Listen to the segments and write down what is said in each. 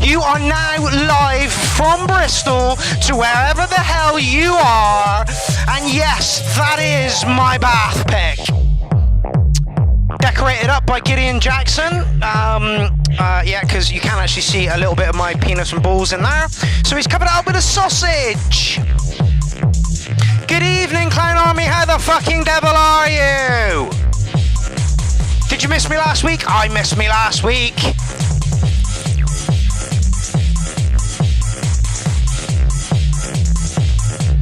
You are now live from Bristol to wherever the hell you are. And yes, that is my bath pick. Decorated up by Gideon Jackson. Yeah, because you can actually see a little bit of my penis and balls in there. So he's covered it up with a sausage. Good evening, Clown Army. How the fucking devil are you? Did you miss me last week? I missed me last week.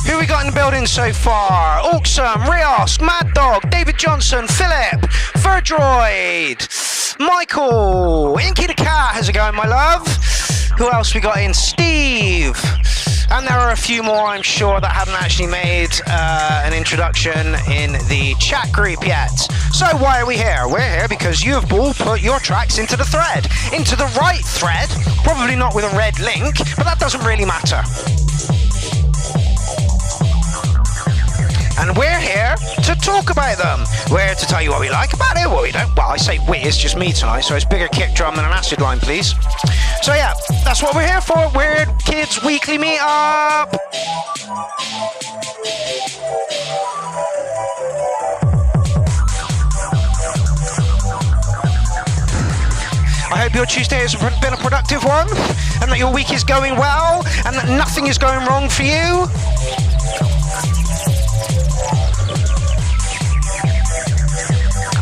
Who we got in the building so far? Auxum, Rios, Mad Dog, David Johnson, Philip, Furdroid, Michael, Inky the Cat, how's it going, my love? Who else we got in? Steve. And there are a few more, I'm sure, that haven't actually made an introduction in the chat group yet. So why are we here? We're here because you have all put your tracks into the thread. Into the right thread, probably not with a red link, but that doesn't really matter. And we're here to talk about them. We're here to tell you what we like about it, what we don't. Well, I say we, it's just me tonight, so it's bigger kick drum than an acid line, please. So yeah, that's what we're here for. Weird Kids Weekly Meetup. I hope your Tuesday has been a productive one, and that your week is going well, and that nothing is going wrong for you.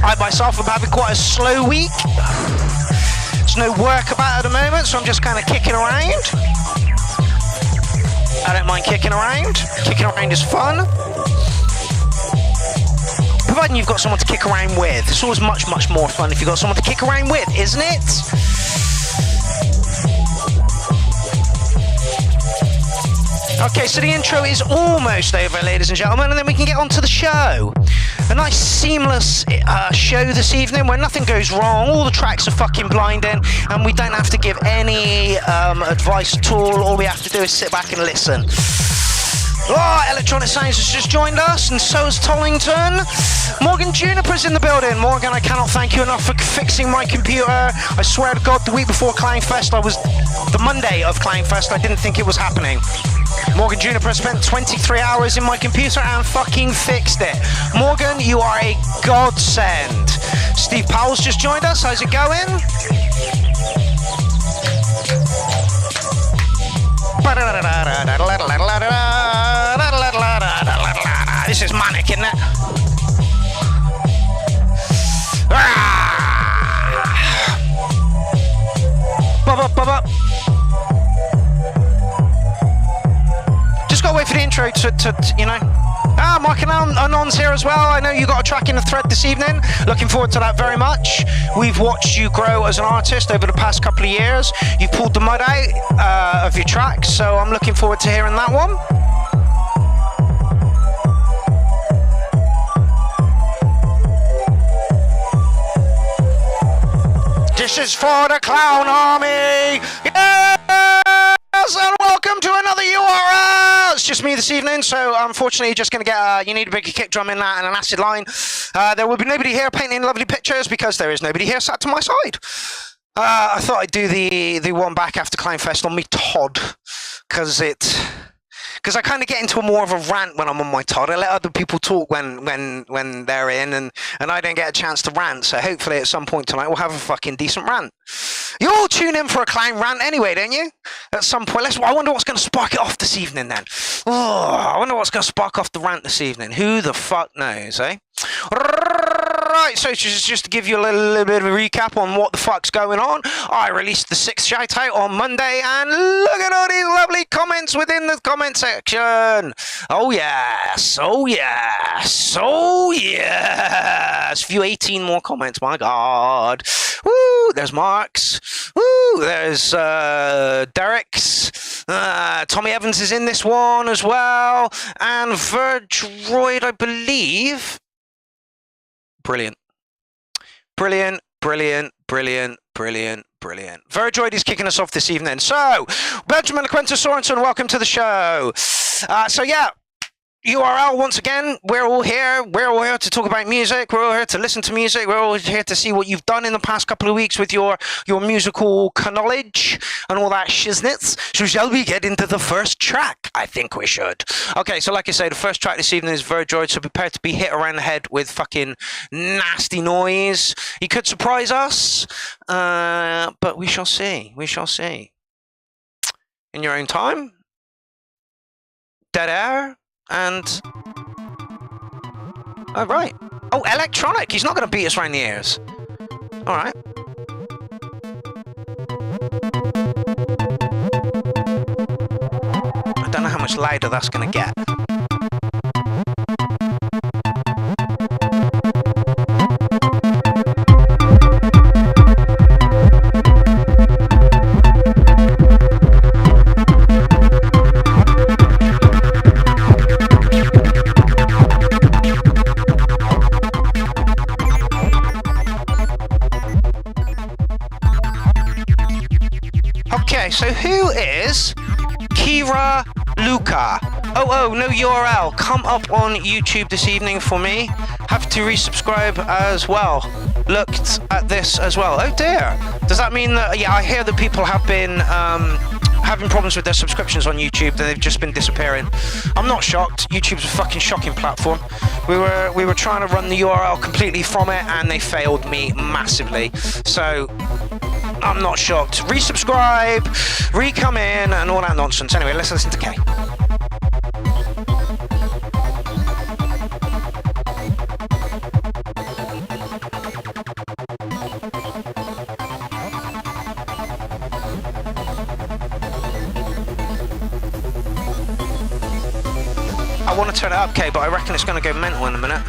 I myself am having quite a slow week. There's no work about at the moment, so I'm just kind of kicking around. I don't mind kicking around. Kicking around is fun. Providing you've got someone to kick around with. It's always much, much more fun if you've got someone to kick around with, isn't it? Okay, so the intro is almost over, ladies and gentlemen, and then we can get on to the show. A nice seamless show this evening where nothing goes wrong, all the tracks are fucking blinding, and we don't have to give any advice at all we have to do is sit back and listen. Oh, Electronic Sounds has just joined us, and so has Tollington. Morgan Juniper's in the building. Morgan, I cannot thank you enough for fixing my computer. I swear to God, the week before Clownfest, the Monday of Clownfest, I didn't think it was happening. Morgan Juniper spent 23 hours in my computer and fucking fixed it. Morgan, you are a godsend. Steve Powell's just joined us. How's it going? This is manic, isn't it? Just gotta wait for the intro to you know. Mark and Anon's here as well. I know you got a track in the thread this evening. Looking forward to that very much. We've watched you grow as an artist over the past couple of years. You've pulled the mud out of your tracks, so I'm looking forward to hearing that one. This is for the clown army. Yes, and welcome to another URL. It's just me this evening, so unfortunately you're just going to get, you need a bigger kick drum in that and an acid line. There will be nobody here painting lovely pictures because there is nobody here sat to my side. I thought I'd do the one back after Clownfest on me Todd, because I kind of get into more of a rant when I'm on my Todd. I let other people talk when they're in, and I don't get a chance to rant. So hopefully at some point tonight we'll have a fucking decent rant. You all tune in for a clown rant anyway, don't you? At some point. I wonder what's going to spark it off this evening then. Oh, I wonder what's going to spark off the rant this evening. Who the fuck knows, eh? Right, so just to give you a little bit of a recap on what the fuck's going on, I released the 6th shout out on Monday, and look at all these lovely comments within the comment section. Oh yes, oh yes, oh yes. Few 18 more comments, my god. Woo, there's Mark's. Woo, there's Derek's. Tommy Evans is in this one as well, and Verdroid, I believe. Brilliant. Brilliant, brilliant, brilliant, brilliant, brilliant. Verdroid is kicking us off this evening. So, Benjamin Quintus Sorensen, welcome to the show. So yeah, URL once again, we're all here. We're all here to talk about music. We're all here to listen to music. We're all here to see what you've done in the past couple of weeks with your musical knowledge and all that shiznits. So shall we get into the first track? I think we should. Okay, so like I say, the first track this evening is Verdroid, so prepare to be hit around the head with fucking nasty noise. He could surprise us, but we shall see. We shall see. In your own time. Dead air. And oh right, oh electronic. He's not going to beat us around the ears. All right. I don't know how much louder that's going to get. So who is Kira Luca? Oh, no URL. Come up on YouTube this evening for me. Have to resubscribe as well. Looked at this as well. Oh dear. Does that mean that, yeah, I hear that people have been having problems with their subscriptions on YouTube, that they've just been disappearing. I'm not shocked. YouTube's a fucking shocking platform. We were trying to run the URL completely from it, and they failed me massively. So I'm not shocked. Resubscribe, re-come in, and all that nonsense. Anyway, let's listen to Kay. I want to turn it up, Kay, but I reckon it's going to go mental in a minute.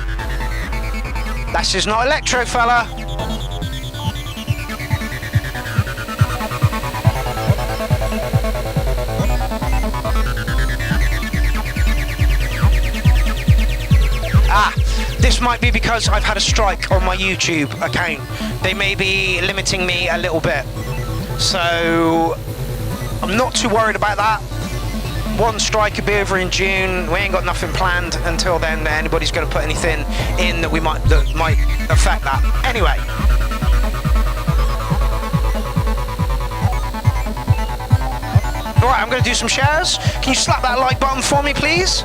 This is not electro, fella. This might be because I've had a strike on my YouTube account. They may be limiting me a little bit. So I'm not too worried about that. One strike could be over in June. We ain't got nothing planned until then. Anybody's going to put anything in that might affect that. Anyway. Alright, I'm going to do some shares. Can you slap that like button for me, please?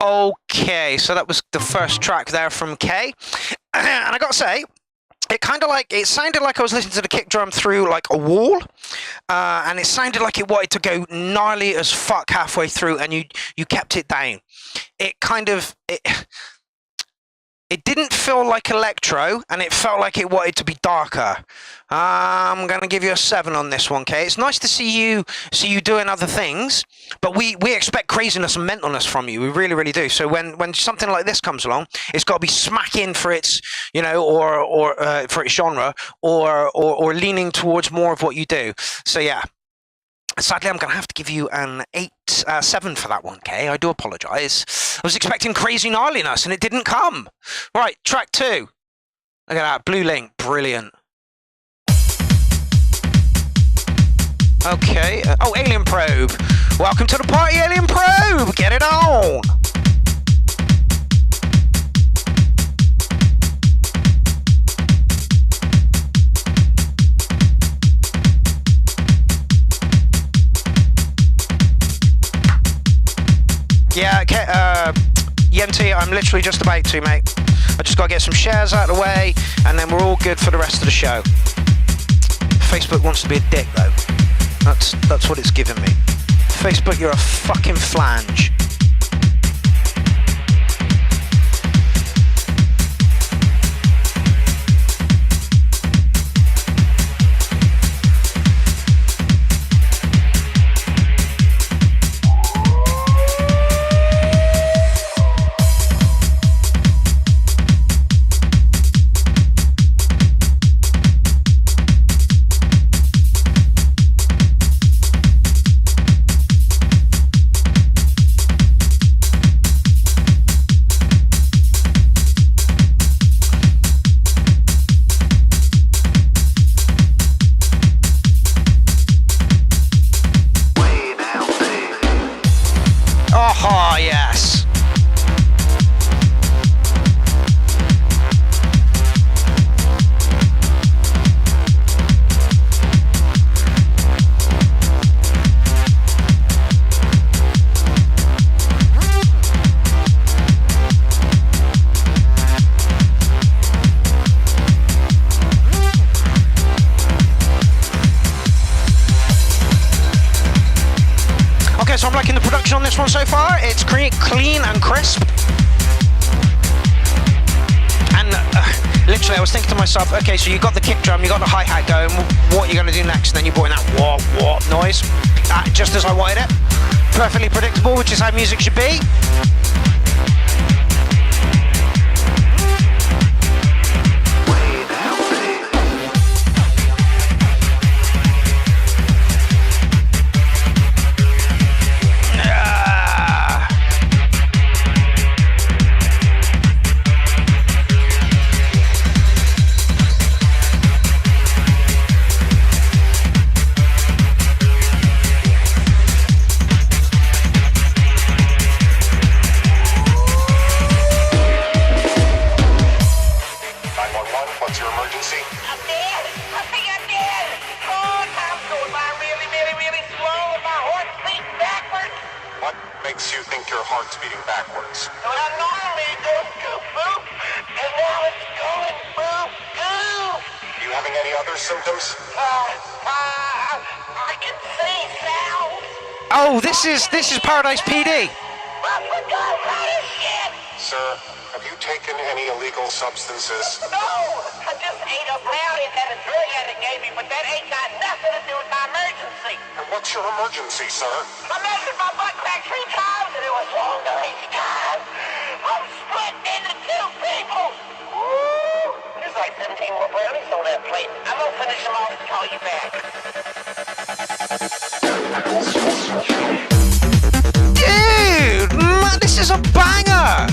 Okay, so that was the first track there from Kay. And I gotta say, it sounded like I was listening to the kick drum through like a wall, and it sounded like it wanted to go gnarly as fuck halfway through, and you kept it down. It didn't feel like electro, and it felt like it wanted to be darker. I'm going to give you a 7 on this one, Kay. It's nice to see you doing other things, but we expect craziness and mentalness from you. We really, really do. So when something like this comes along, it's got to be smacking for its, or for its genre, or leaning towards more of what you do. So yeah. Sadly, I'm going to have to give you an 7 for that one, Kay. I do apologise. I was expecting crazy gnarliness, and it didn't come. Right, track 2. Look at that, Blue Link, brilliant. Okay, Alien Probe. Welcome to the party, Alien Probe. Get it on. Yeah, okay, Yenti, I'm literally just about to, mate. I just got to get some shares out of the way, and then we're all good for the rest of the show. Facebook wants to be a dick, though. That's what it's giving me. Facebook, you're a fucking flange. Oh, yes. So I'm liking the production on this one so far. It's clean and crisp. And literally I was thinking to myself, okay, so you got the kick drum, you got the hi-hat going, what are you going to do next? And then you brought in that wah noise, just as I wanted it. Perfectly predictable, which is how music should be. Oh, this is Paradise PD. Sir, have you taken any illegal substances? No, I just ate a brownie that a drug addict gave me, but that ain't got nothing to do with my emergency. And what's your emergency, sir? I measured my butt crack 3 times and it was wrong the each time. I'm splitting into 2 people. Woo! There's like 17 more brownies on that plate. I'm gonna finish them off and call you back. Dude, man, this is a banger!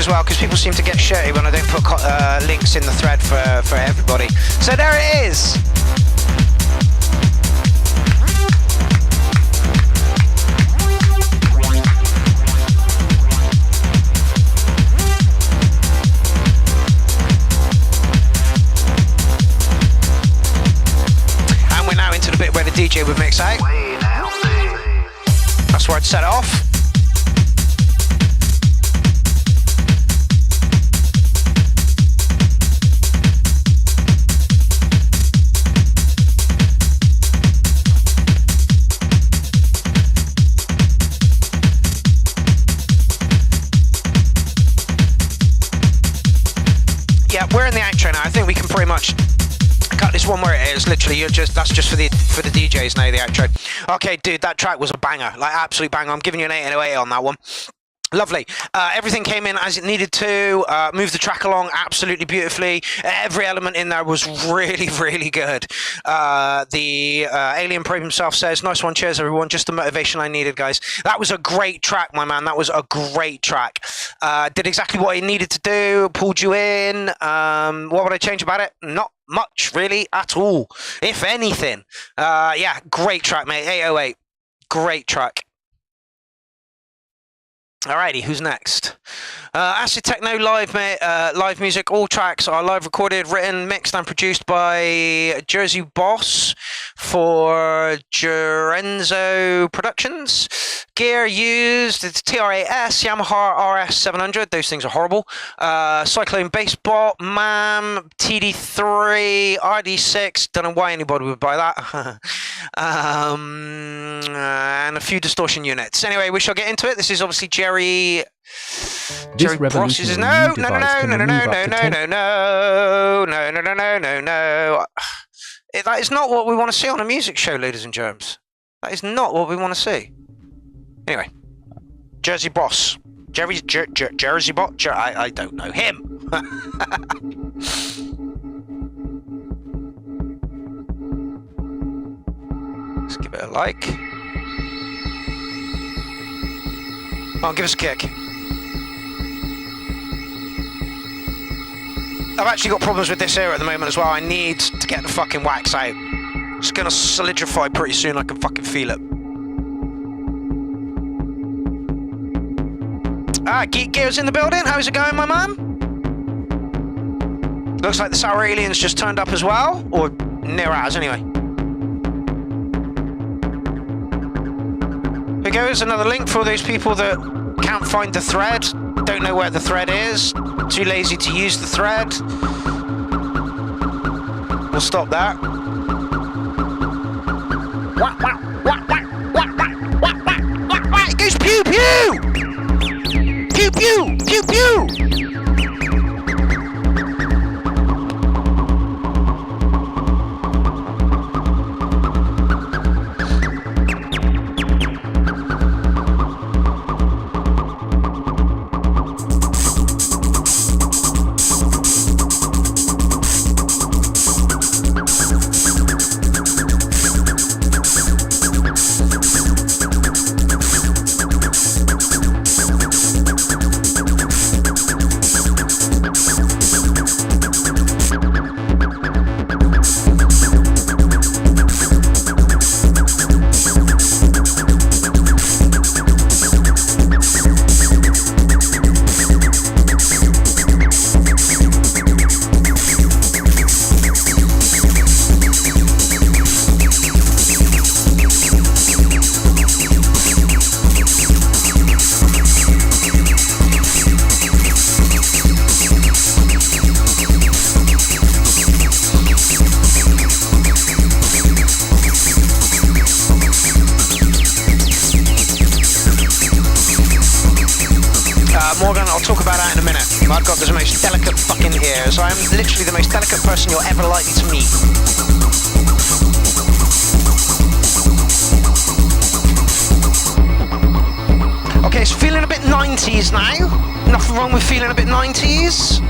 as well, because people seem to get shirty when I don't put links in the thread for everybody. So there it is. And we're now into the bit where the DJ would mix out. That's where I'd set it off. Yeah, we're in the outro now. I think we can pretty much cut this one where it is. Literally, that's just for the DJs now. The outro. Okay, dude, that track was a banger, like absolute banger. I'm giving you an 8/8 on that one. Lovely. Everything came in as it needed to. Moved the track along absolutely beautifully. Every element in there was really, really good. The Alien Probe himself says, "Nice one, cheers everyone. Just the motivation I needed, guys." That was a great track, my man. That was a great track. Did exactly what he needed to do. Pulled you in. What would I change about it? Not much, really, at all. If anything. Yeah, great track, mate. 8/8. Great track. Alrighty, who's next? Acid Techno live, mate. Live music. All tracks are live recorded, written, mixed, and produced by Jersey Boss for Gerenzo Productions. Gear used, it's TRAS, Yamaha RS700. Those things are horrible. Cyclone Bass Bot, MAM, TD3, RD6. Don't know why anybody would buy that. And a few distortion units. Anyway, we shall get into it. This is obviously Jerry Bross. No. That is not what we want to see on a music show, ladies and germs. That is not what we want to see. Anyway, Jersey Boss. Jersey Boss? I don't know him. Let's give it a like. Oh, give us a kick. I've actually got problems with this here at the moment as well. I need to get the fucking wax out. It's gonna solidify pretty soon. I can fucking feel it. Geek Gear's in the building. How's it going, my man? Looks like the Sour Aliens just turned up as well, or near as anyway. Here goes another link for all those people that can't find the thread, don't know where the thread is, too lazy to use the thread. We'll stop that. It goes pew pew! Pew pew! Pew pew! Morgan, I'll talk about that in a minute. I've got the most delicate fucking ears. I am literally the most delicate person you're ever likely to meet. Okay, it's feeling a bit 90s now. Nothing wrong with feeling a bit 90s.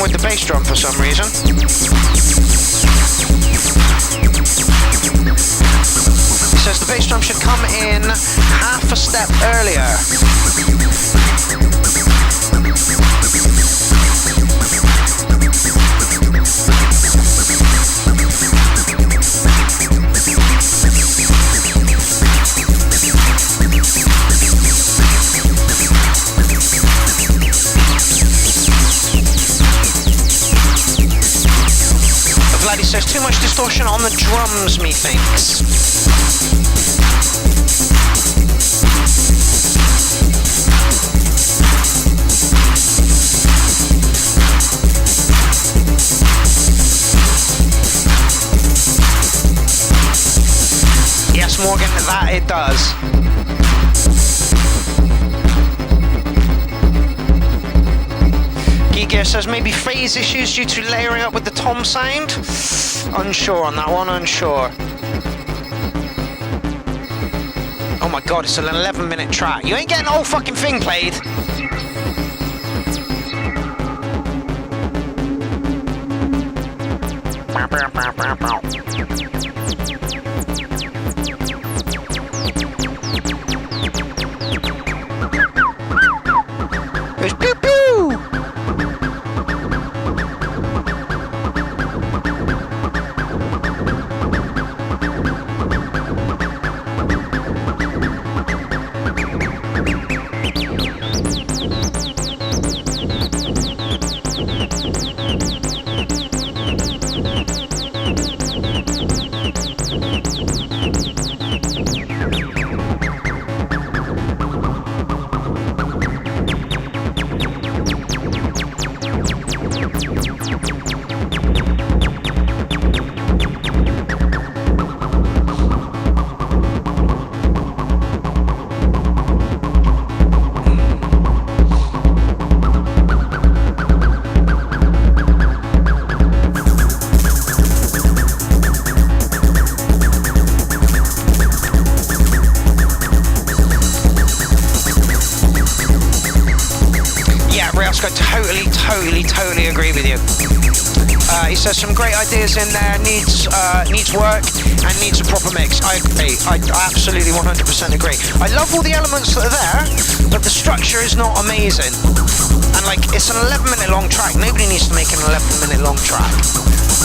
destroyed the bass drum for some reason. He says the bass drum should come in half a step earlier. Vladdy says too much distortion on the drums, methinks. Yes, Morgan, that it does. Gear says maybe phase issues due to layering up with the tom sound. Unsure on that one, unsure. Oh my god, it's an 11-minute track. You ain't getting the whole fucking thing played. There's pew pew! Totally agree with you. He says some great ideas in there, needs work and needs a proper mix. I agree. I absolutely 100% agree. I love all the elements that are there, but the structure is not amazing. And like, it's an 11-minute long track. Nobody needs to make an 11-minute long track.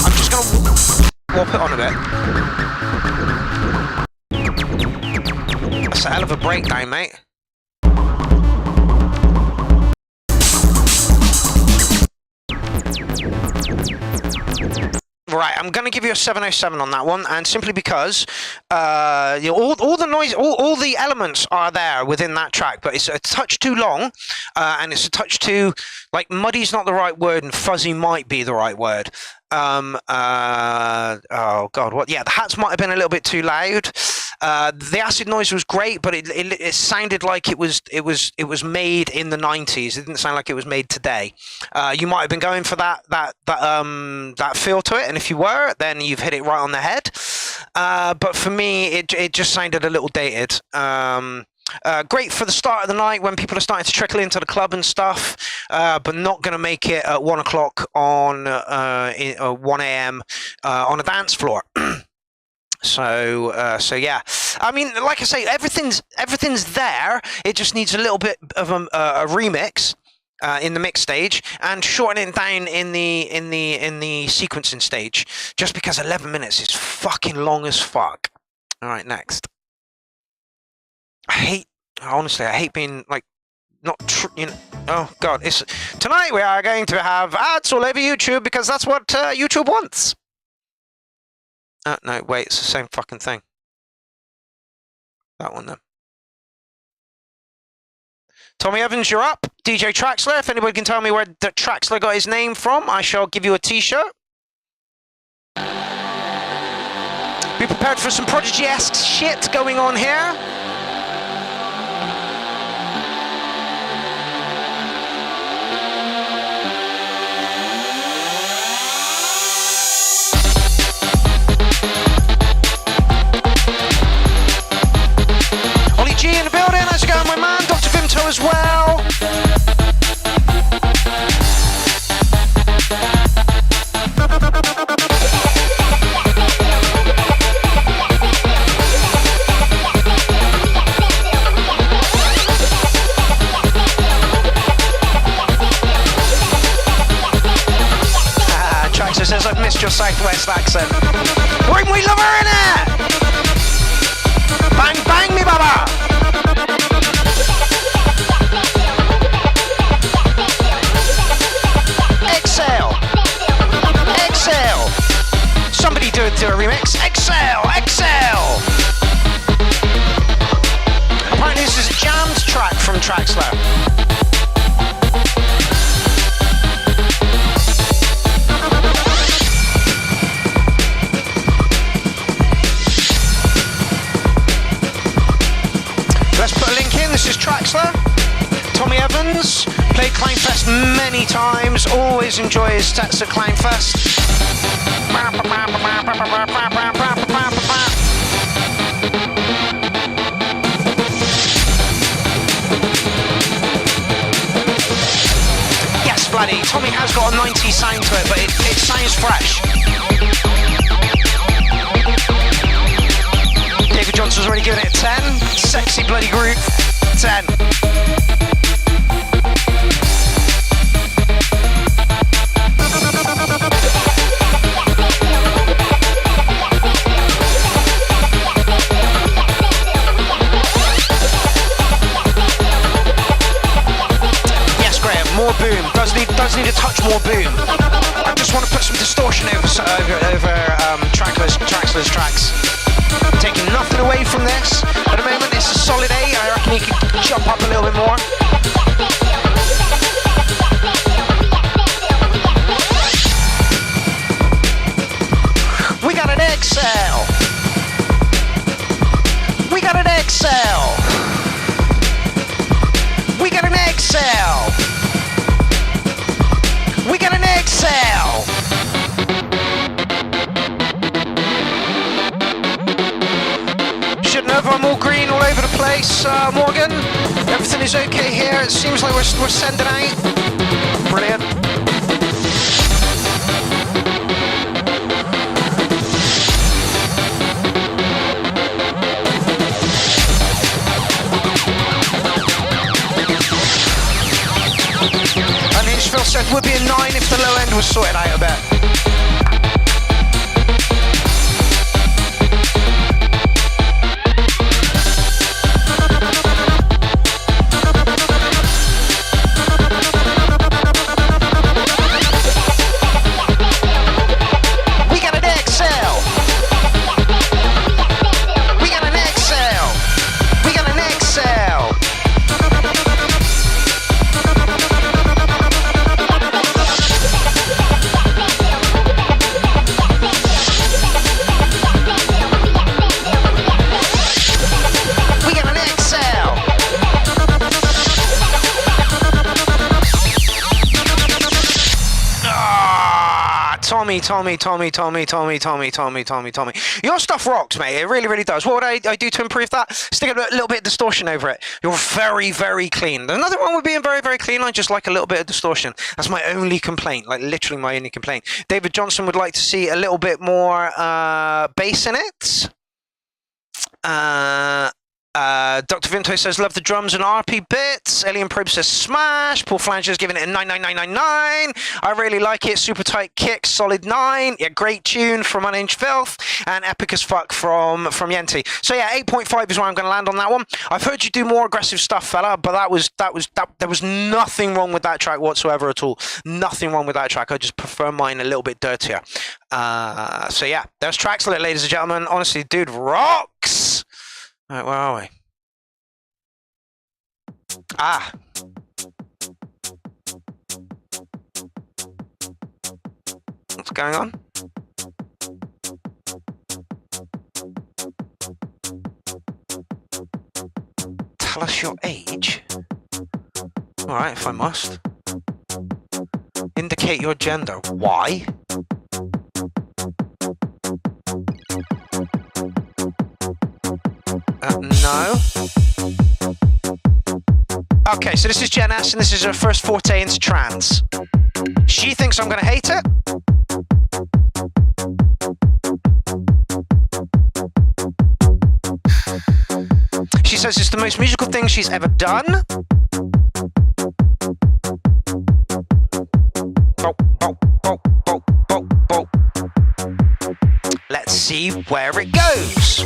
I'm just gonna warp it on a bit. That's a hell of a breakdown, mate. Right, I'm going to give you a 707 on that one, and simply because all the noise, all the elements are there within that track, but it's a touch too long, and it's a touch too, like, muddy's not the right word, and fuzzy might be the right word. Oh god, what? Yeah, the hats might have been a little bit too loud. The acid noise was great, but it sounded like it was made in the 90s. It didn't sound like it was made today. You might have been going for that feel to it, and if you were, then you've hit it right on the head. But for me, it just sounded a little dated. Great for the start of the night when people are starting to trickle into the club and stuff, but not going to make it at 1 o'clock on 1 a.m. On a dance floor. So yeah, I mean, like I say, everything's there. It just needs a little bit of a remix in the mix stage, and shorten it down in the sequencing stage. Just because 11 minutes is fucking long as fuck. All right, next. Honestly, I hate being like oh god, tonight we are going to have ads all over YouTube because that's what YouTube wants. No, wait, it's the same fucking thing. That one then. Tommy Evans, you're up. DJ Traxler, if anybody can tell me where the Traxler got his name from, I shall give you a t-shirt. Be prepared for some Prodigy-esque shit going on here. G in the building, how's it going, my man? Dr. Vimto as well. Vento says, I've missed your Southwest accent. Bring we love her in it! Bang, bang, me baba! Exhale! Exhale! Somebody do a remix. Exhale! Exhale! Apparently this is a jammed track from Traxler. Let's put a link in. This is Traxler. Tommy Evans. Played Clownfest many times. Always enjoy his sets at Clownfest. Yes, bloody. Tommy has got a 90s sound to it, but it sounds fresh. David Johnson's already given it a 10. Sexy bloody groove. 10. Yes, Graham, more boom. Does need a touch more boom. I just want to put some distortion over Traxler's tracks. Taking nothing away from this. At the moment, it's a solid 8. I reckon he could jump up a little bit more. We got an exhale. We got an exhale. We got an exhale. We got an exhale. Shouldn't have. I'm all green all over the place, Morgan. Everything is okay here. It seems like we're sending out. Brilliant. And Hinchville said would be a 9 if the low end was sorted out a bit. Tommy. Your stuff rocks, mate. It really, really does. What would I do to improve that? Stick a little bit of distortion over it. You're very, very clean. Another one would be very, very clean. I just like a little bit of distortion. That's my only complaint, like literally my only complaint. David Johnson would like to see a little bit more bass in it. Dr. Vinto says, love the drums and RP bits. Alien Probe says, smash. Paul Flanger's giving it a 99999. I really like it. Super tight kick, solid 9. Yeah, great tune from Unhinged Filth. And epic as fuck from Yenti. So yeah, 8.5 is where I'm going to land on that one. I've heard you do more aggressive stuff, fella, but there was nothing wrong with that track whatsoever at all. Nothing wrong with that track. I just prefer mine a little bit dirtier. So yeah, there's Traxler, ladies and gentlemen. Honestly, dude rocks. All right, where are we? What's going on? Tell us your age. All right, if I must. Indicate your gender. Why? No. Okay, so this is Jen S, and this is her first forte into trance. She thinks I'm going to hate it. She says it's the most musical thing she's ever done. where it goes.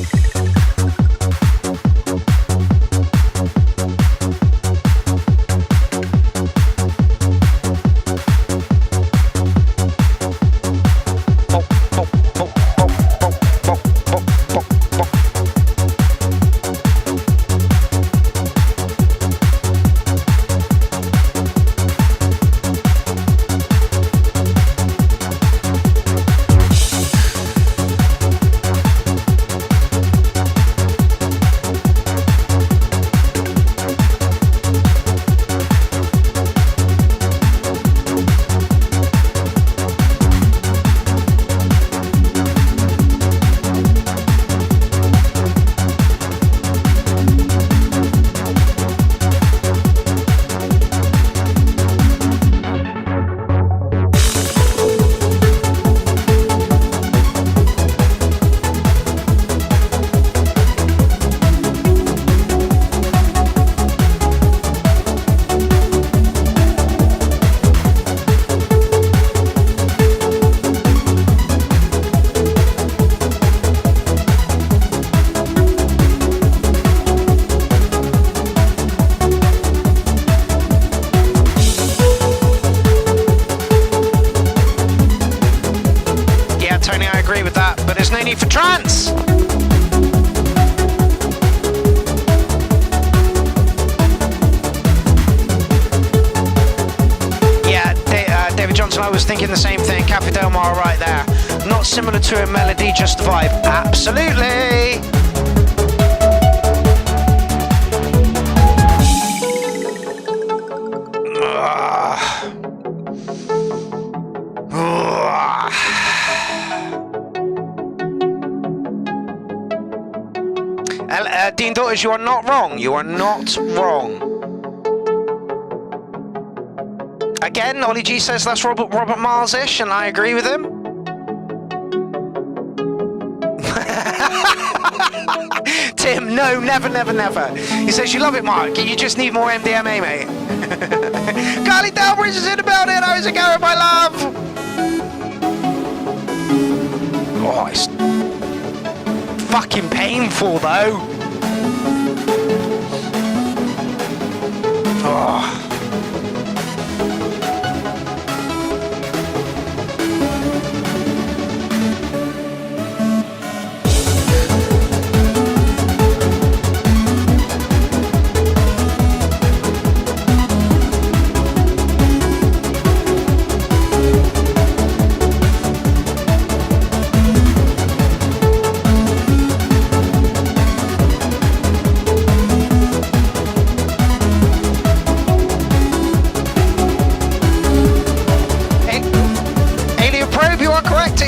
For trance. Yeah, David Johnson, I was thinking the same thing. Cafe Del Mar right there. Not similar to a melody, just the vibe. Absolutely. Dean Daughters, you are not wrong. You are not wrong. Again, Ollie G says that's Robert Miles-ish, and I agree with him. Tim, no, never, never, never. He says you love it, Mark. You just need more MDMA, mate. Carly Dalbridge is in about it. How's it going, my love? Oh, it's fucking painful, though. Oh.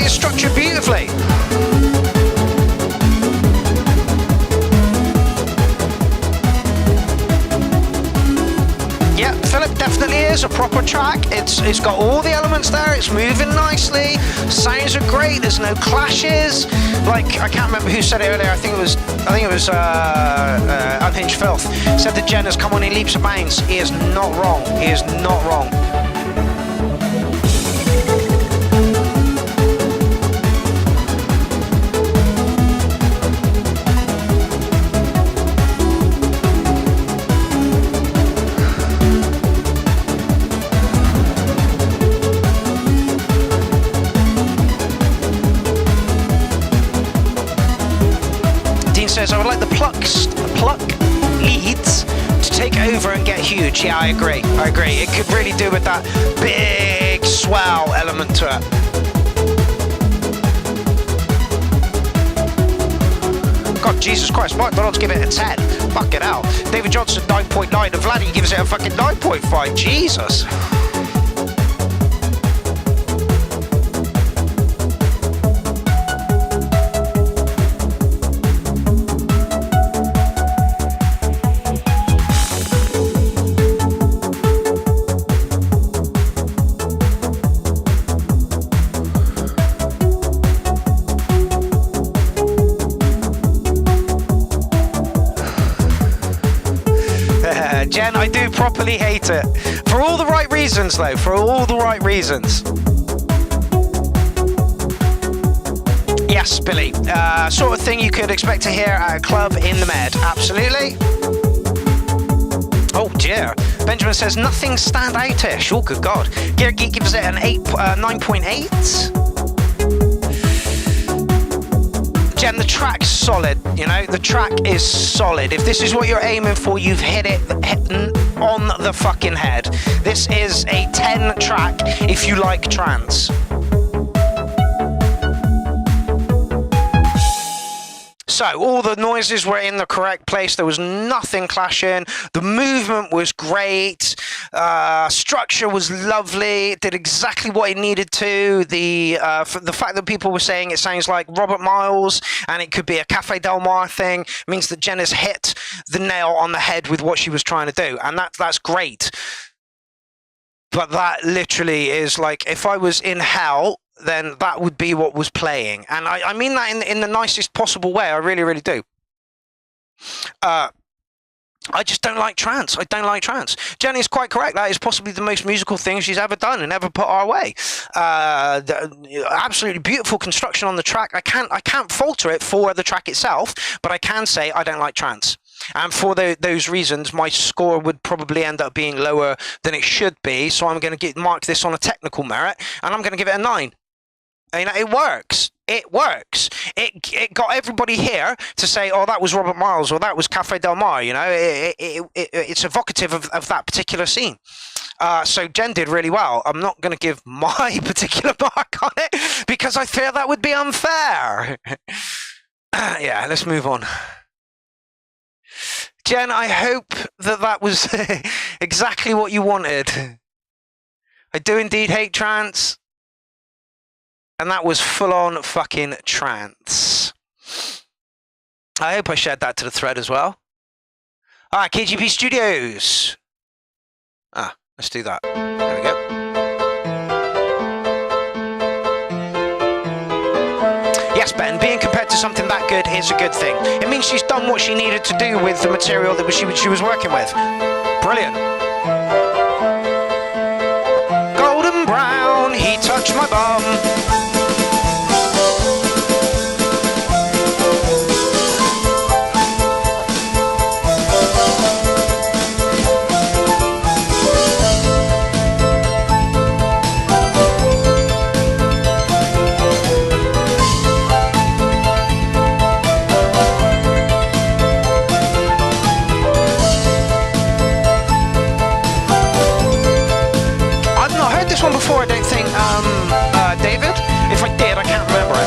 Structured beautifully. Yeah, Philip definitely is a proper track. It's got all the elements there. It's moving nicely. Sounds are great. There's no clashes. Like I can't remember who said it earlier. I think it was Unhinged Filth. Said that Jen has come on in leaps and bounds. He is not wrong. He is not wrong. Says I would like the pluck leads to take over and get huge. Yeah, I agree. It could really do with that big swell element to it. God, Jesus Christ, Mike Donald's give it a 10. Fuck it out. David Johnson 9.9 and Vladdy gives it a fucking 9.5. Jesus. Jen, I do properly hate it. For all the right reasons, though. For all the right reasons. Yeah, Yes, Billy. Sort of thing you could expect to hear at a club in the Med. Absolutely. Oh dear. Benjamin says nothing standoutish. Oh, good God. Gear Geek gives it an 9.8. Jen, the track's solid, you know, the track is solid. If this is what you're aiming for, you've hit it on the fucking head. This is a 10 track if you like trance. So all the noises were in the correct place. There was nothing clashing. The movement was great. Structure was lovely. It did exactly what it needed to. The fact that people were saying it sounds like Robert Miles and it could be a Cafe Del Mar thing means that Jen has hit the nail on the head with what she was trying to do. And that's great. But that literally is like, if I was in hell, then that would be what was playing. And I mean that in the nicest possible way. I really, really do. I just don't like trance. I don't like trance. Jenny is quite correct. That is possibly the most musical thing she's ever done and ever put our way. Absolutely beautiful construction on the track. I can't falter it for the track itself, but I can say I don't like trance. And for those reasons, my score would probably end up being lower than it should be. So I'm going to mark this on a technical merit, and I'm going to give it a 9. You know, it works. It works. It got everybody here to say, "Oh, that was Robert Miles," or "That was Cafe Del Mar." You know, it's evocative of that particular scene. So Jen did really well. I'm not going to give my particular mark on it because I fear that would be unfair. Yeah, let's move on. Jen, I hope that was exactly what you wanted. I do indeed hate trance. And that was full-on fucking trance. I hope I shared that to the thread as well. All right, KGP Studios. Let's do that. There we go. Yes, Ben, being compared to something that good is a good thing. It means she's done what she needed to do with the material that she was working with. Brilliant. Golden brown, he touched my bum. Before, I don't think, David. If I did, I can't remember it.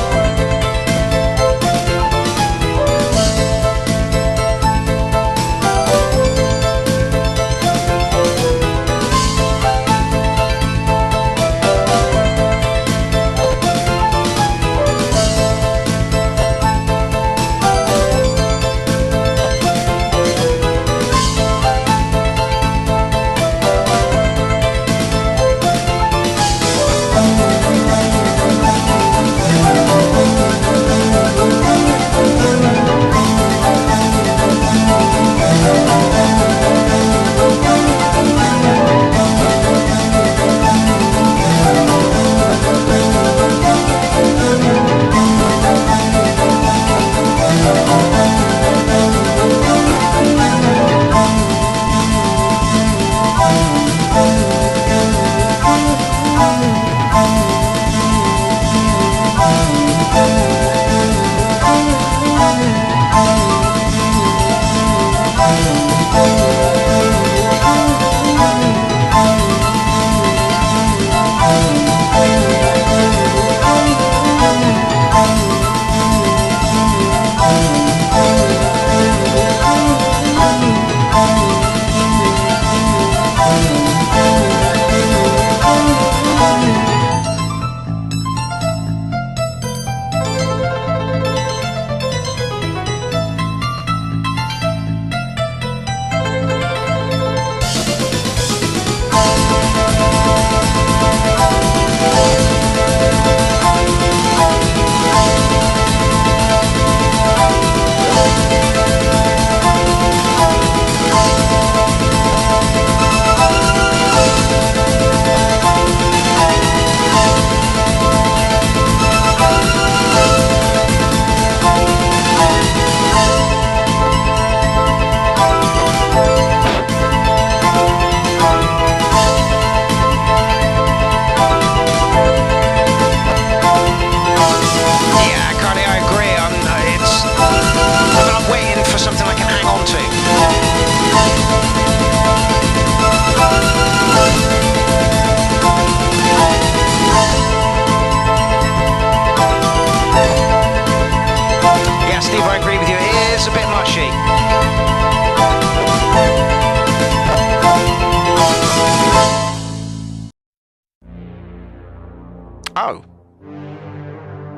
Oh.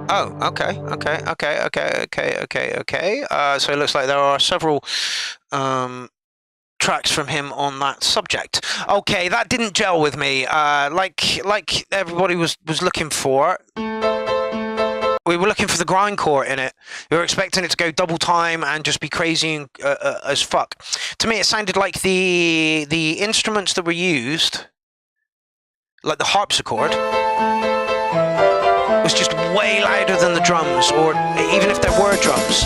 Oh, okay. So it looks like there are several tracks from him on that subject. Okay, that didn't gel with me. Like everybody was looking for. We were looking for the grindcore in it. We were expecting it to go double time and just be crazy as fuck. To me, it sounded like the instruments that were used, like the harpsichord, was just way louder than the drums, or even if there were drums.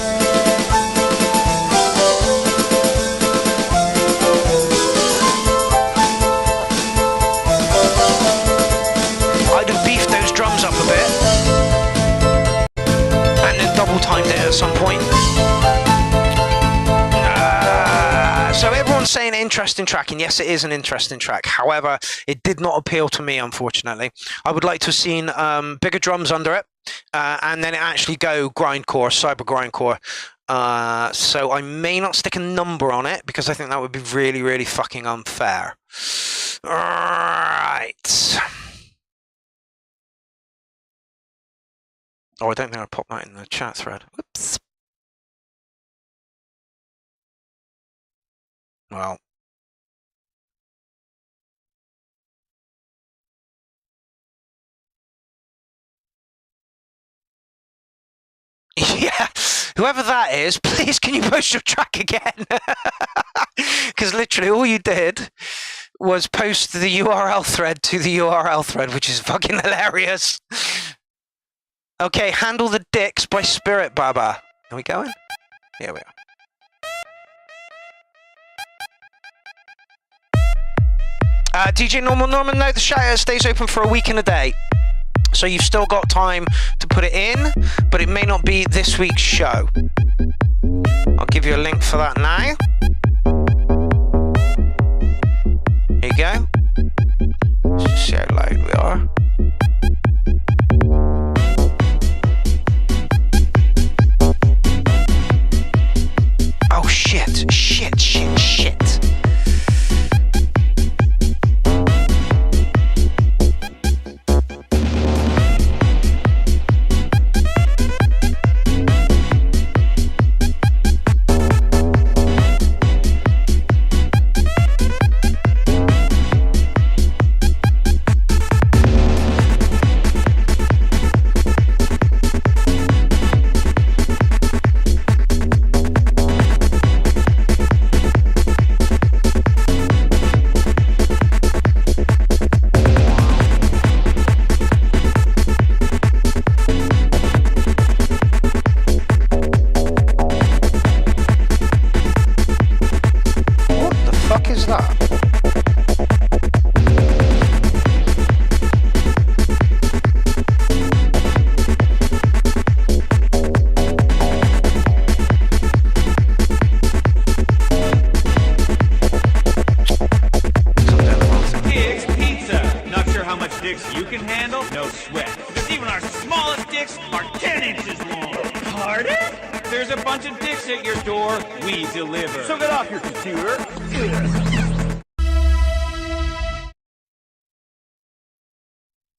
I'd have beefed those drums up a bit and then double timed it at some point. So everyone's saying interesting track, and yes, it is an interesting track. However, it did not appeal to me, unfortunately. I would like to have seen bigger drums under it, and then it actually go grindcore, cyber grindcore. So I may not stick a number on it because I think that would be really, really fucking unfair. Right. Oh, I don't think I popped that in the chat thread. Whoops. Well. Yeah, whoever that is, please can you post your track again? Because literally all you did was post the URL thread to the URL thread, which is fucking hilarious. Okay, Handle the Dicks by Spirit Baba. Are we going? Here we are. DJ Norman, note the shout out stays open for a week and a day. So you've still got time to put it in, but it may not be this week's show. I'll give you a link for that now. Here you go. Let's see how loud we are. Oh shit.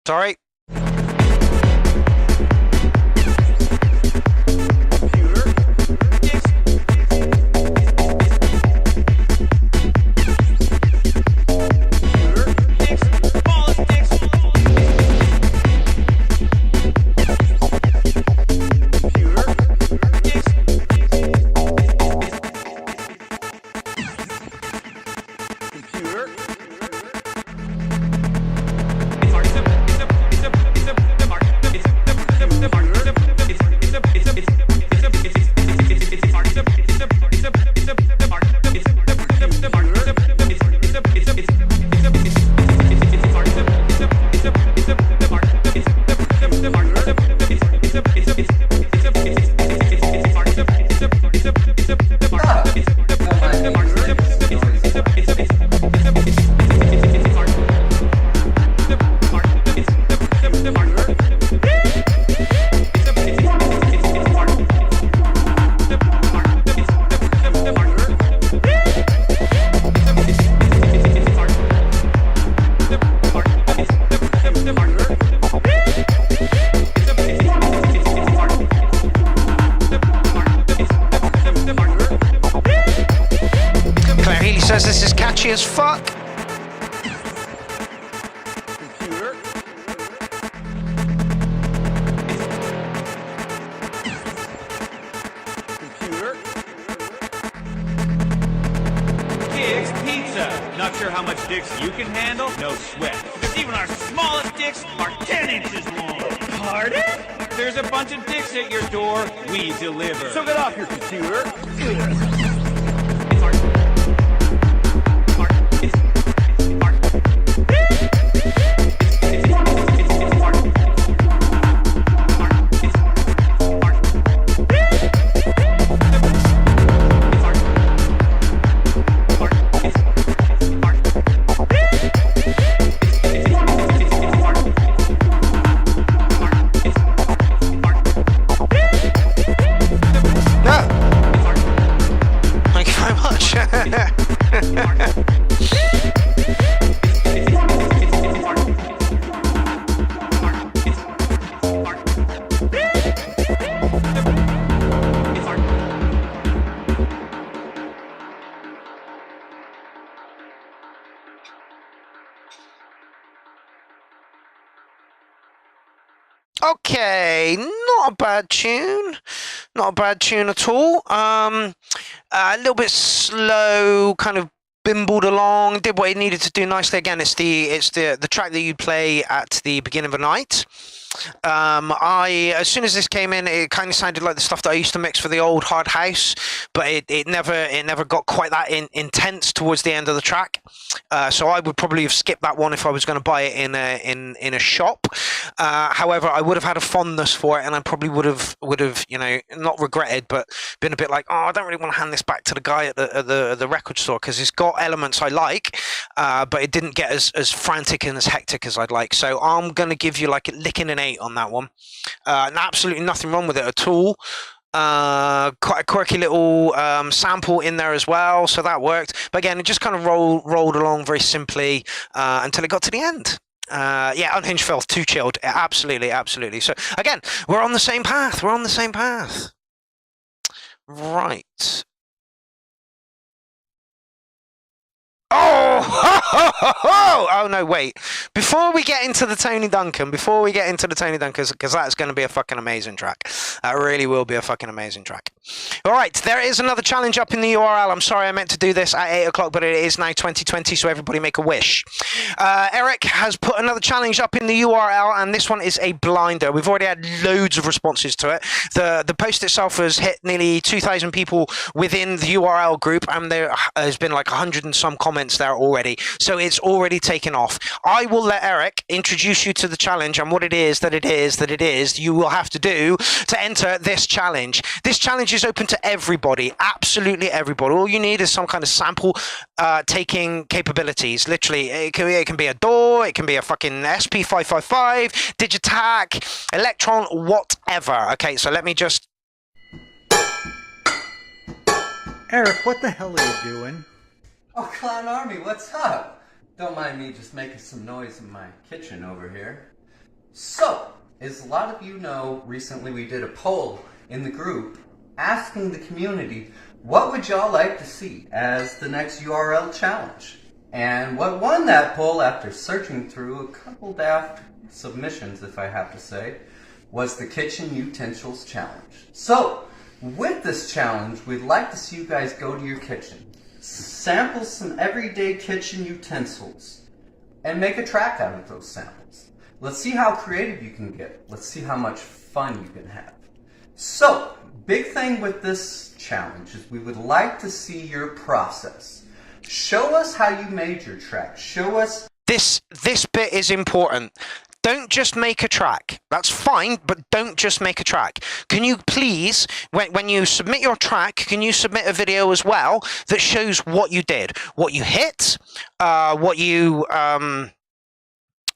Sorry. as fuck. Computer. Computer. Kicks Pizza. Not sure how much dicks you can handle? No sweat. Because even our smallest dicks are 10 inches long. Pardon? There's a bunch of dicks at your door. We deliver. So get off your computer. Okay, not a bad tune. Not a bad tune at all. A little bit slow, kind of bimbled along, did what it needed to do nicely. Again, it's the track that you play at the beginning of a night. As soon as this came in, it kind of sounded like the stuff that I used to mix for the old hard house, but it never got quite that intense towards the end of the track. So I would probably have skipped that one if I was going to buy it in a shop. However, I would have had a fondness for it, and I probably would have not regretted, but been a bit like, oh, I don't really want to hand this back to the guy at the record store because it's got elements I like, but it didn't get as frantic and as hectic as I'd like. So I'm going to give you like a licking an 8 on that one. Absolutely nothing wrong with it at all. Quite a quirky little sample in there as well, so that worked. But again, it just kind of rolled along very simply until it got to the end. Yeah, Unhinged Filth, too chilled. Absolutely. So again, we're on the same path. Right. Oh no, wait. Before we get into the Tony Duncan, because that's going to be a fucking amazing track. That really will be a fucking amazing track. All right, there is another challenge up in the URL. I'm sorry I meant to do this at 8 o'clock, but it is now 2020, so everybody make a wish. Eric has put another challenge up in the URL, and this one is a blinder. We've already had loads of responses to it. The post itself has hit nearly 2,000 people within the URL group, and there has been like 100 and some comments there already, so it's already taken off. I will let Eric introduce you to the challenge and what it is you will have to do to enter this challenge. This challenge is open to everybody, absolutely everybody. All you need is some kind of sample taking capabilities. Literally, it can be a DAW, it can be a fucking SP555, Digitac, Electron, whatever. Okay, so let me just... Eric, what the hell are you doing? Oh, Clown Army, what's up? Don't mind me just making some noise in my kitchen over here. So, as a lot of you know, recently we did a poll in the group asking the community, what would y'all like to see as the next URL challenge? And what won that poll, after searching through a couple daft submissions, if I have to say, was the Kitchen Utensils Challenge. So, with this challenge, we'd like to see you guys go to your kitchen, sample some everyday kitchen utensils, and make a track out of those samples. Let's see how creative you can get. Let's see how much fun you can have. So, big thing with this challenge is we would like to see your process. Show us how you made your track. Show us... This bit is important. Don't just make a track. That's fine, but don't just make a track. Can you please, when you submit your track, can you submit a video as well that shows what you did, what you hit, what you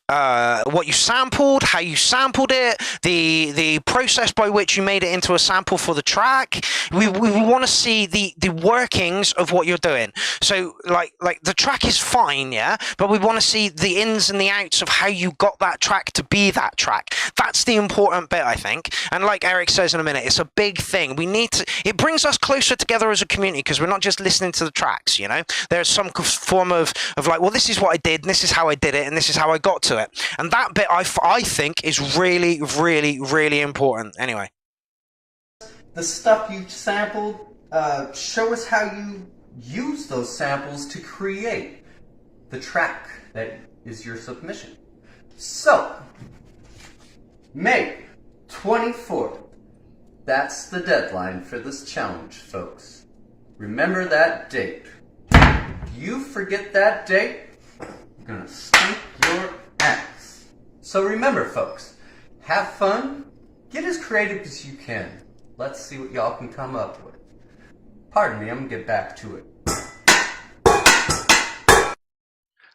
what you sampled, how you sampled it, the process by which you made it into a sample for the track. We want to see the workings of what you're doing. So like the track is fine, yeah, but we want to see the ins and the outs of how you got that track to be that track. That's the important bit, I think. And like Eric says in a minute, it's a big thing. We need to. It brings us closer together as a community because we're not just listening to the tracks. You know, there's some form of like, well, this is what I did, and this is how I did it, and this is how I got to it. And that bit I think is really, really, really important. Anyway. The stuff you sampled, show us how you use those samples to create the track that is your submission. So, May 24th. That's the deadline for this challenge, folks. Remember that date. If you forget that date, I'm gonna spank your ass. So remember, folks, have fun, get as creative as you can. Let's see what y'all can come up with. Pardon me, I'm gonna get back to it.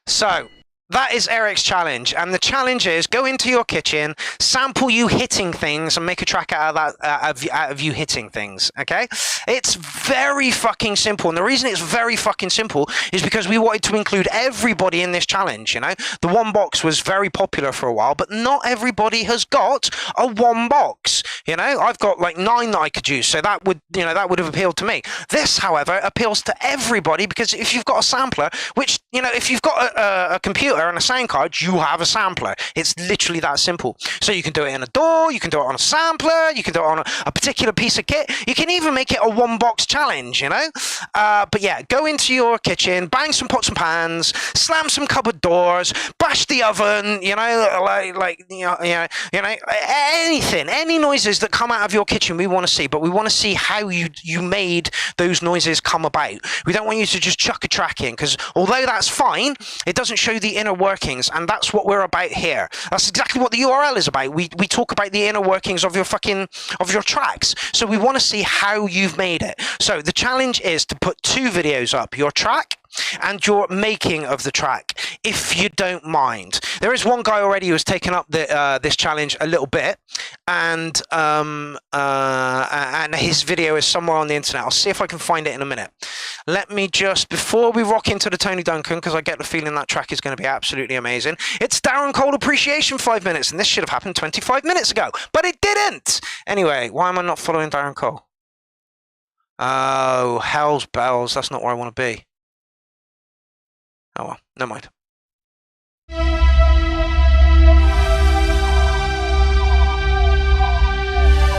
So, that is Eric's challenge, and the challenge is go into your kitchen, sample you hitting things, and make a track out of that out of you hitting things. Okay, it's very fucking simple, and the reason it's very fucking simple is because we wanted to include everybody in this challenge. You know, the one box was very popular for a while, but not everybody has got a one box. You know, I've got like 9 that I could use, so that would have appealed to me. This, however, appeals to everybody because if you've got a sampler, which if you've got a computer and a sound card, you have a sampler. It's literally that simple. So you can do it in a DAW, you can do it on a sampler, you can do it on a particular piece of kit. You can even make it a one box challenge, but yeah, go into your kitchen, bang some pots and pans, slam some cupboard doors, bash the oven, anything, any noises that come out of your kitchen we want to see, but we want to see how you made those noises come about. We don't want you to just chuck a track in, because although that's fine, it doesn't show the inner workings, and that's what we're about here. That's exactly what the URL is about. We talk about the inner workings of your tracks. So we want to see how you've made it. So the challenge is to put 2 videos up, your track and your making of the track, if you don't mind. There is one guy already who's taken up this challenge a little bit, and his video is somewhere on the internet. I'll see if I can find it in a minute. Let me just, before we rock into the Tony Duncan, because I get the feeling that track is going to be absolutely amazing. It's Darren Cole Appreciation 5 minutes, and this should have happened 25 minutes ago, but it didn't. Anyway, why am I not following Darren Cole? Oh, hell's bells. That's not where I want to be. Oh well, never mind.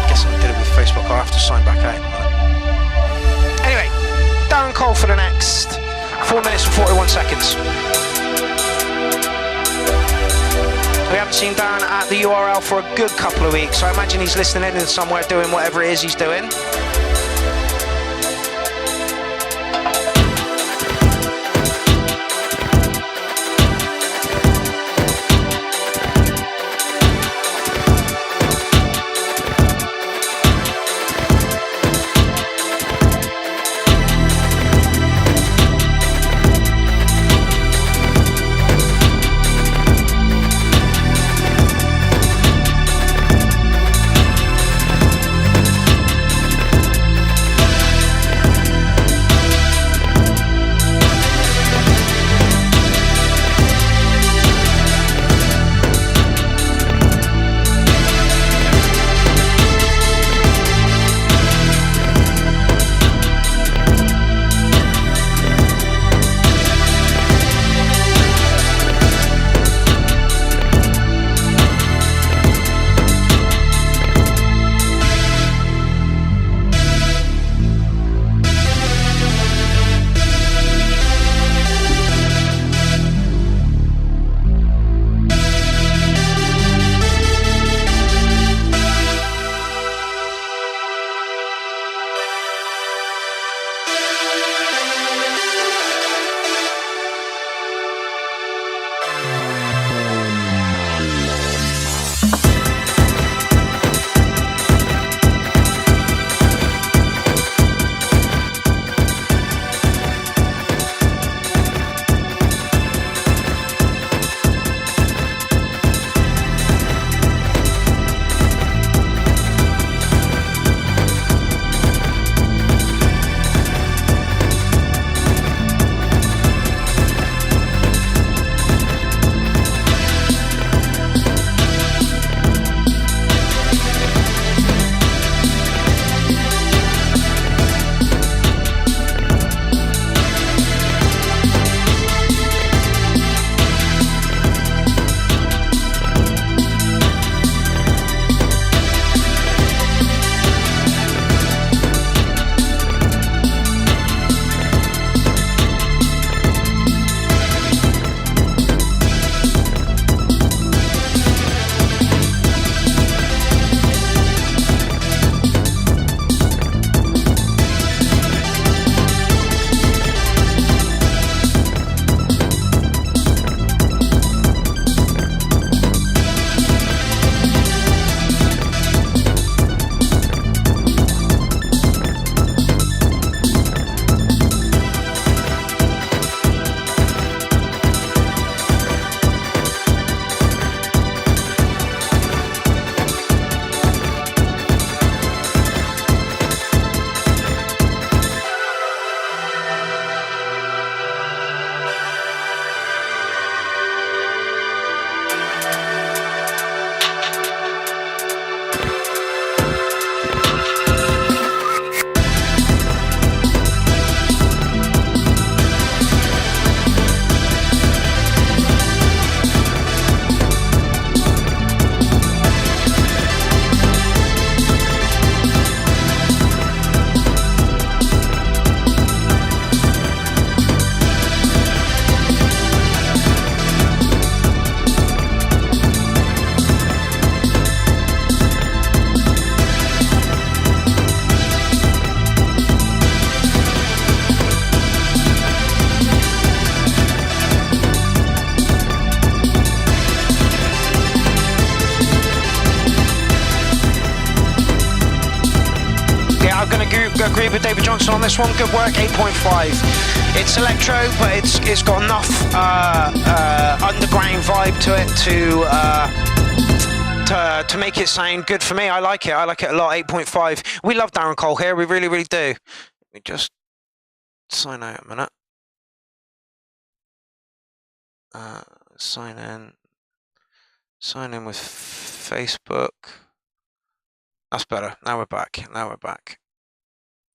Guess I did it with Facebook. I'll have to sign back out. Anyway, Darren Cole for the next 4 minutes and 41 seconds. We haven't seen Darren at the URL for a good couple of weeks, so I imagine he's listening in somewhere doing whatever it is he's doing. agree with David Johnson on this one. Good work, 8.5. It's electro, but it's got enough underground vibe to it to make it sound good for me. I like it a lot. 8.5. We love Darren Cole here. We really, really do. Let me just sign out a minute. Sign in with Facebook. That's better. Now we're back.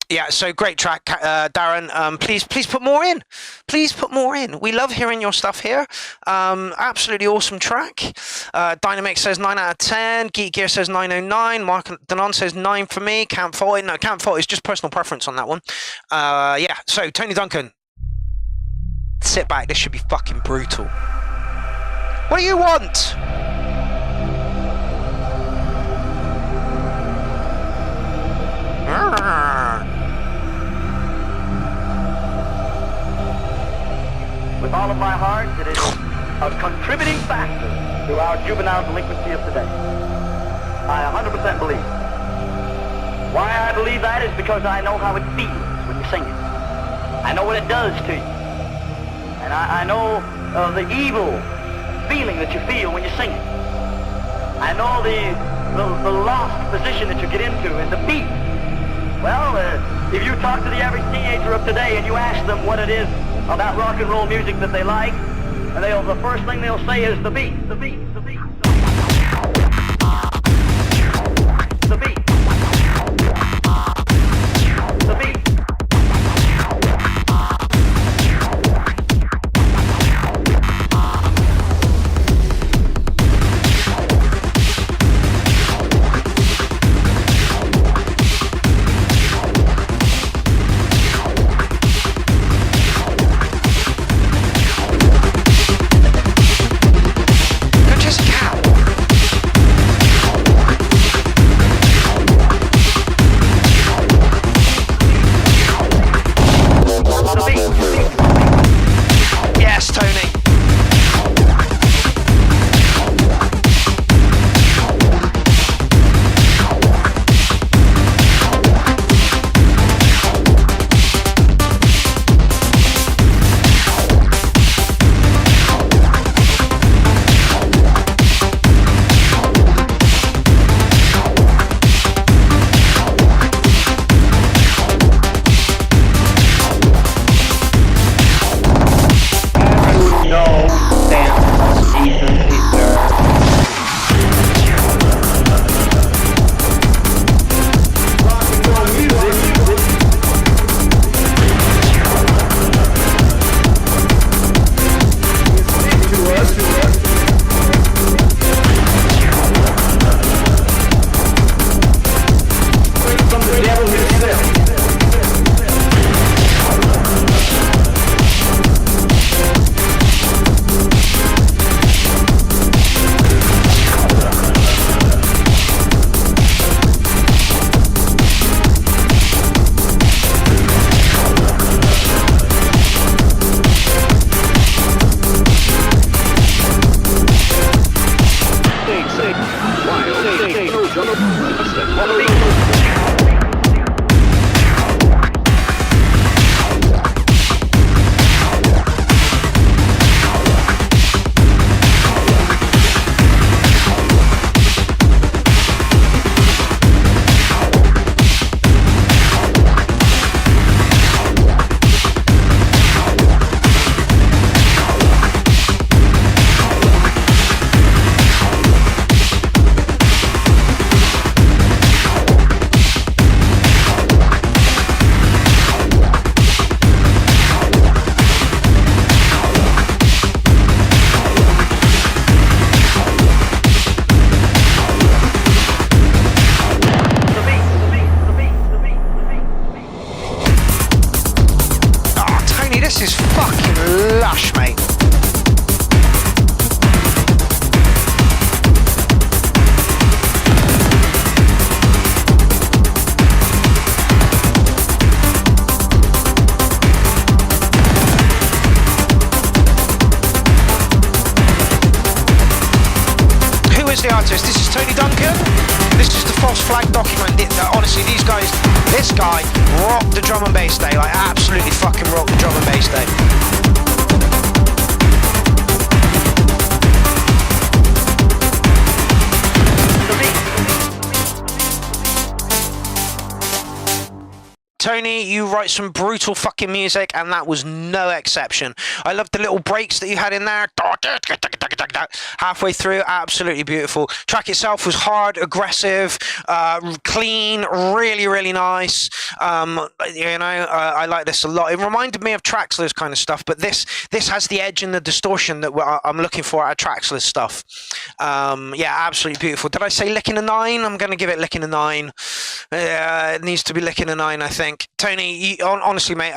Yeah, so great track, Darren. Please put more in. Please put more in. We love hearing your stuff here. Absolutely awesome track. Dynamic says 9 out of 10. Geek Gear says 909. Mark Danon says 9 for me. Can't fault it. No, can't fault it. It's just personal preference on that one. Yeah, so Tony Duncan. Sit back. This should be fucking brutal. What do you want? With all of my heart, it is a contributing factor to our juvenile delinquency of today. I 100% believe it. Why I believe that is because I know how it feels when you sing it. I know what it does to you. And I know the evil feeling that you feel when you sing it. I know the lost position that you get into and the beat. Well, if you talk to the average teenager of today and you ask them what it is about rock and roll music that they like, and the first thing they'll say is the beat, the beat, the beat, the beat, the beat, the beat. Yes, Tony. is the artist. This is Tony Duncan. This is the False Flag document. Honestly, these guys, this guy rocked the drum and bass day. Like, absolutely fucking rocked the drum and bass day. Tony, you write some brutal fucking music, and that was no exception. I love the little breaks that you had in there. Halfway through, absolutely beautiful. Track itself was hard, aggressive, clean, really, really nice. I like this a lot. It reminded me of Traxler's kind of stuff, but this has the edge and the distortion that I'm looking for out of Traxler's stuff. Yeah, absolutely beautiful. Did I say licking a 9? I'm going to give it licking a 9. It needs to be licking a 9, I think. Tony, honestly, mate,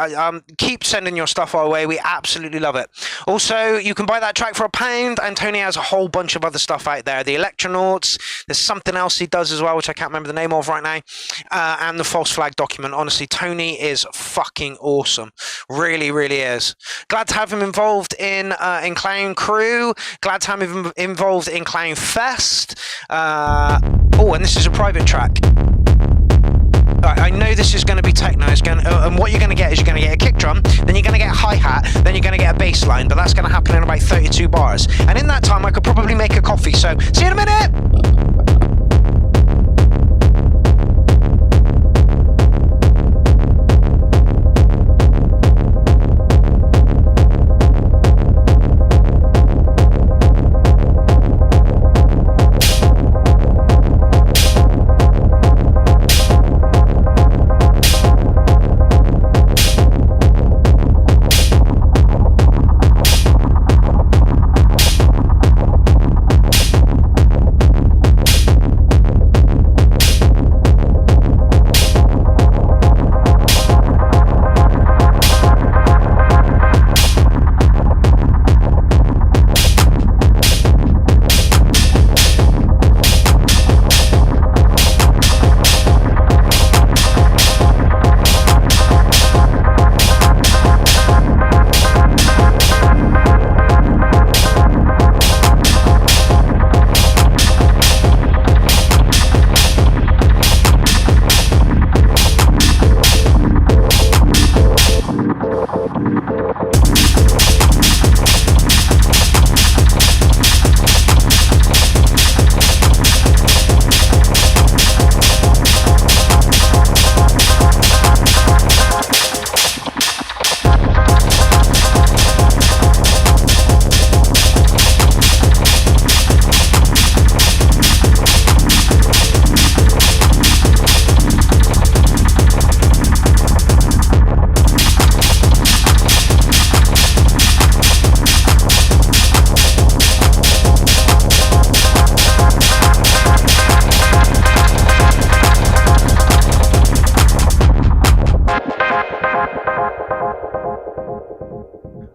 keep sending your stuff our way. We absolutely love it. Also, you can buy that track for £1, and Tony has a whole bunch of other stuff out there. The Electronauts, there's something else he does as well, which I can't remember the name of right now, and the False Flag document. Honestly, Tony is fucking awesome. Really, really is. Glad to have him involved in Clown Crew. Glad to have him involved in Clown Fest. Oh, and this is a private track. I know this is going to be techno, and what you're going to get is you're going to get a kick drum, then you're going to get a hi-hat, then you're going to get a bass line, but that's going to happen in about 32 bars. And in that time, I could probably make a coffee, so see you in a minute!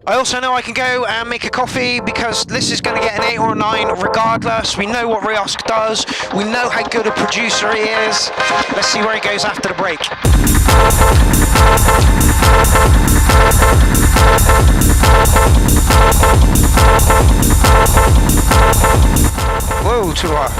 I also know I can go and make a coffee because this is going to get an 8 or a 9 regardless. We know what Riosk does. We know how good a producer he is. Let's see where he goes after the break. Whoa, too hard.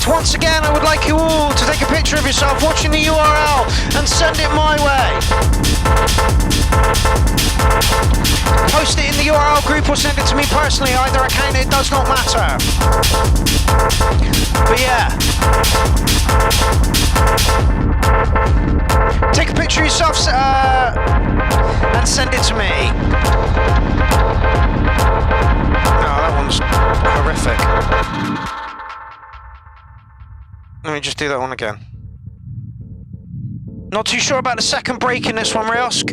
Once again, I would like you all to take a picture of yourself watching the URL and send it my way. Post it in the URL group or send it to me personally, either account, it does not matter. But yeah. Take a picture of yourself and send it to me. Oh, that one's horrific. Let me just do that one again. Not too sure about the second break in this one, Riosk.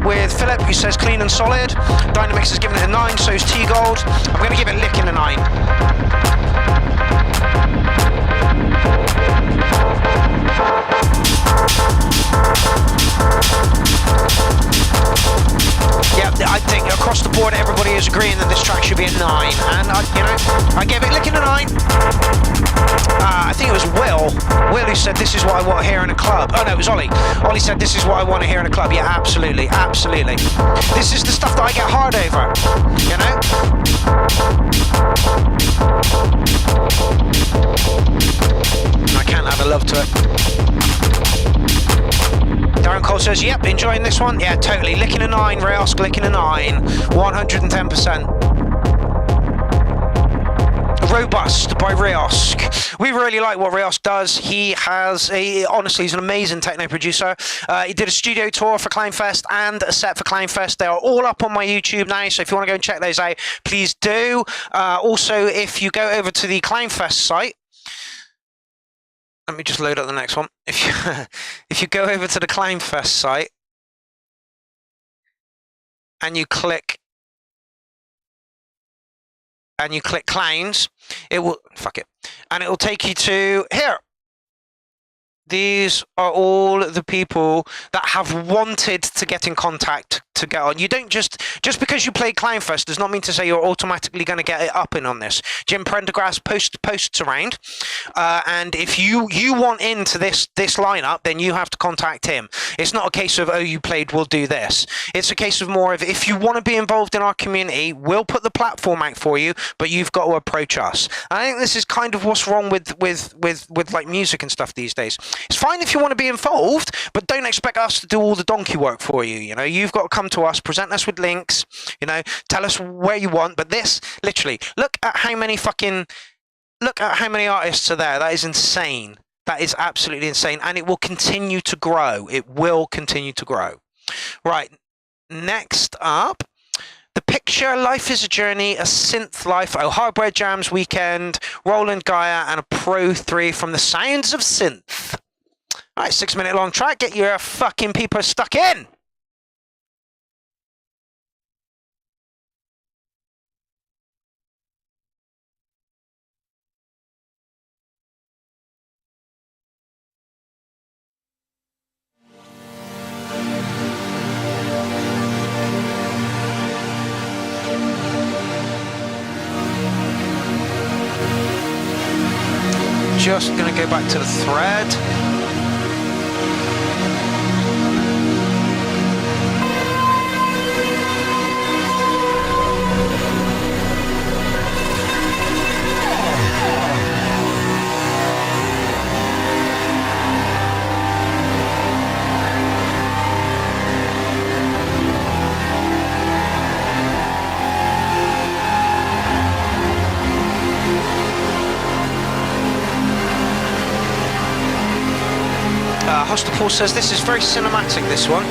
With Philip, who says clean and solid. Dynamix has given it a 9, so is T-Gold. I'm going to give it licking a 9. Yeah, I think across the board everybody is agreeing that this track should be a 9, and I gave it licking a 9. I think it was Will who said this is what I want to hear in a club. Oh no, it was Ollie. Ollie said this is what I want to hear in a club. Yeah, absolutely, absolutely. This is the stuff that I get hard over, you know? I can't add a love to it. Darren Cole says, yep, enjoying this one. Yeah, totally. Licking a 9, Riosk, licking a 9. 110%. Robust by Riosk. We really like what Riosk does. He has honestly, he's an amazing techno producer. He did a studio tour for Clownfest and a set for Clownfest. They are all up on my YouTube now, so if you want to go and check those out, please do. Also, if you go over to the Clownfest site, let me just load up the next one. If you go over to the Clownfest site and you click clowns, it will and it will take you to here. These are all the people that have wanted to get in contact to get on. You don't just because you play Clownfest does not mean to say you're automatically going to get it up and on this. Jim Prendergrass posts around, and if you want into this lineup, then you have to contact him. It's not a case of, oh, you played, we'll do this. It's a case of more of, if you want to be involved in our community, we'll put the platform out for you, but you've got to approach us. And I think this is kind of what's wrong with like music and stuff these days. It's fine if you want to be involved, but don't expect us to do all the donkey work for you. You know, you've got to come to us, present us with links, you know, tell us where you want. But this, literally, look at how many artists are there. That is insane. That is absolutely insane. And it will continue to grow. It will continue to grow. Right. Next up, The Picture, Life is a Journey, A Synth Life, Oh Hardware Jams Weekend, Roland Gaia, and a Pro 3 from the Sounds of Synth. All right, 6-minute long track. Get your fucking people stuck in. Just going to go back to the thread. Hostapol says this is very cinematic, this one.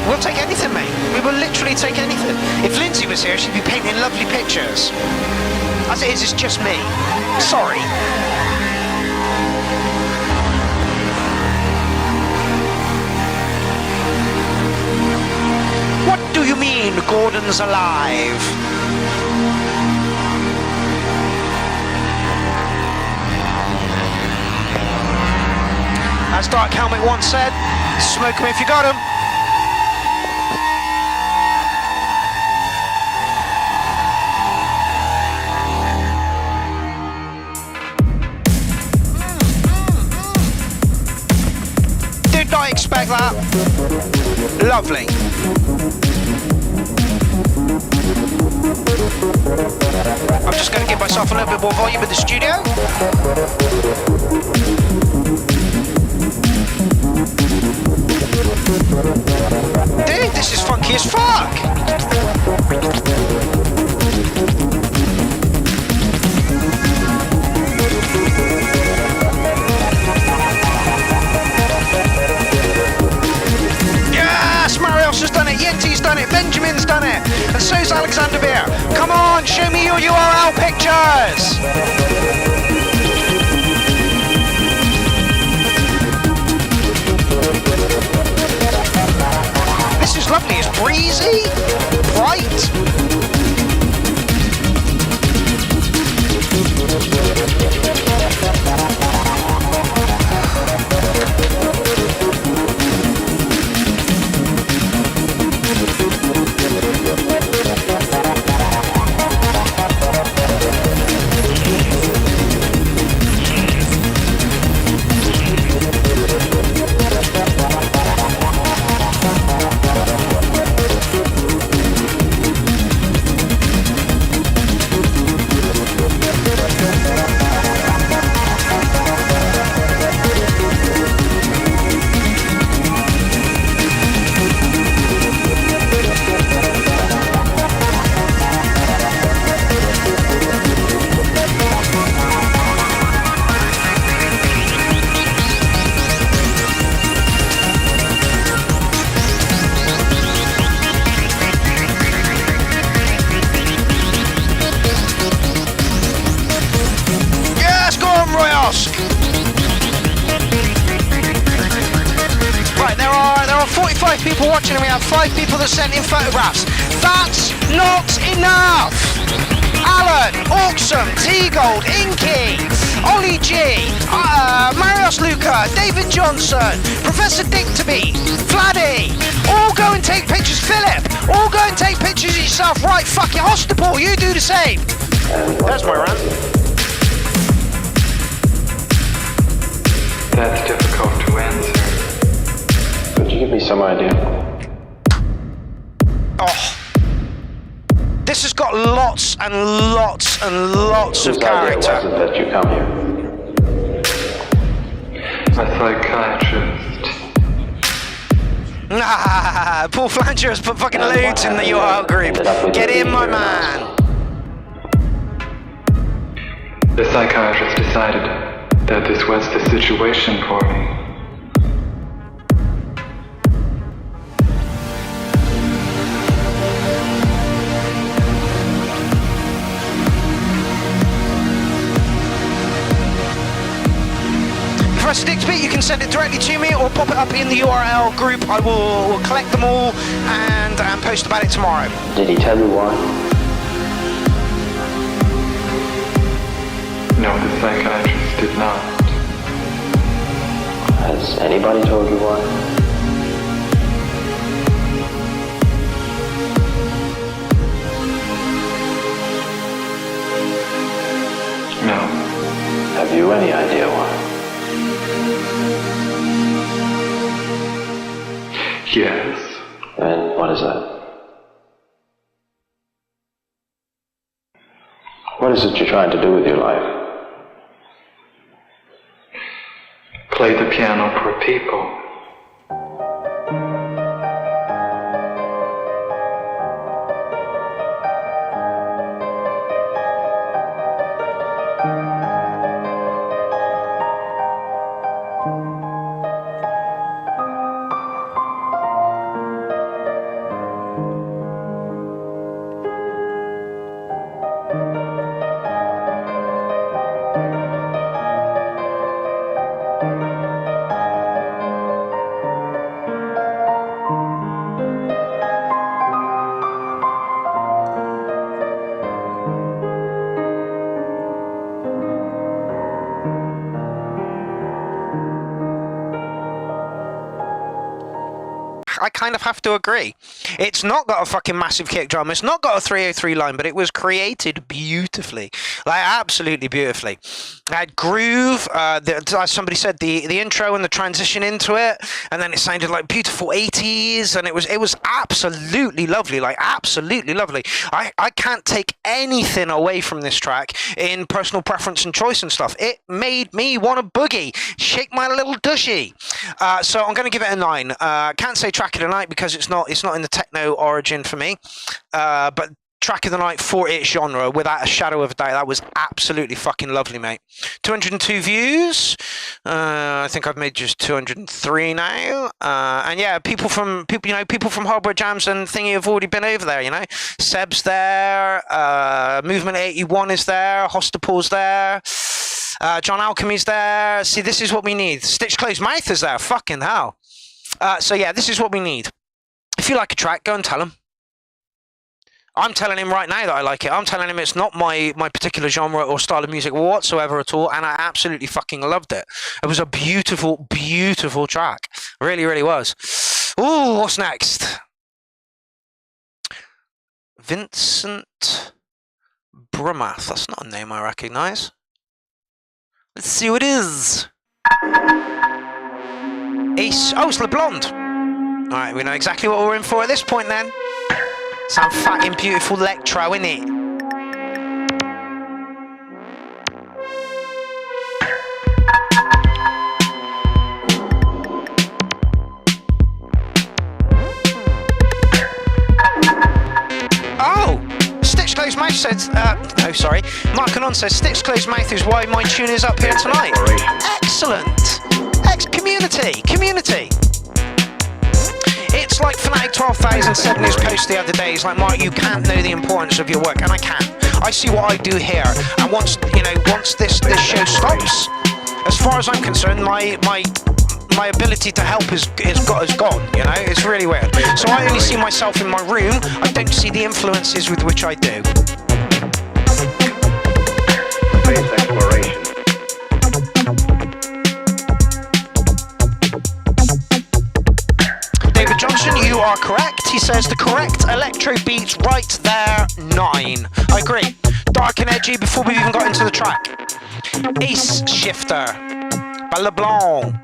We'll take anything, mate. We will literally take anything. If Lindsay was here, she'd be painting lovely pictures. As it is, it's just me. Sorry. What do you mean Gordon's alive? As Dark Helmet once said, smoke 'em if you got 'em. Did not expect that. Lovely. I'm just going to give myself a little bit more volume in the studio. Dude, this is funky as fuck! Yes, Marios has done it, Yenti's done it, Benjamin's done it, and so's Alexander Beer. Come on, show me your URL pictures! This is lovely, it's breezy, bright. Right, there are 45 people watching and we have 5 people that sent in photographs. That's not enough! Alan, Auxum, T-Gold, Inky, Ollie G, Marios Luca, David Johnson, Professor Dictaby, Vladdy, all go and take pictures. Philip, all go and take pictures of yourself. Right, fuck it, Hostapol, you do the same. There's my rant. That's difficult to answer. Could you give me some idea? Oh. This has got lots and lots and lots of character. Whose idea was it that you come here? A psychiatrist. Nah, Paul Flanger has put fucking loads in the URL group. Get in, my man. The psychiatrist decided that this was the situation for me. Professor Dixby, you can send it directly to me or pop it up in the URL group. I will collect them all and post about it tomorrow. Did he tell you why? No, the psychiatrist did not. Has anybody told you why? No. Have you any idea why? Yes. And what is that? What is it you're trying to do with your life? Play the piano for people. kind of have to agree. It's not got a fucking massive kick drum. It's not got a 303 line, but it was created beautifully, like absolutely beautifully. It had groove. As somebody said, the intro and the transition into it, and then it sounded like beautiful 80s, and it was absolutely lovely, like absolutely lovely. I can't take anything away from this track in personal preference and choice and stuff. It made me want to boogie, shake my little dushy. So I'm going to give it a 9. Can't say track of the night because it's not in the techno origin for me. But track of the night for its genre, without a shadow of a doubt. That was absolutely fucking lovely, mate. 202 views. I think I've made just 203 now. And yeah, people from Hardware Jams and Thingy have already been over there. You know, Seb's there. Movement 81 is there. Hostaple's there. John Alchemy's there. See, this is what we need. Stitch Closed Mouth is there. Fucking hell. So yeah, this is what we need. If you like a track, go and tell him. I'm telling him right now that I like it. I'm telling him it's not my particular genre or style of music whatsoever at all, and I absolutely fucking loved it. It was a beautiful, beautiful track. Really, really was. Ooh, what's next? Vincent Brumath. That's not a name I recognise. Let's see who it is. Ace. Oh, it's LeBlond. All right, we know exactly what we're in for at this point then. Some fucking beautiful electro, innit? Oh! Stitch Closed Mouth says, no, sorry. Mark Anon says, Stitch Closed Mouth is why my tune is up here tonight. Excellent! Community! It's like Fnatic 12,000 said in his post the other day. He's like, Mark, you can't know the importance of your work, and I can. I see what I do here, and once this show stops, as far as I'm concerned, my ability to help is gone. You know, it's really weird. So I only see myself in my room. I don't see the influences with which I do. Space exploration. David Johnson, you are correct. He says the correct electro beats right there, 9. I agree. Dark and edgy before we even got into the track. Ace Shifter by LeBlanc.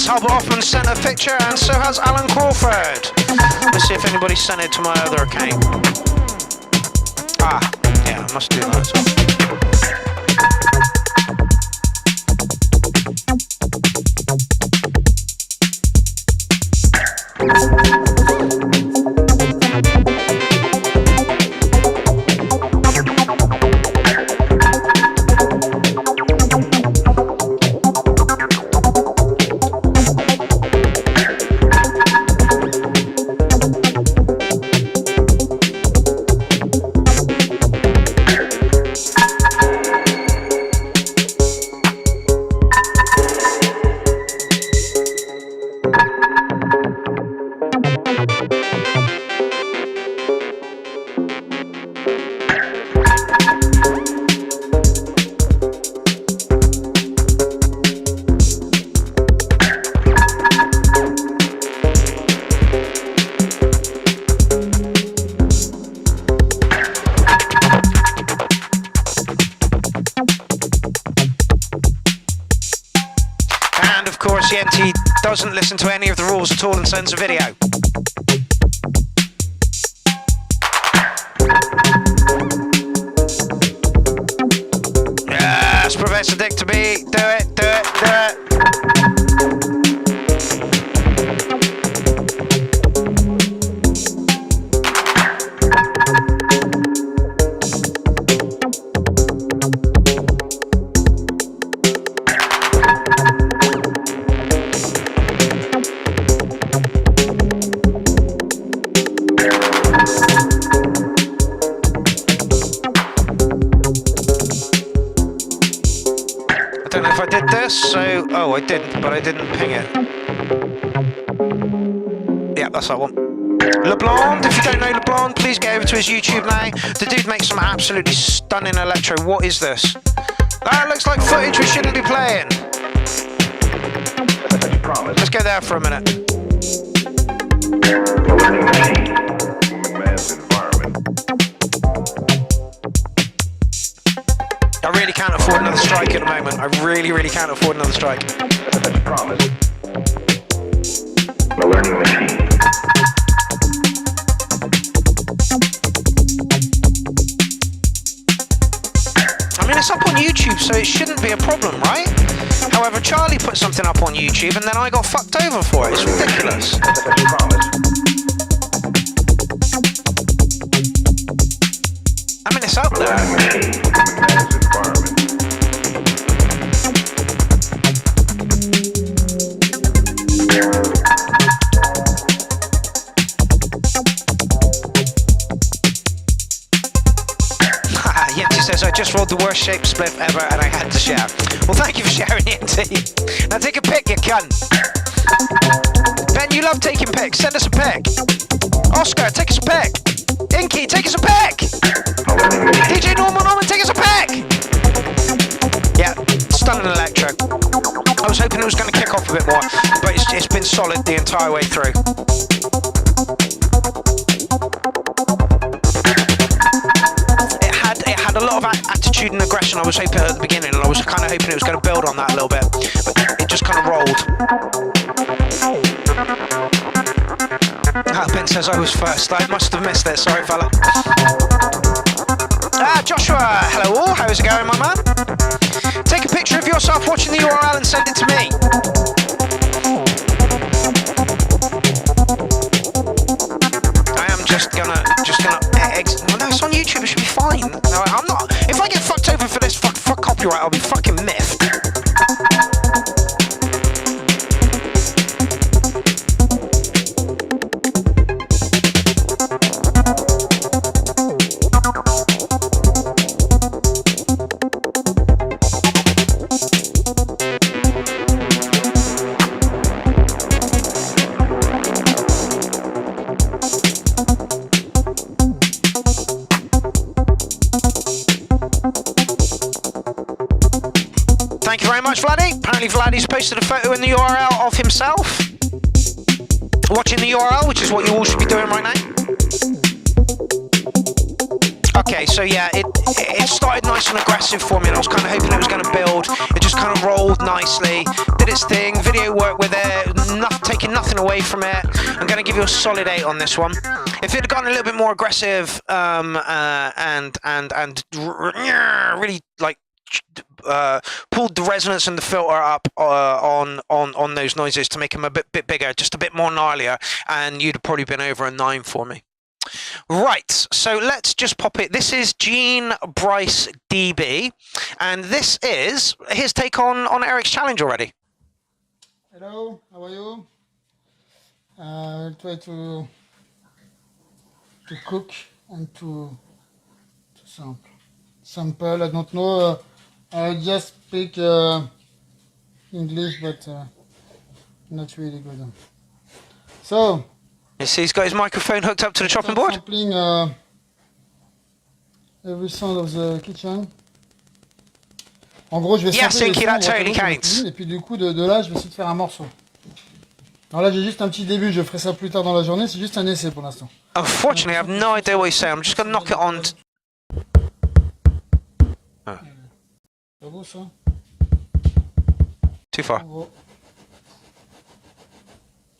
Albert Hoffman sent a picture, and so has Alan Crawford. Let's see if anybody sent it to my other account. Ah, yeah, I must do that as well. Doesn't listen to any of the rules at all and sends a video. Yes, Professor Dick to be. Do it. Don't know if I did this, so... Oh, I didn't, but I didn't ping it. Yeah, that's that one. LeBlanc, if you don't know LeBlanc, please get over to his YouTube now. The dude makes some absolutely stunning electro. What is this? That looks like footage we shouldn't be playing. Let's go there for a minute. I really can't afford another strike at the moment. I really, really can't afford another strike. The learning machine. I mean, it's up on YouTube, so it shouldn't be a problem, right? However, Charlie put something up on YouTube, and then I got fucked over for it. It's ridiculous. I mean, it's out there. Yenti says, I just rolled the worst shaped spliff ever and I had to share. Well, thank you for sharing, Yenti. Now take a pic, you cunt. Ben, you love taking pics. Send us a pic. Oscar, take us a pic. Inky, take us a pic. DJ Norman, take us a pic. Yeah, stunning electro. I was hoping it was going to kick off a bit more, but it's been solid the entire way through. It had a lot of attitude and aggression. I was hoping at the beginning, and I was kind of hoping it was going to build on that a little bit, but it just kind of rolled. Ben says I was first. I must have missed it. Sorry, fella. Joshua, hello all. How's it going, my man? Take a picture of yourself watching the URL and send it to me. I am just gonna well, no, it's on YouTube. It should be fine. No, I'm not. If I get fucked over for this for copyright, I'll be fucking miffed. Thank you very much, Vladdy. Apparently Vladdy's posted a photo in the URL of himself watching the URL, which is what you all should be doing right now. Okay, so yeah, it started nice and aggressive for me, and I was kind of hoping it was going to build. It just kind of rolled nicely, did its thing, video work with it, taking nothing away from it. I'm going to give you a solid 8 on this one. If it had gotten a little bit more aggressive and really like pulled the resonance and the filter up on those noises to make them a bit bigger, just a bit more gnarlier, and you'd have probably been over a 9 for me. Right, so let's just pop it. This is Gene Bryce DB, and this is his take on Eric's challenge already. Hello, how are you? I'll try to cook and to sample. I don't know. I just speak English, but not really good. So. You see, he's got his microphone hooked up to the chopping board. Sampling every sound of the kitchen. En gros, je vais sampler les sons, totally counts. Et puis du coup, de là, je vais essayer de faire un morceau. Alors là, j'ai juste un petit début. Je ferai ça plus tard dans la journée. C'est juste un essai pour l'instant. Unfortunately, I have no idea what you say. I'm just going to knock it on. Oh. C'est beau ça? Too far.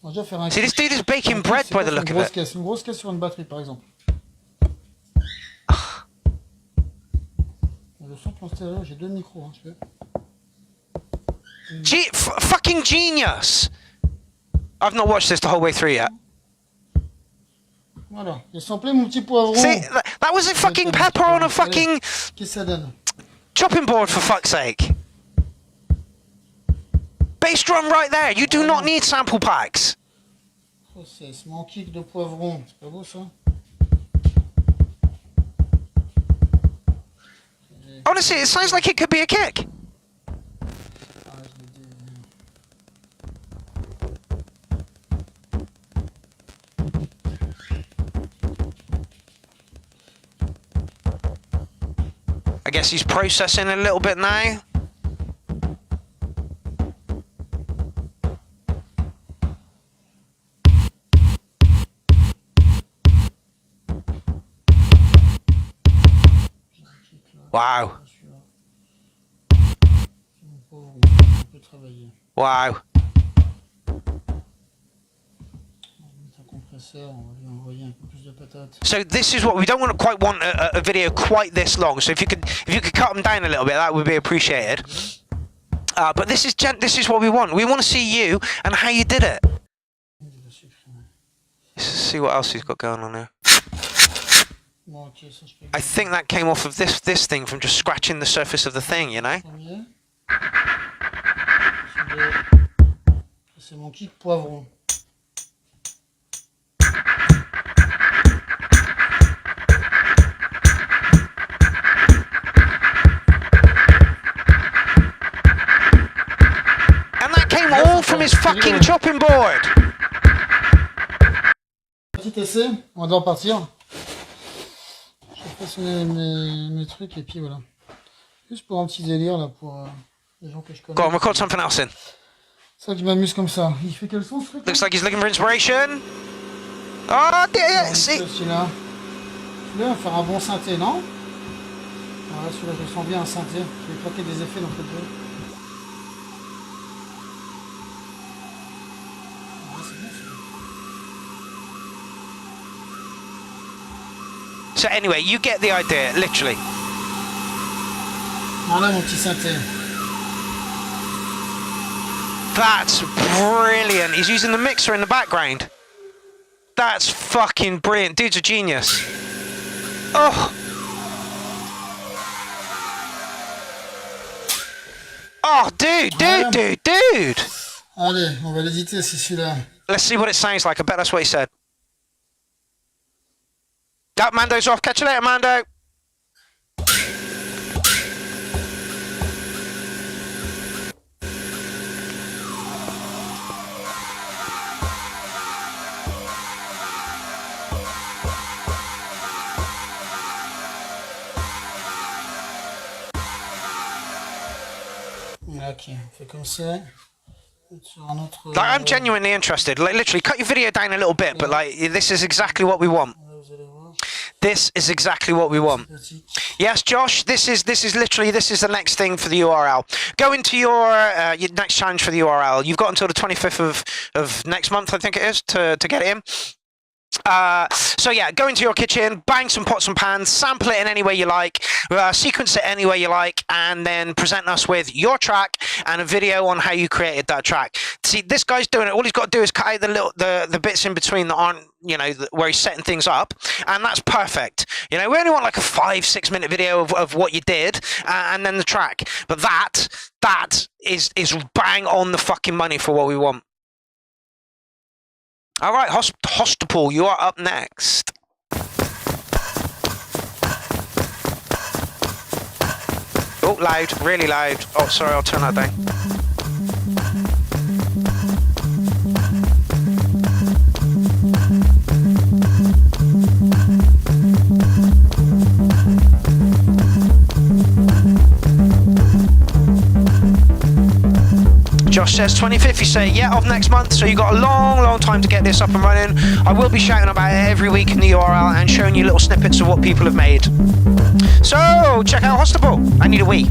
On va déjà faire un. See, this dude is baking bread by the look of it. Une grosse caisse sur une batterie, par exemple. Le sample en stéréo, j'ai 2 micros. Hein, fucking genius! I've not watched this the whole way through yet. Voilà, j'ai samplé mon petit poivron. See, that was a fucking pepper on a fucking Qu'est-ce que ça donne? chopping board, for fuck's sake. Bass drum right there. You do not need sample packs. Oh, c'est mon kick de poivron. C'est pas beau ça? Honestly, it sounds like it could be a kick. guess he's processing a little bit now. Wow. Wow. So this is what we don't want to quite want a video quite this long. So if you could cut them down a little bit, that would be appreciated. But this is what we want. We want to see you and how you did it. Let's see what else he's got going on here. I think that came off of this thing from just scratching the surface of the thing, you know. C'est mon kit poivron. And that came all from his fucking chopping board. Petit essai, on va partir. Je fasse mes trucs et puis voilà. Juste pour un petit délire là pour les gens que je connais. Go on, record something else in. C'est ça que je m'amuse comme ça. Il fait quel son ce truc? Looks like he's looking for inspiration. Oh dear, see. Celui-là. Celui-là va faire un bon synthé, non? Ouais, celui-là je le sens bien un synthé. Je vais claquer des effets dans le jeu. So anyway, you get the idea, literally. Voilà mon petit synthé. That's brilliant. He's using the mixer in the background. That's fucking brilliant. Dude's a genius. Oh. Oh, dude. Allez, on va l'éditer, c'est celui-là. Let's see what it sounds like. I bet that's what he said. That Mando's off. Catch you later, Mando. Ok, on fait comme ça. Sur un autre, Like, I'm genuinely interested. Like, literally, cut your video down a little bit, but like, this is exactly what we want. This is exactly what we want. Yes, Josh, this is literally the next thing for the URL. Go into your next challenge for the URL. You've got until the 25th of next month, I think it is, to get it in. So yeah, go into your kitchen, bang some pots and pans, sample it in any way you like, sequence it any way you like, and then present us with your track and a video on how you created that track. See, this guy's doing it. All he's got to do is cut out the bits in between that aren't, you know, where he's setting things up, and that's perfect. You know, we only want like a 5-6 minute video of what you did, and then the track. But that is bang on the fucking money for what we want. All right, Hostapal, you are up next. Oh, loud, really loud. Oh, sorry, I'll turn that down. Josh says 25th, you say, yeah, of next month, so you've got a long time to get this up and running. I will be shouting about it every week in the URL and showing you little snippets of what people have made. So, check out Hostapal. I need a wee.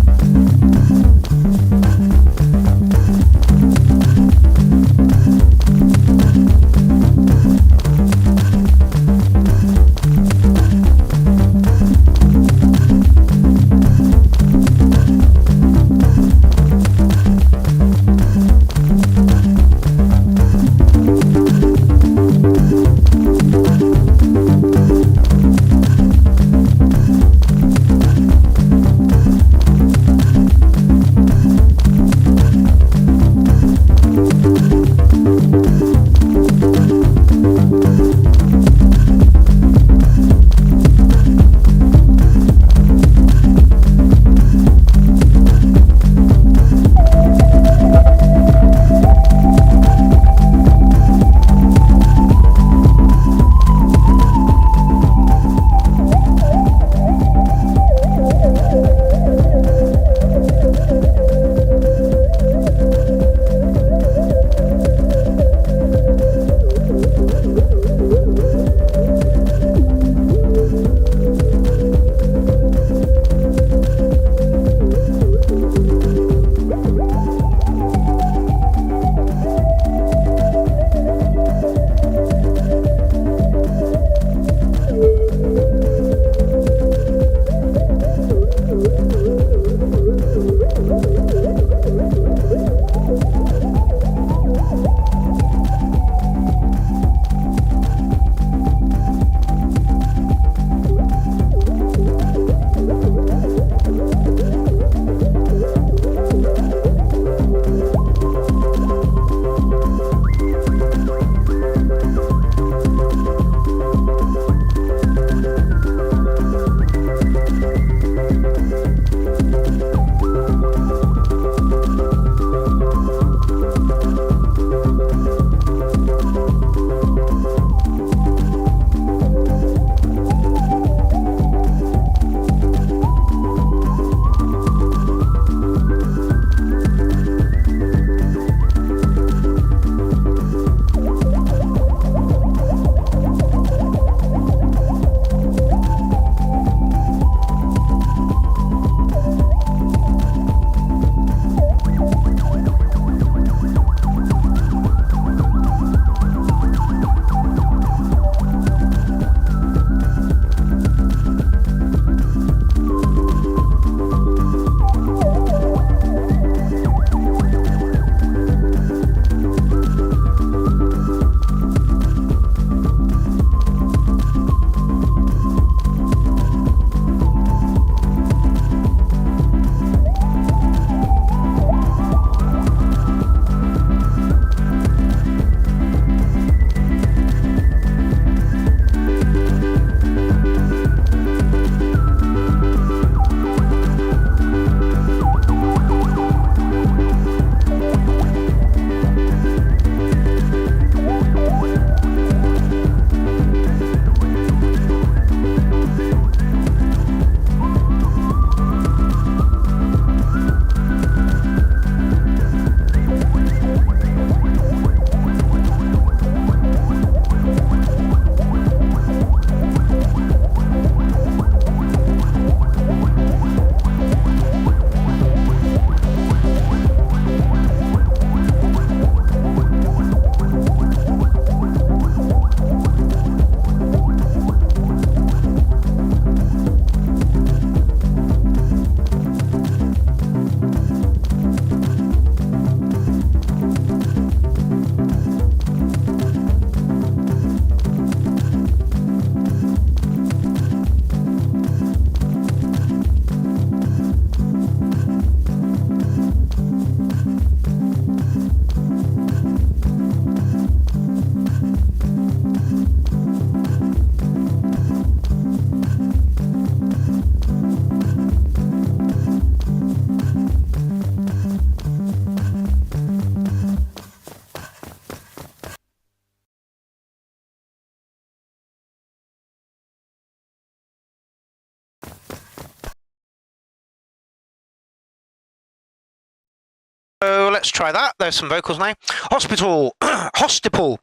let's try that. There's some vocals now. Hospital. Hostiple.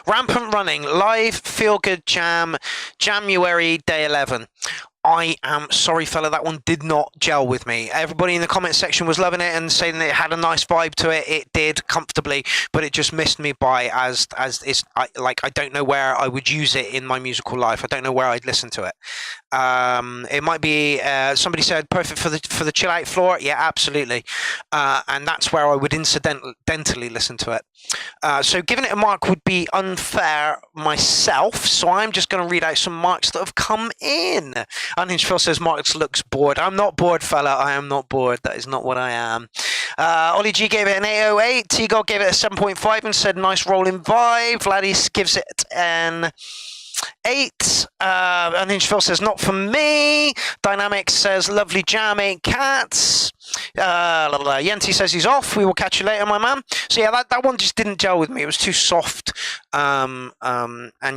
Rampant Running. Live Feel Good Jam. January, day 11. I am sorry, fella, that one did not gel with me. Everybody in the comment section was loving it and saying that it had a nice vibe to it. It did comfortably, but it just missed me by as it's I don't know where I would use it in my musical life. I don't know where I'd listen to it. It might be somebody said perfect for the chill out floor. Yeah, absolutely, and that's where I would incidentally listen to it. So giving it a mark would be unfair myself. So I'm just going to read out some marks that have come in. Unhinged Phil says Marks looks bored. I'm not bored, fella. I am not bored. That is not what I am. Ollie G gave it an 808. T-God gave it a 7.5 and said nice rolling vibe. Vladis gives it an 8. Unhinged Phil says not for me. Dynamics says lovely jam, 8 cats. Yenti says he's off. We will catch you later, my man. So yeah, that one just didn't gel with me. It was too soft. And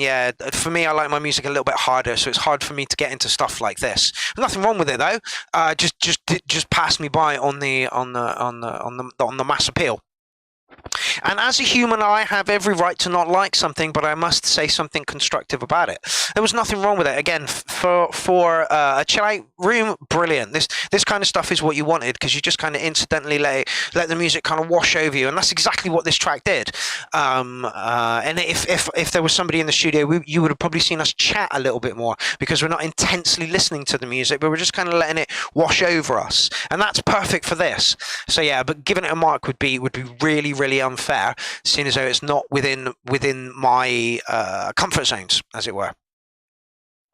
yeah, for me, I like my music a little bit harder, so it's hard for me to get into stuff like this. There's nothing wrong with it though. Just passed me by on the mass appeal. And as a human, I have every right to not like something, but I must say something constructive about it. There was nothing wrong with it. Again, for a chill out room, brilliant. This kind of stuff is what you wanted, because you just kind of incidentally let the music kind of wash over you, and that's exactly what this track did. And if there was somebody in the studio, you would have probably seen us chat a little bit more, because we're not intensely listening to the music, but we're just kind of letting it wash over us, and that's perfect for this. So yeah, but giving it a mark would be really unfair, seeing as though it's not within my comfort zones, as it were.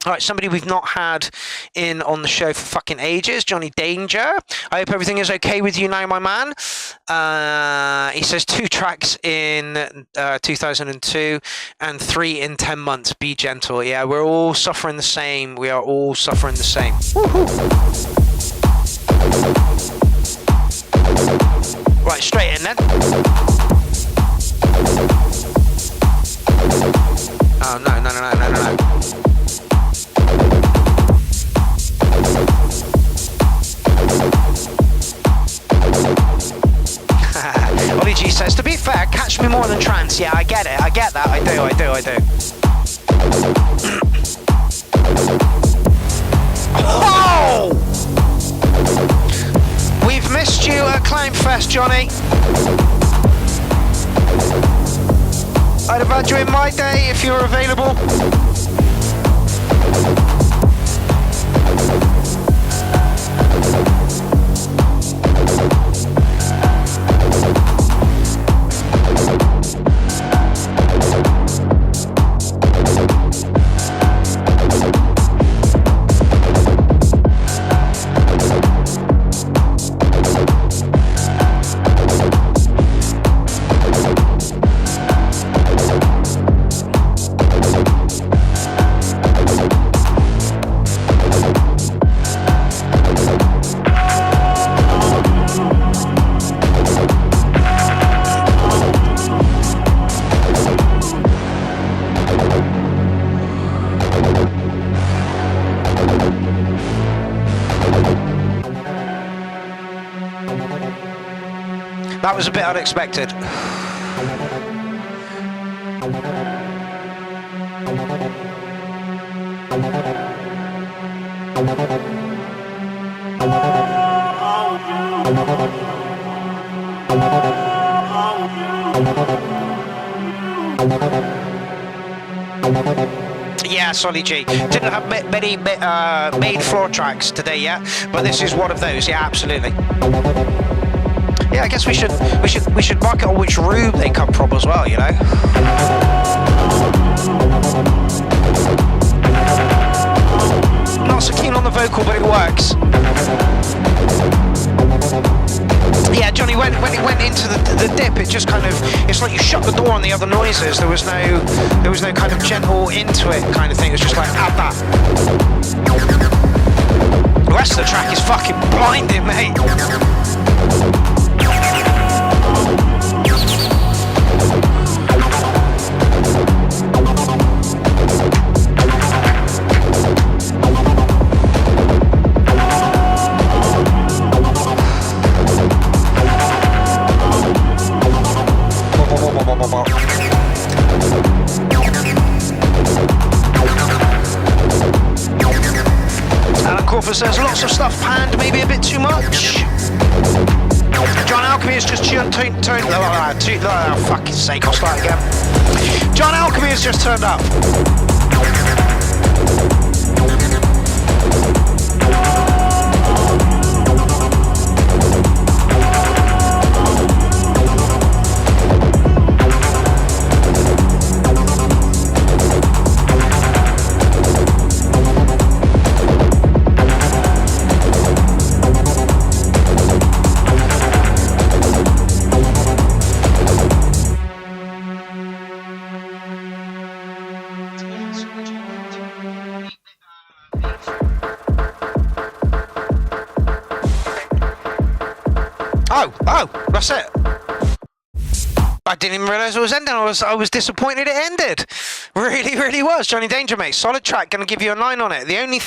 All right, somebody we've not had in on the show for fucking ages, Johnny Danger. I hope everything is okay with you now, my man. He says 2 tracks in 2002 and 3 in 10 months. Be gentle. Yeah, we're all suffering the same. We are all suffering the same. Woohoo! Right, straight in then. Oh, no. Ollie G says, to be fair, catch me more than trance. Yeah, I get it. I get that. I do. Oh! We've missed you at Clownfest, Johnny. I'd have had you in my day if you were available. That was a bit unexpected. Yeah, Solly G. Didn't have many made floor tracks today yet, but this is one of those. Yeah, absolutely. Yeah, I guess we should mark it on which room they come from as well, you know. Not so keen on the vocal, but it works. Yeah, Johnny, when it went into the dip, it just kind of, it's like you shut the door on the other noises. There was no kind of gentle into it kind of thing. It was just like add that. The rest of the track is fucking blinding, mate. as there's lots of stuff panned, maybe a bit too much. John Alchemy has just fucking sake, I'll start again. John Alchemy has just turned up. Oh, that's it. I didn't even realise it was ending. I was disappointed it ended. Really was. Johnny Danger, mate. Solid track. Gonna give you a 9 on it. The only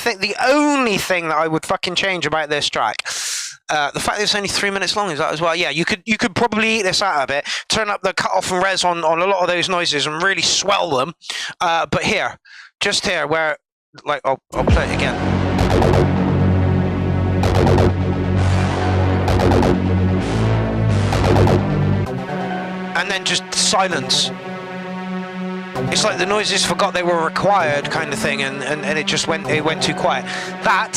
thing that I would fucking change about this track, the fact that it's only 3 minutes long is that as well. Yeah, you could probably eat this out a bit, turn up the cut off and res on a lot of those noises and really swell them. But here, just here, where like I'll play it again. And then just silence. It's like the noises forgot they were required, kind of thing, and it just went too quiet. That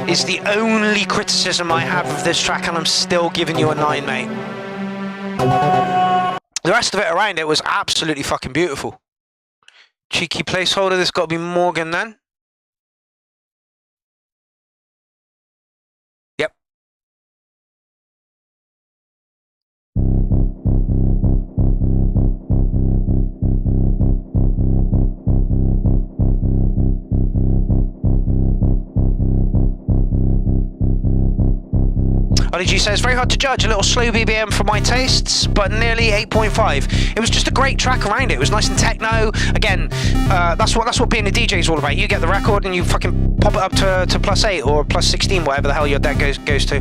is the only criticism I have of this track, and I'm still giving you a 9, mate. The rest of it around it was absolutely fucking beautiful. Cheeky placeholder. This got to be Morgan then. Yep. Ollie G says, very hard to judge, a little slow BBM for my tastes, but nearly 8.5. It was just a great track around it. It was nice and techno. Again, that's what being a DJ is all about. You get the record and you fucking pop it up to +8 or +16, whatever the hell your deck goes to.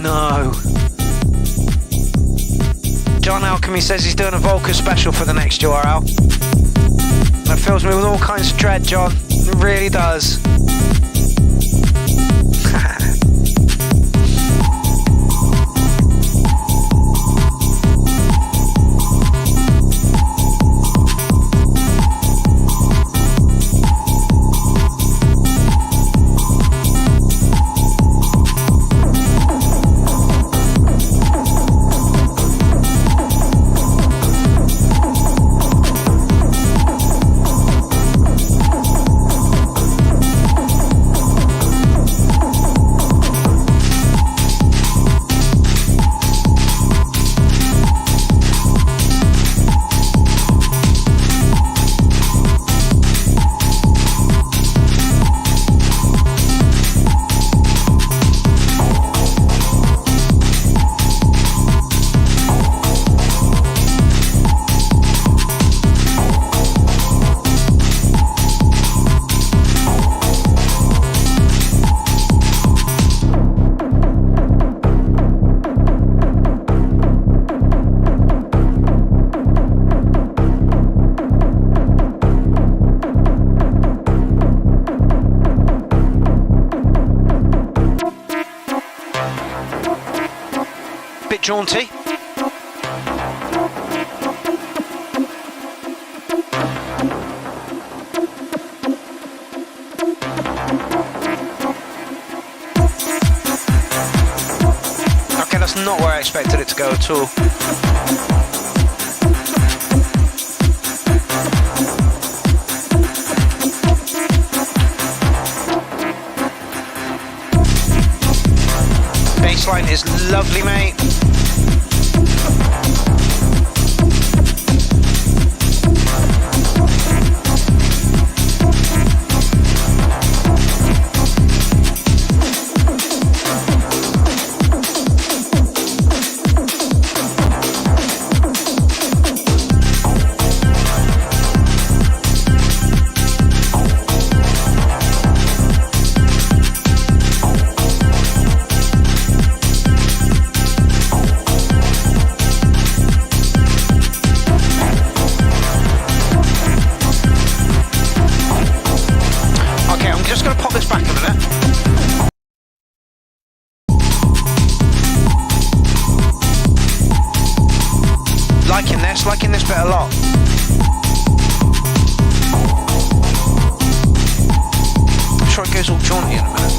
No. John Alchemy says he's doing a Volca special for the next URL. That fills me with all kinds of dread, John. It really does. Jaunty. Okay, that's not where I expected it to go at all. Bassline is lovely, mate. liking this bit a lot. I'm sure it goes all jaunty in a minute.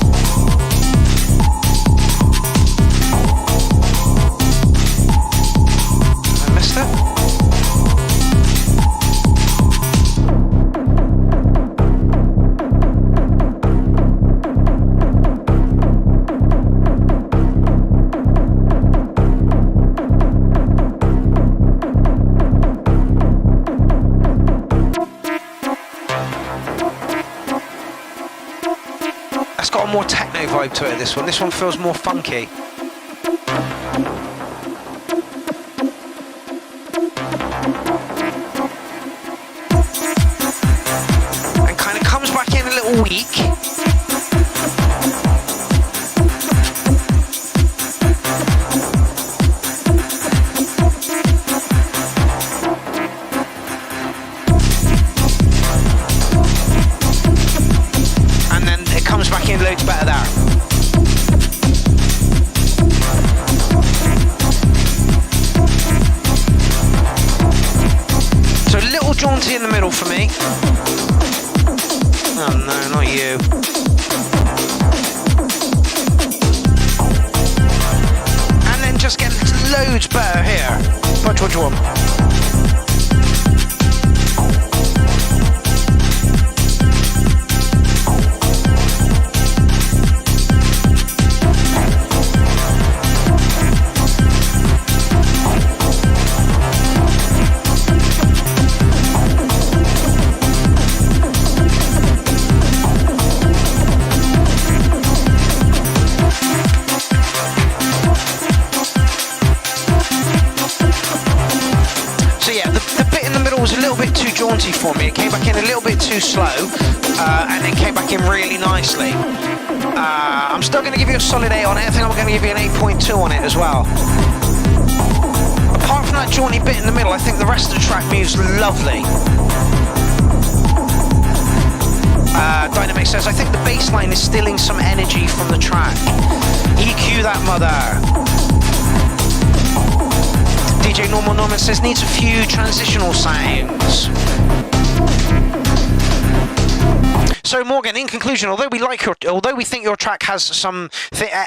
I missed it. That's got a more techno vibe to it, this one. This one feels more funky. And kind of comes back in a little weak. Back in loads better there. So a little jaunty in the middle for me. Oh no, not you. And then just get loads better here. What you want? Jaunty for me. It came back in a little bit too slow and then came back in really nicely. I'm still going to give you a solid 8 on it. I think I'm going to give you an 8.2 on it as well. Apart from that jaunty bit in the middle, I think the rest of the track moves lovely. Dynamic says, I think the bass line is stealing some energy from the track. EQ that mother. DJ Normal Norman says needs a few transitional sounds. So Morgan, in conclusion, although we think your track has some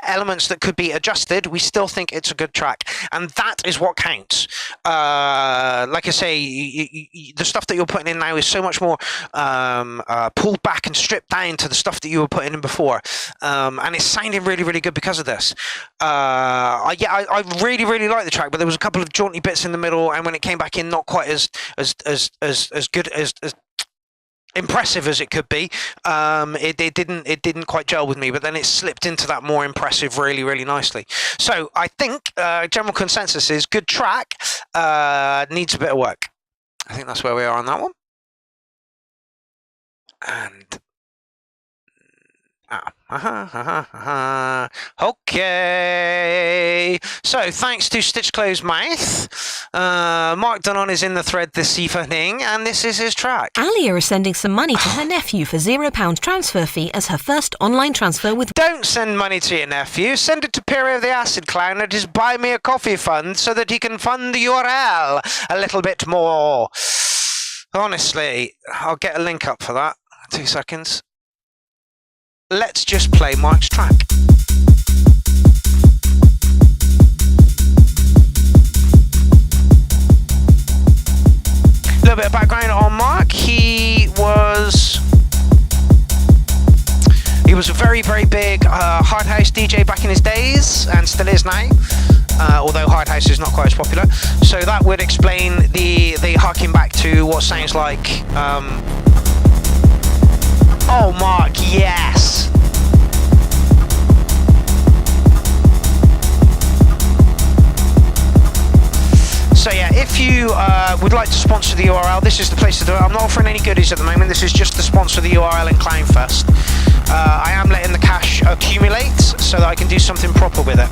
elements that could be adjusted, we still think it's a good track, and that is what counts. Like I say, the stuff that you're putting in now is so much more pulled back and stripped down to the stuff that you were putting in before, and it's sounding really, really good because of this. I really like the track, but there was a couple of jaunty bits in the middle, and when it came back in, not quite as good as impressive as it could be. It didn't quite gel with me, but then it slipped into that more impressive really nicely. So I think general consensus is good track, needs a bit of work. I think that's where we are on that one. And okay, so thanks to Stitch Closed Mouth, Mark Dunnon is in the thread this evening, and this is his track. Alia is sending some money to her nephew for £0 transfer fee as her first online transfer with... Don't send money to your nephew, send it to Pierrot the Acid Clown at his Buy Me a Coffee fund so that he can fund the URL a little bit more. Honestly, I'll get a link up for that. 2 seconds. Let's just play Mark's track. A little bit of background on Mark. He was a very, very big hard house DJ back in his days, and still is now. Although hard house is not quite as popular, so that would explain the harking back to what sounds like. Oh, Mark, yes! So yeah, if you would like to sponsor the URL, this is the place to do it. I'm not offering any goodies at the moment. This is just to sponsor the URL in Clownfest. I am letting the cash accumulate so that I can do something proper with it.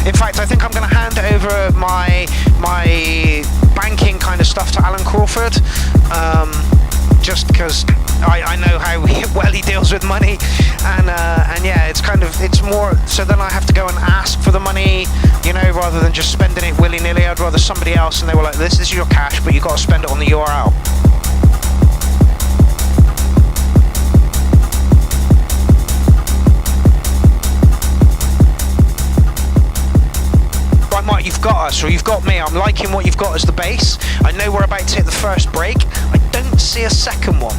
In fact, I think I'm going to hand over my banking kind of stuff to Alan Crawford. just because I know how well he deals with money, and yeah, it's more. So then I have to go and ask for the money, rather than just spending it willy nilly. I'd rather somebody else, and they were like, "This is your cash, but you got to spend it on the URL." Right, Mark, you've got us, or you've got me. I'm liking what you've got as the base. I know we're about to hit the first break. I don't see a second one.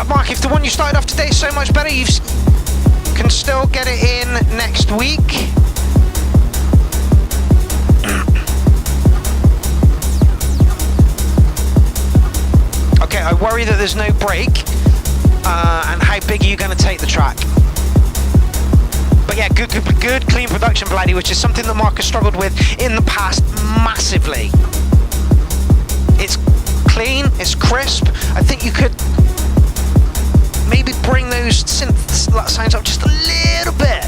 Mark, if the one you started off today is so much better, you can still get it in next week. Okay, I worry that there's no break. And how big are you going to take the track? But yeah, good clean production, Vladdy, which is something that Mark has struggled with in the past massively. It's clean, it's crisp. I think you could maybe bring those synth sounds up just a little bit.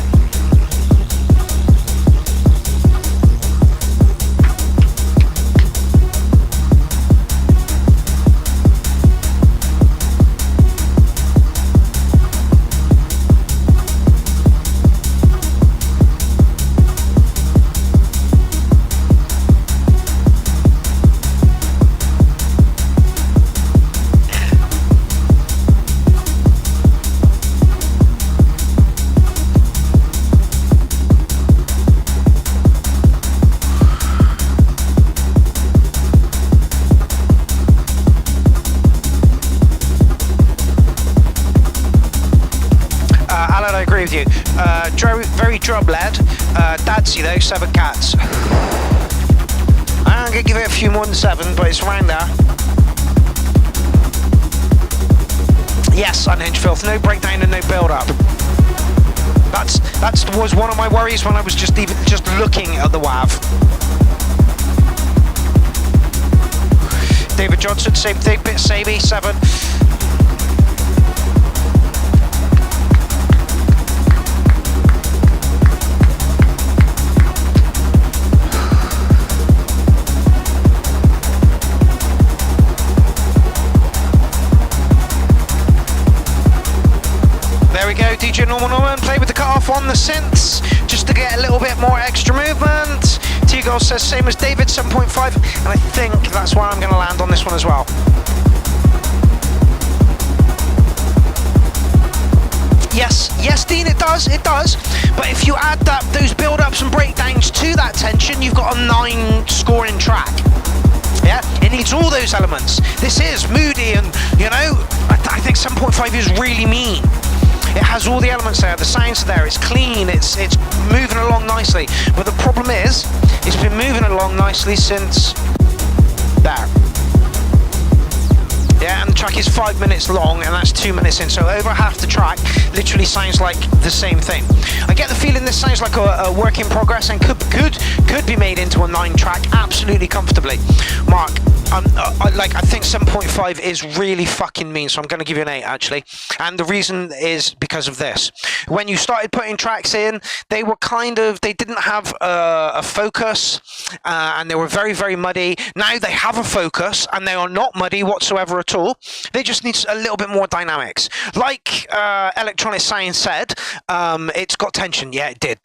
With you. Very drum led. Dadsy though, 7 cats. I'm gonna give it a few more than 7, but it's around there. Yes, unhinged filth. No breakdown and no build up. That was one of my worries when I was just looking at the WAV. David Johnson, same thing. Bit samey, 7. DJ Norman, play with the cutoff on the synths just to get a little bit more extra movement. T-Girl says same as David, 7.5, and I think that's where I'm going to land on this one as well. Yes, Dean, it does. But if you add those build-ups and breakdowns to that tension, you've got a 9 scoring track. Yeah, it needs all those elements. This is moody, and I think 7.5 is really mean. It has all the elements there, the sounds are there, it's clean, it's moving along nicely. But the problem is, it's been moving along nicely since there. Yeah, and the track is 5 minutes long, and that's 2 minutes in, so over half the track literally sounds like the same thing. I get the feeling this sounds like a work in progress and could be made into a 9 track absolutely comfortably. Mark, I think 7.5 is really fucking mean, so I'm going to give you an 8 actually. And the reason is because of this. When you started putting tracks in, they didn't have a focus, and they were very, very muddy. Now they have a focus, and they are not muddy whatsoever at all. They just need a little bit more dynamics. Like Electronic Sound said, it's got tension. Yeah, it did.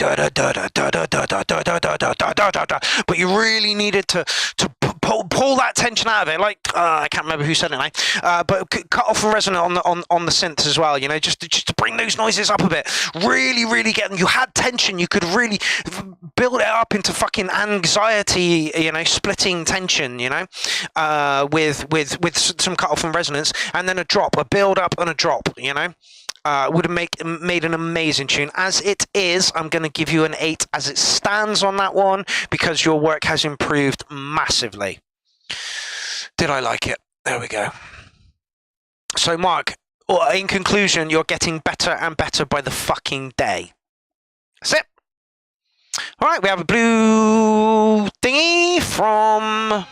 But you really needed to pull that tension out of it. Like I can't remember who said it now, but cut off the resonant on the synths as well. Just to bring those noises up a bit. Really get them. You had tension. You could really build it up into fucking anxiety. Splitting tension. With some cut off and resonance, and then a drop, a build up and a drop. would have made an amazing tune. As it is, I'm going to give you an 8 as it stands on that one, because your work has improved massively. Did I like it? There we go. So, Mark, in conclusion, you're getting better and better by the fucking day. That's it. All right, we have a blue thingy from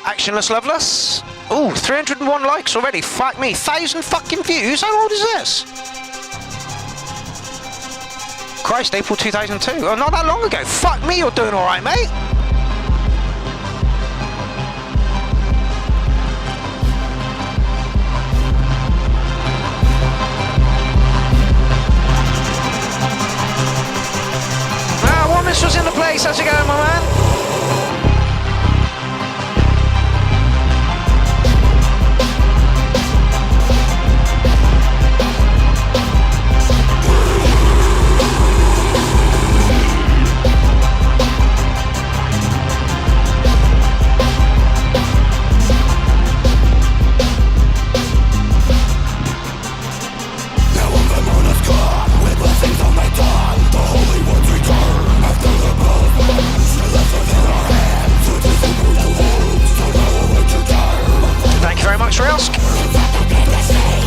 Actionless Loveless. Ooh, 301 likes already. Fuck me. 1,000 fucking views? How old is this? Christ, April 2002. Oh, not that long ago. Fuck me, you're doing all right, mate. Woman's was in the place. How's it going, my man?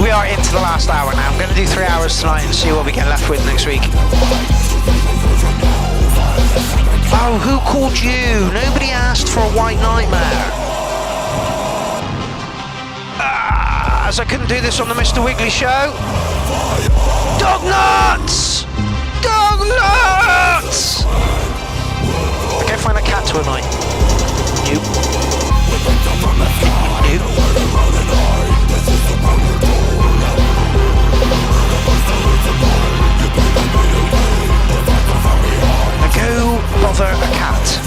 We are into the last hour now. I'm going to do 3 hours tonight and see what we get left with next week. Oh, who called you? Nobody asked for a white nightmare. As I couldn't do this on the Mr. Wiggly show. Dog nuts! Dog nuts! Go find a cat to annoy. Nope. Go bother a cat.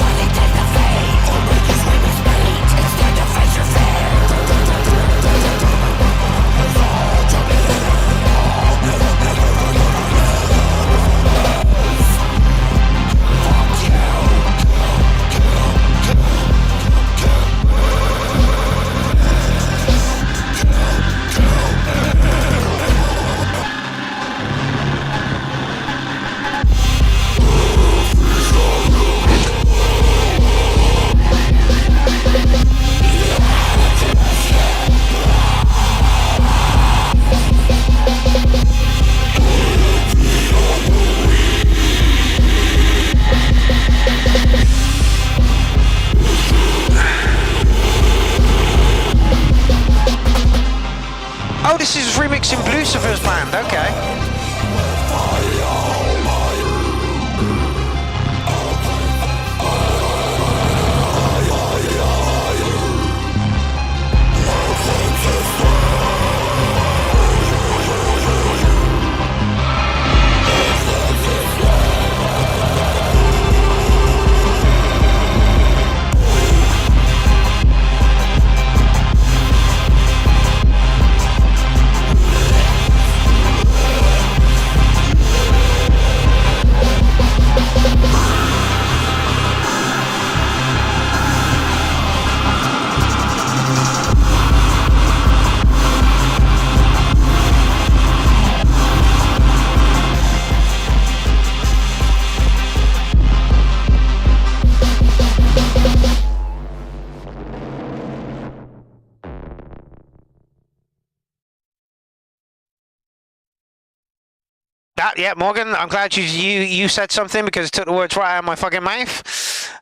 Oh, this is remixing Lucifer's band, okay. Yeah, Morgan, I'm glad you said something because it took the words right out of my fucking mouth.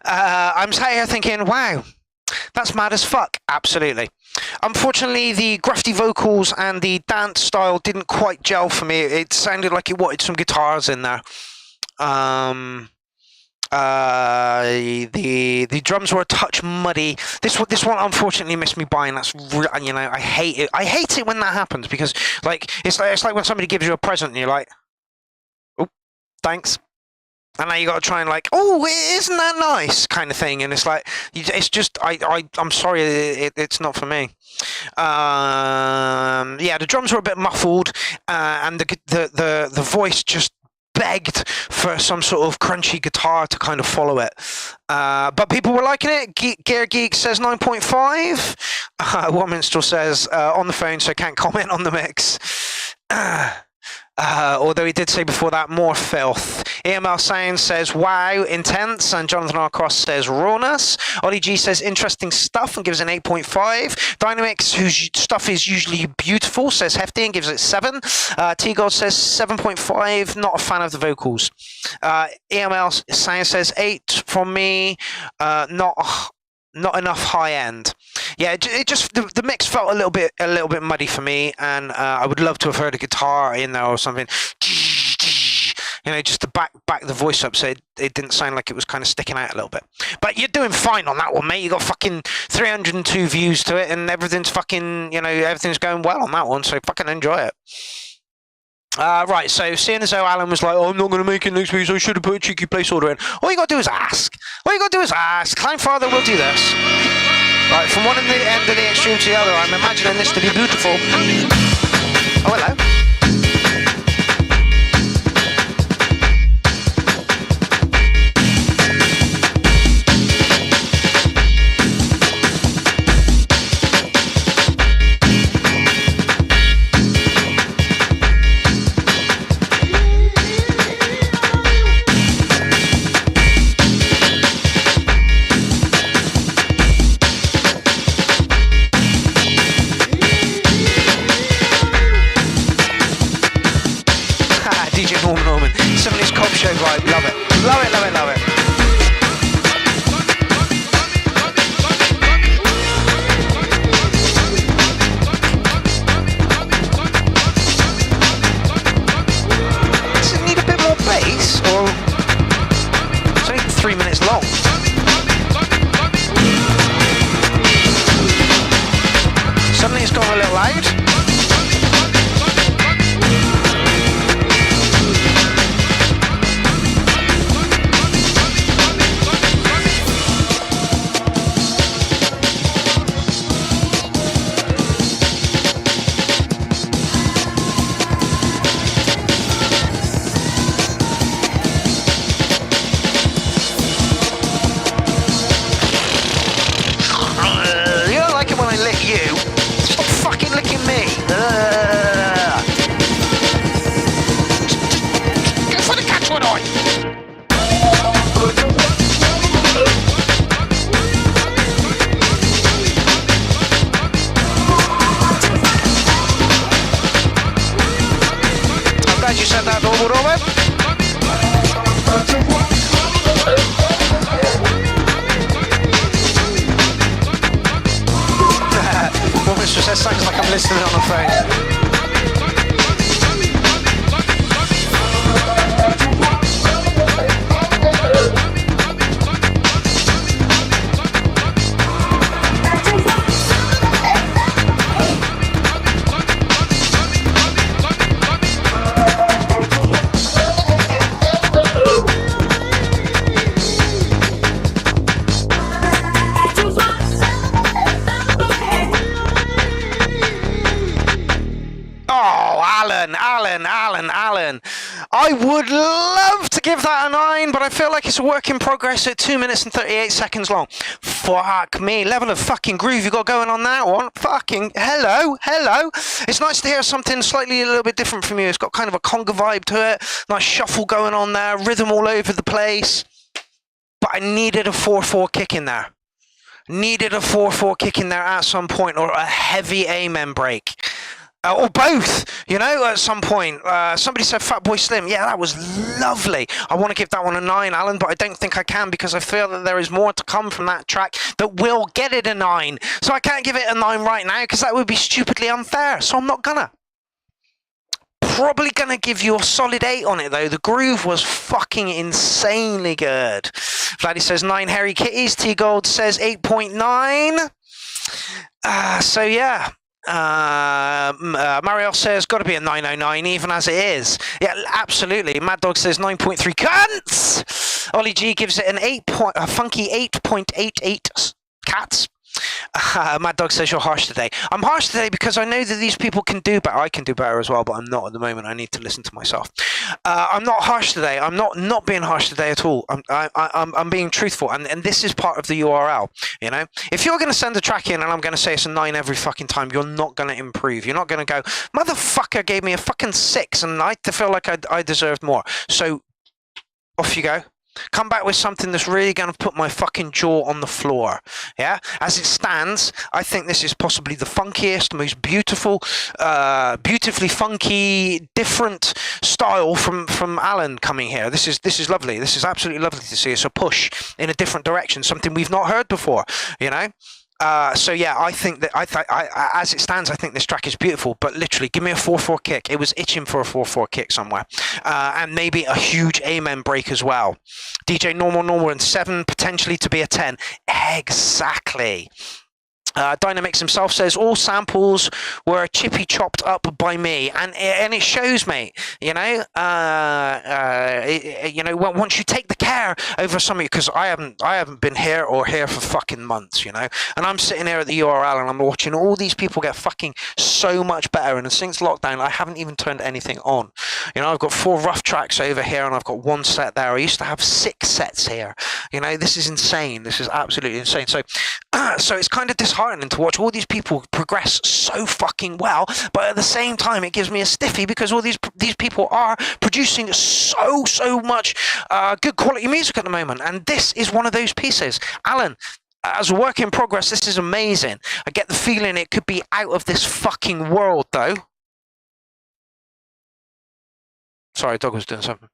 I'm sat here thinking, wow, that's mad as fuck. Absolutely. Unfortunately, the grufty vocals and the dance style didn't quite gel for me. It sounded like it wanted some guitars in there. The drums were a touch muddy. This one unfortunately missed me by, and that's you know, I hate it. I hate it when that happens because like it's like when somebody gives you a present and you're like, oh, thanks. And now you got to try and like, oh, isn't that nice, kind of thing. And it's like, it's just, I'm sorry, it's not for me. Yeah, the drums were a bit muffled, and the voice just begged for some sort of crunchy guitar to kind of follow it. But people were liking it. Gear Geek says 9.5. What Minstrel says on the phone, so can't comment on the mix. Although he did say before that, more filth. EML Sound says, wow, intense. And Jonathan R. Cross says, rawness. Ollie G says, interesting stuff and gives an 8.5. Dynamics, whose stuff is usually beautiful, says hefty and gives it 7. T-God says 7.5. Not a fan of the vocals. EML Sound says 8 from me. Not enough high end. Yeah, it just the mix felt a little bit muddy for me, and I would love to have heard a guitar in there or something. You know, just to back the voice up, so it didn't sound like it was kind of sticking out a little bit. But you're doing fine on that one, mate. You got fucking 302 views to it, and everything's fucking, you know, everything's going well on that one. So fucking enjoy it. Right, so seeing as though Alan was like, oh, I'm not going to make it next week, so I should have put a cheeky place order in. All you got to do is ask. Clownfather will do this. Right, from one end of the extreme to the other, I'm imagining this to be beautiful. Oh, hello. Norman. 70s cop show vibe. Love it. Love it, love it, love it. Does it need a bit more bass? Or it's only 3 minutes long. Suddenly it's gone a little loud. That sounds like I'm listening on the phone. Alan. I would love to give that a 9, but I feel like it's a work in progress at 2 minutes and 38 seconds long. Fuck me, level of fucking groove you got going on that one. Fucking hello. It's nice to hear something slightly a little bit different from you. It's got kind of a conga vibe to it, nice shuffle going on there, rhythm all over the place. But I needed a 4/4 kick in there. At some point, or a heavy amen break. Or both, you know, at some point. Somebody said Fatboy Slim. Yeah, that was lovely. I want to give that one a 9, Alan, but I don't think I can because I feel that there is more to come from that track that will get it a 9. So I can't give it a 9 right now because that would be stupidly unfair. So I'm not gonna. Probably gonna give you a solid 8 on it, though. The groove was fucking insanely good. Vladdy says 9 hairy kitties. T-Gold says 8.9. So, yeah. Mariel says got to be a 909 even as it is. Yeah, absolutely. Mad Dog says 9.3 cunts. Ollie G gives it an funky 8.88 cats. Mad Dog says you're harsh today. I'm harsh today because I know that these people can do better. I can do better as well, but I'm not at the moment. I need to listen to myself. I'm not harsh today. I'm not being harsh today at all. I'm being truthful, and this is part of the URL. You know, if you're going to send a track in and I'm going to say it's a 9 every fucking time, you're not going to improve. You're not going to go, motherfucker gave me a fucking 6, and I feel like I deserved more. So off you go. Come back with something that's really going to put my fucking jaw on the floor. Yeah? As it stands, I think this is possibly the funkiest, most beautiful, beautifully funky, different style from Alan coming here. This is lovely. This is absolutely lovely to see. It's a push in a different direction, something we've not heard before, you know? So yeah, I think that as it stands, I think this track is beautiful. But literally, give me a 4/4 kick. It was itching for a 4/4 kick somewhere, and maybe a huge amen break as well. DJ normal, and 7 potentially to be a 10. Exactly. Dynamics himself says all samples were chippy chopped up by me, and it shows, mate. You know, once you take the care over something, because I haven't been here for fucking months, you know, and I'm sitting here at the URL and I'm watching all these people get fucking so much better, and since lockdown I haven't even turned anything on. You know, I've got 4 rough tracks over here and I've got 1 set there. I used to have 6 sets here. You know, this is insane. This is absolutely insane. So it's kind of disheartening to watch all these people progress so fucking well, but at the same time it gives me a stiffy because all these people are producing so much good quality music at the moment, and this is one of those pieces. Alan, as a work in progress, this is amazing. I get the feeling it could be out of this fucking world though. Sorry, dog was doing something.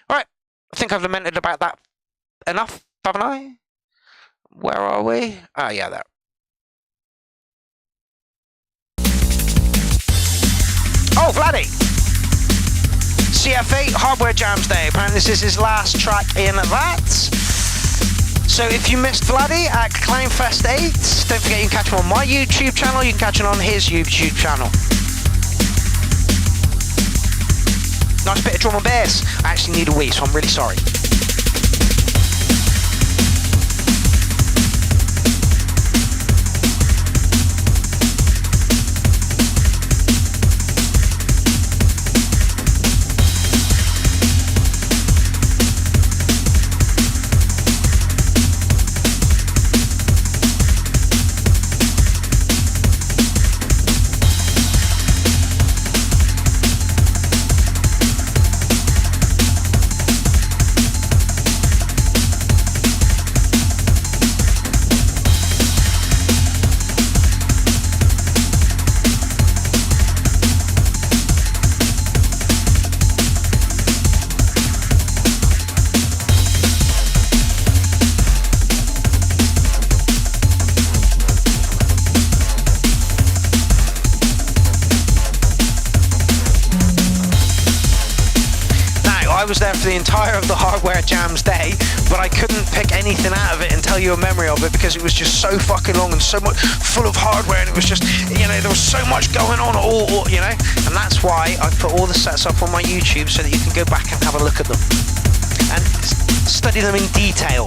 Alright, I think I've lamented about that enough, haven't I? Where are we? Ah, yeah, there. Oh, Vladdy! CF8 Hardware Jams Day. Apparently this is his last track in that. So if you missed Vladdy at Clownfest 8, don't forget you can catch him on my YouTube channel, you can catch him on his YouTube channel. Nice bit of drum and bass. I actually need a wee, so I'm really sorry. I was there for the entire of the Hardware Jams Day, but I couldn't pick anything out of it and tell you a memory of it because it was just so fucking long and so much full of hardware, and it was just, you know, there was so much going on, all you know, and that's why I put all the sets up on my YouTube so that you can go back and have a look at them and study them in detail.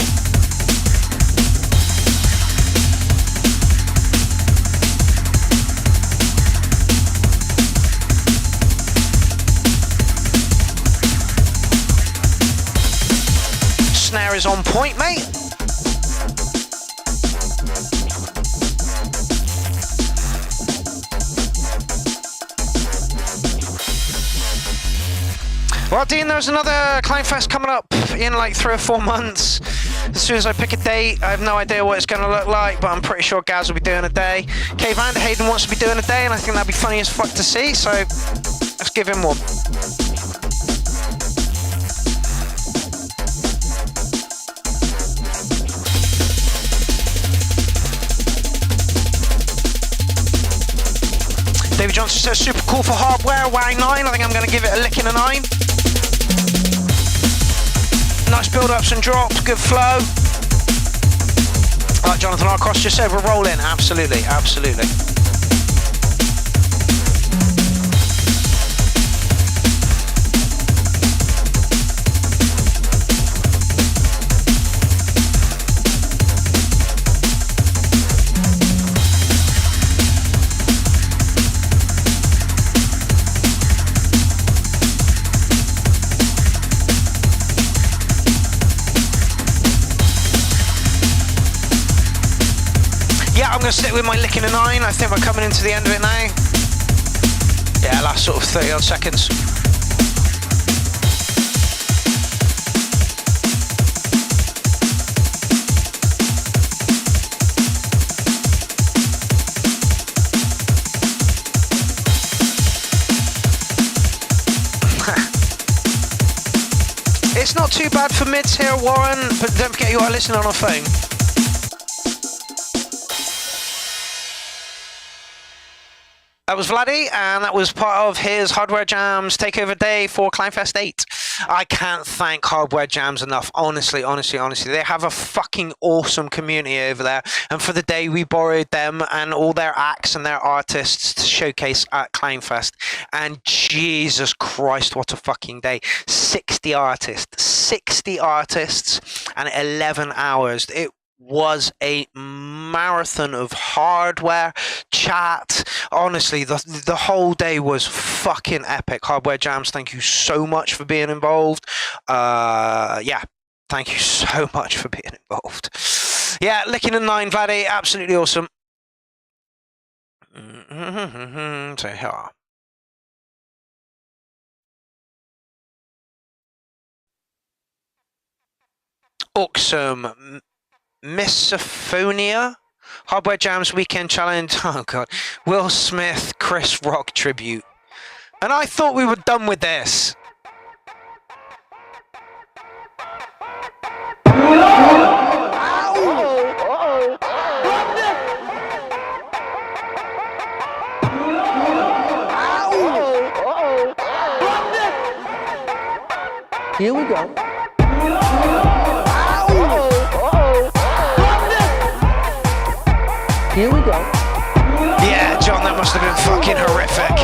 Snare is on point, mate. Well, Dean, there's another Clownfest coming up in like 3 or 4 months. As soon as I pick a date, I have no idea what it's going to look like, but I'm pretty sure Gaz will be doing a day. K. Vanderhayden wants to be doing a day, and I think that'd be funny as fuck to see, so let's give him one. David Johnson says, super cool for hardware, Wang 9. I think I'm going to give it a lick in a 9. Nice build-ups and drops, good flow. Like Jonathan Arcross just said, we're rolling. Absolutely, absolutely. I'm going to stick with my licking a 9. I think we're coming into the end of it now. Yeah, last sort of 30 odd seconds. It's not too bad for mids here, Warren, but don't forget you are listening on a phone. That was Vladdy, and that was part of his Hardware Jams Takeover Day for Clownfest 8. I can't thank Hardware Jams enough, honestly. They have a fucking awesome community over there, and for the day we borrowed them and all their acts and their artists to showcase at Clownfest, and Jesus Christ, what a fucking day. 60 artists, and 11 hours. It was a marathon of hardware, chat. Honestly, the whole day was fucking epic. Hardware Jams, thank you so much for being involved. Yeah, thank you so much for being involved. Yeah, licking a 9, Vladdy, absolutely awesome. So here. Awesome. Misophonia, Hardware Jams Weekend Challenge. Oh god, Will Smith, Chris Rock tribute, and I thought we were done with this. Here we go. Here we go. Yeah, John, that must have been fucking horrific.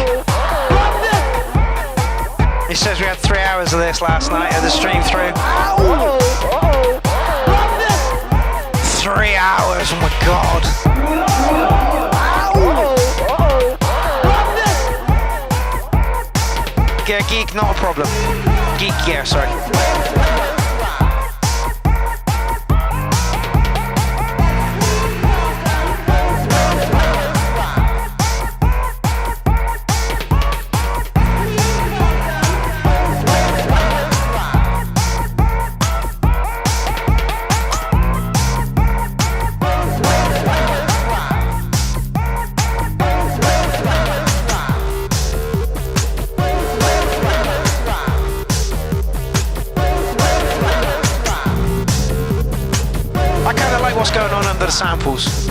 He says we had 3 hours of this last night at the stream through. 3 hours, oh my god. Yeah, geek, not a problem. Geek, yeah, sorry. What's going on under the samples?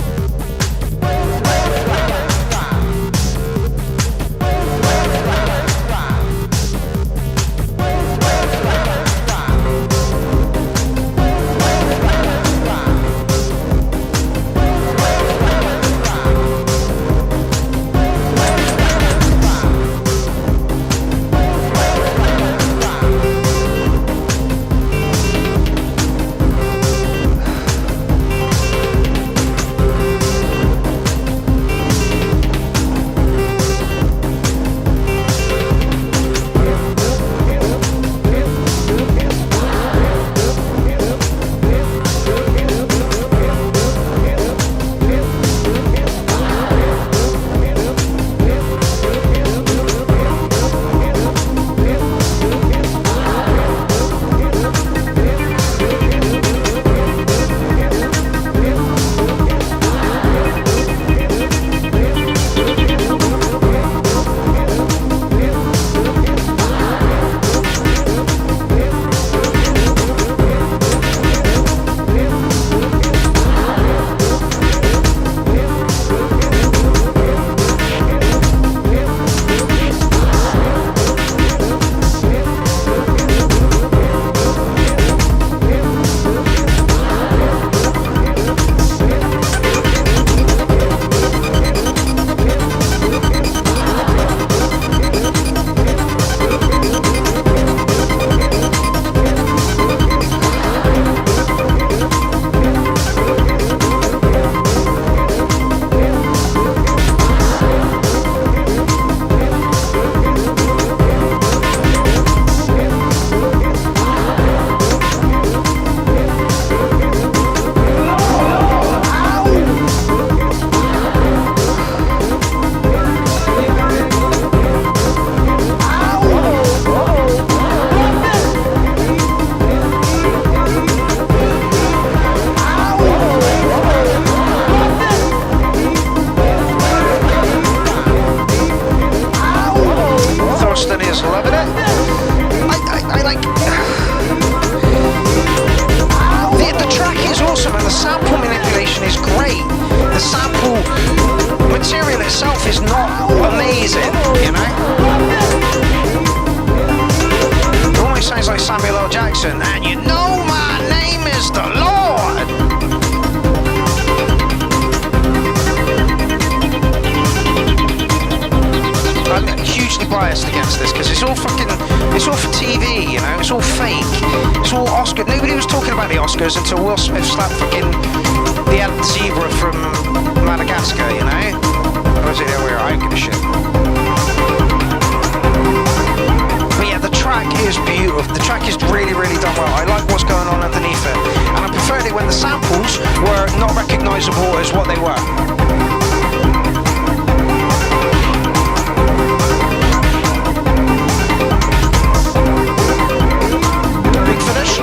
Oscars. Nobody was talking about the Oscars until Will Smith slapped fucking the zebra from Madagascar, you know? Or was it the other way around? I don't give a shit. But yeah, the track is beautiful. The track is really, really done well. I like what's going on underneath it. And I preferred it when the samples were not recognisable as what they were. Big finish.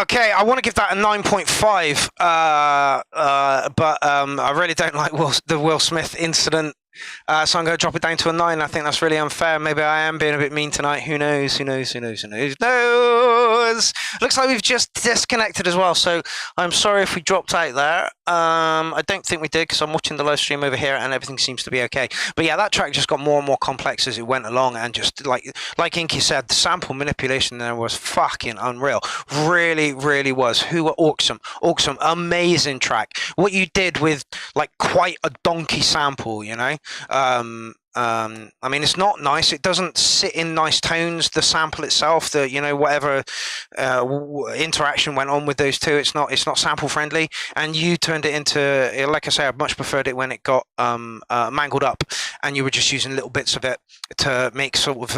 Okay, I want to give that a 9.5, but I really don't like the Will Smith incident, so I'm going to drop it down to a 9. I think that's really unfair. Maybe I am being a bit mean tonight. Who knows? Who knows? Who knows? Who knows? Knows. Looks like we've just disconnected as well, so I'm sorry if we dropped out there. I don't think we did because I'm watching the live stream over here and everything seems to be okay. But yeah, that track just got more and more complex as it went along, and just like Inky said, the sample manipulation there was fucking unreal. Really, really was. Who were awesome, amazing track. What you did with like quite a donkey sample, you know. I mean, it's not nice. It doesn't sit in nice tones. The sample itself, whatever interaction went on with those two, it's not sample friendly. And you turned it into, like I say, I much preferred it when it got mangled up, and you were just using little bits of it to make sort of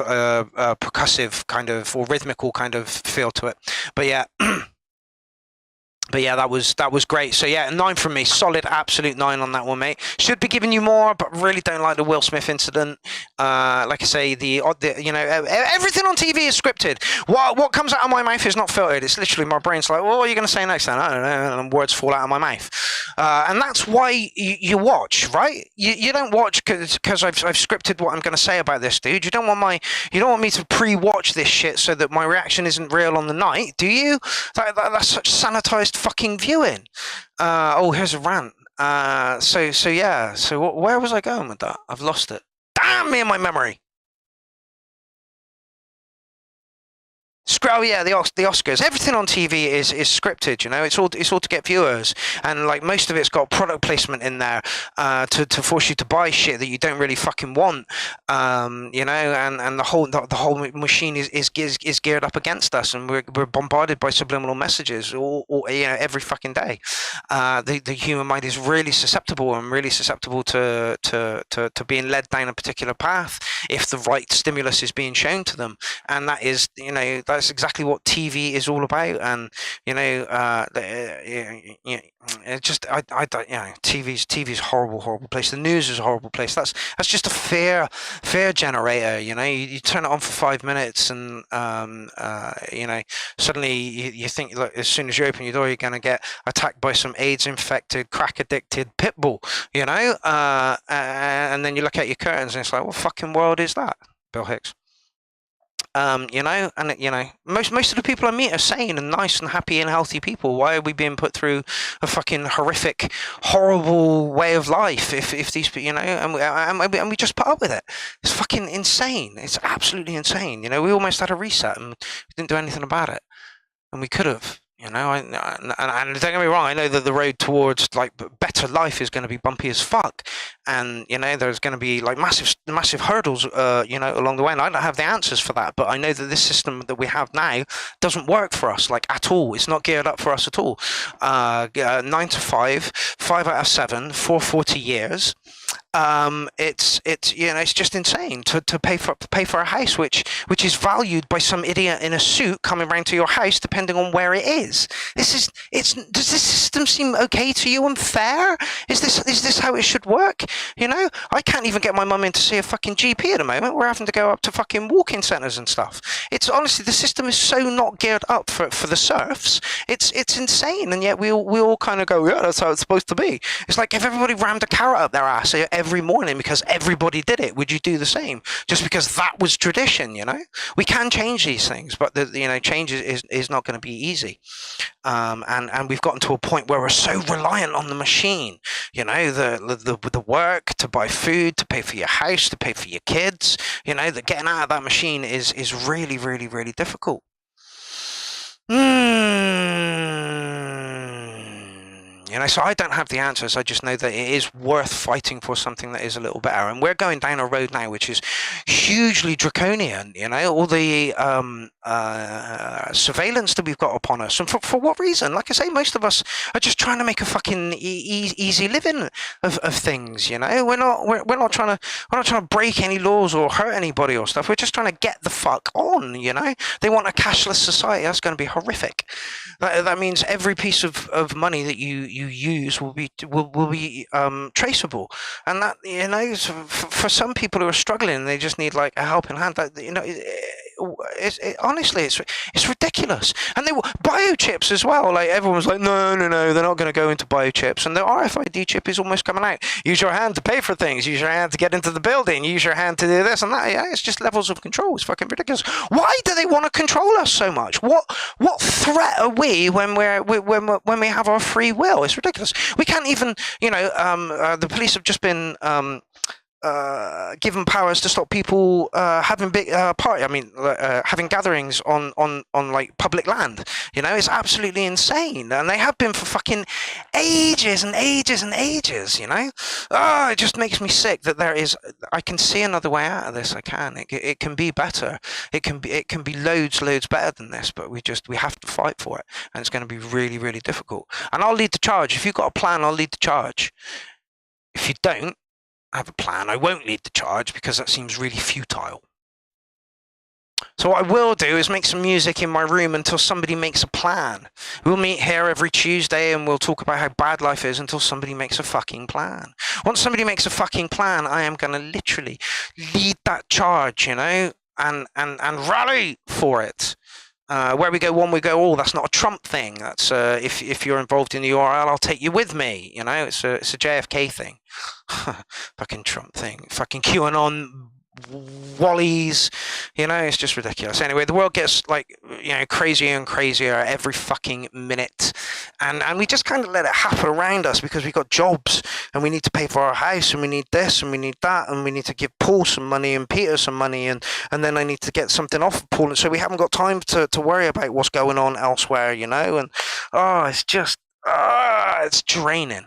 a percussive kind of or rhythmical kind of feel to it. But yeah. But yeah, that was great. So yeah, a 9 from me, solid, absolute 9 on that one, mate. Should be giving you more, but really don't like the Will Smith incident. Like I say, everything on TV is scripted. What comes out of my mouth is not filtered. It's literally my brain's like, well, what are you going to say next? Then I don't know, and words fall out of my mouth. And that's why you watch, right? You don't watch because I've scripted what I'm going to say about this, dude. You don't want me to pre-watch this shit so that my reaction isn't real on the night, do you? That's such sanitized fucking viewing. Here's a rant. So where was I going with that? I've lost it. Damn me and my memory. Oh yeah, the Oscars. Everything on TV is scripted, you know. It's all to get viewers, and like most of it's got product placement in there to force you to buy shit that you don't really fucking want, you know. And the whole machine is geared up against us, and we're bombarded by subliminal messages all every fucking day. The human mind is really susceptible to being led down a particular path if the right stimulus is being shown to them, and that is, you know, that's exactly what TV is all about. And you know, it just I don't, you know, TV's horrible place. The news is a horrible place. That's just a fear generator. You know, you turn it on for 5 minutes, and you know, suddenly you think, look, as soon as you open your door, you're going to get attacked by some AIDS infected, crack addicted pit bull. You know, and then you look at your curtains and it's like, what fucking world is that, Bill Hicks? You know, and you know, most of the people I meet are sane and nice and happy and healthy people. Why are we being put through a fucking horrific, horrible way of life? If these, you know, and we just put up with it. It's fucking insane. It's absolutely insane. You know, we almost had a reset and we didn't do anything about it, and we could have. You know, and don't get me wrong, I know that the road towards like better life is going to be bumpy as fuck, and you know, there's going to be like massive hurdles, you know, along the way. And I don't have the answers for that, but I know that this system that we have now doesn't work for us, like at all. It's not geared up for us at all. 9 to 5, 5 out of 7, for 40 years. it's it's just insane to pay for a house which is valued by some idiot in a suit coming round to your house depending on where it is. Does this system seem okay to you and fair? Is this how it should work? I can't even get my mum in to see a fucking GP at the moment. We're having to go up to fucking walk-in centres and stuff. It's honestly, the system is so not geared up for the serfs. It's insane, and yet we all kind of go, yeah, that's how it's supposed to be. It's like if everybody rammed a carrot up their ass every morning because everybody did it, would you do the same? Just because that was tradition, We can change these things, but change is not going to be easy. And we've gotten to a point where we're so reliant on the machine, the work to buy food, to pay for your house, to pay for your kids, that getting out of that machine is really, really, really difficult. So I don't have the answers. I just know that it is worth fighting for something that is a little better. And we're going down a road now which is hugely draconian, all the surveillance that we've got upon us. And for what reason? Like I say, most of us are just trying to make a fucking easy living of things, We're not trying to break any laws or hurt anybody or stuff. We're just trying to get the fuck on, They want a cashless society. That's going to be horrific. That means every piece of money that you use will be traceable, and that for some people who are struggling, they just need like a helping hand. Honestly, it's ridiculous. And they biochips as well. Like everyone's like, no, they're not going to go into biochips. And the RFID chip is almost coming out. Use your hand to pay for things. Use your hand to get into the building. Use your hand to do this and that. Yeah, it's just levels of control. It's fucking ridiculous. Why do they want to control us so much? What threat are we when we have our free will? It's ridiculous. We can't even. The police have just been. Given powers to stop people having big having gatherings on like public land. It's absolutely insane, and they have been for fucking ages and ages and ages. It just makes me sick that I can see another way out of this. I can. It can be better. It can be loads better than this, but we have to fight for it, and it's going to be really, really difficult. And I'll lead the charge. If you've got a plan, I'll lead the charge. If you don't have a plan, I won't lead the charge, because that seems really futile. So what I will do is make some music in my room until somebody makes a plan. We'll meet here every Tuesday and we'll talk about how bad life is until somebody makes a fucking plan. Once somebody makes a fucking plan, I am going to literally lead that charge, and rally for it. Where we go one, we go all. That's not a Trump thing. That's if you're involved in the URL, I'll take you with me. It's a JFK thing. Fucking Trump thing. Fucking QAnon Wallies. It's just ridiculous. Anyway, the world gets crazier and crazier every fucking minute, and we just kind of let it happen around us because we've got jobs and we need to pay for our house and we need this and we need that and we need to give Paul some money and Peter some money and then I need to get something off of Paul, and so we haven't got time to worry about what's going on elsewhere, and it's just it's draining.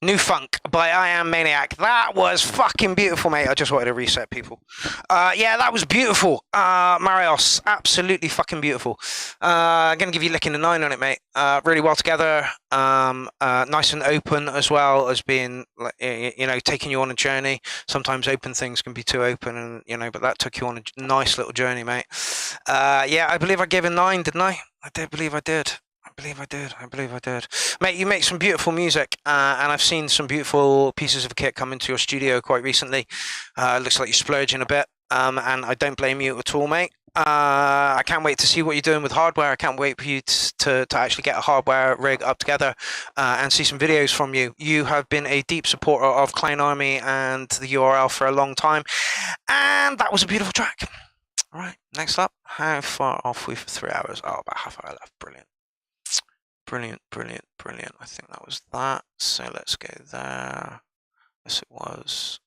New Funk by I Am Maniac. That was fucking beautiful, mate. I just wanted to reset people. Yeah, that was beautiful. Marios, absolutely fucking beautiful. I'm going to give you licking a 9 on it, mate. Really well together. Nice and open as well as being, you know, taking you on a journey. Sometimes open things can be too open, and you know, but that took you on a nice little journey, mate. Yeah, I believe I gave a 9, didn't I? I did believe I did. I believe I did. Mate, you make some beautiful music, and I've seen some beautiful pieces of kit come into your studio quite recently. Looks like you're splurging a bit, and I don't blame you at all, mate. I can't wait to see what you're doing with hardware. I can't wait for you to actually get a hardware rig up together and see some videos from you. You have been a deep supporter of Clown Army and the URL for a long time, and that was a beautiful track. All right, next up, how far off we for 3 hours? Oh, about half hour left. Brilliant. Brilliant. I think that was that. So let's go there. Yes, it was.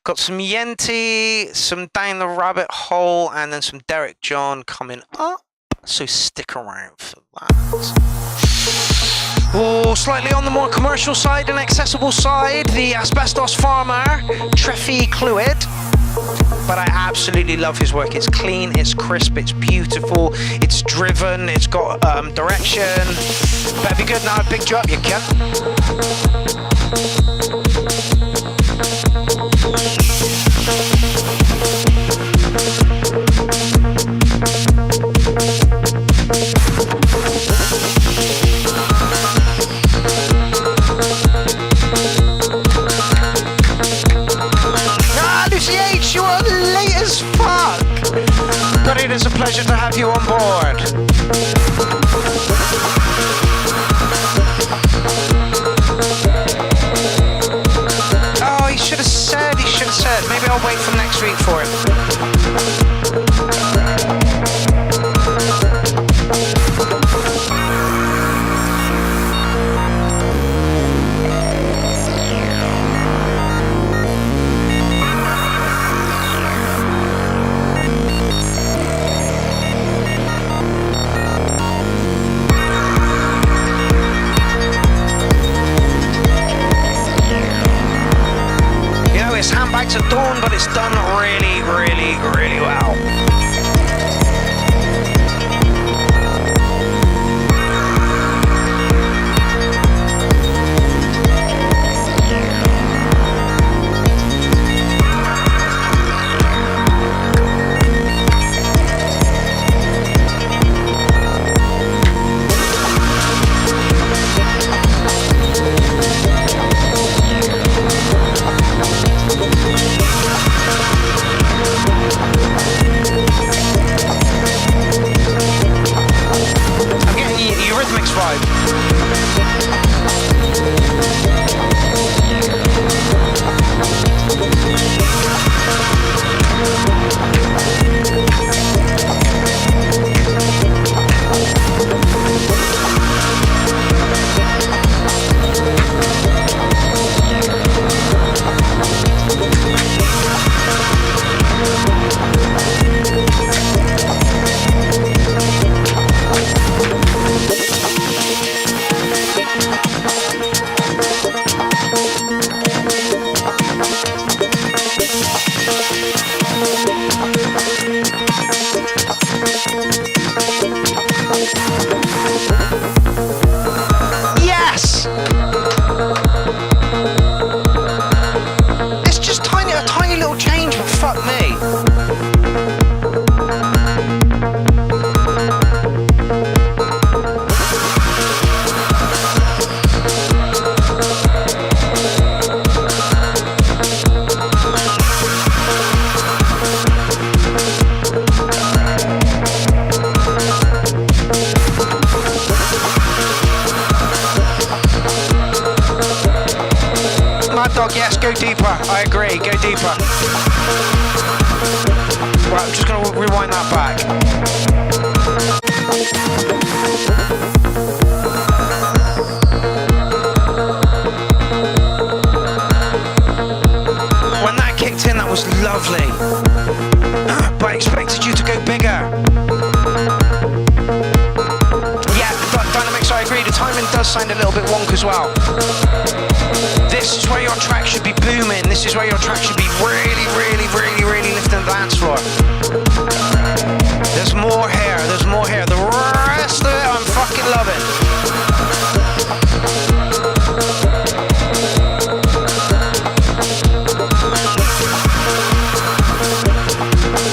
Got some Yenti, some Down the Rabbit Hole, and then some Derek John coming up. So stick around for that. Oh, slightly on the more commercial side and accessible side, the Asbestos Farmer, Treffy Cluid. But I absolutely love his work. It's clean, it's crisp, it's beautiful, it's driven, it's got direction. Better be good now, big drop, you cunt. You are late as fuck, but it is a pleasure to have you on board. Oh, he should have said. Maybe I'll wait for next week for it. Handbags at dawn, but it's done really well. Dog, yes, go deeper. I agree, go deeper. Right, I'm just going to rewind that back. When that kicked in, that was lovely. But I expected you to go bigger. Yeah, Dynamics, I agree. The timing does sound a little bit wonk as well. This is where your track should be booming. This is where your track should be really, really, really, really lifting the dance floor. There's more here. There's more here. The rest of it, I'm fucking loving.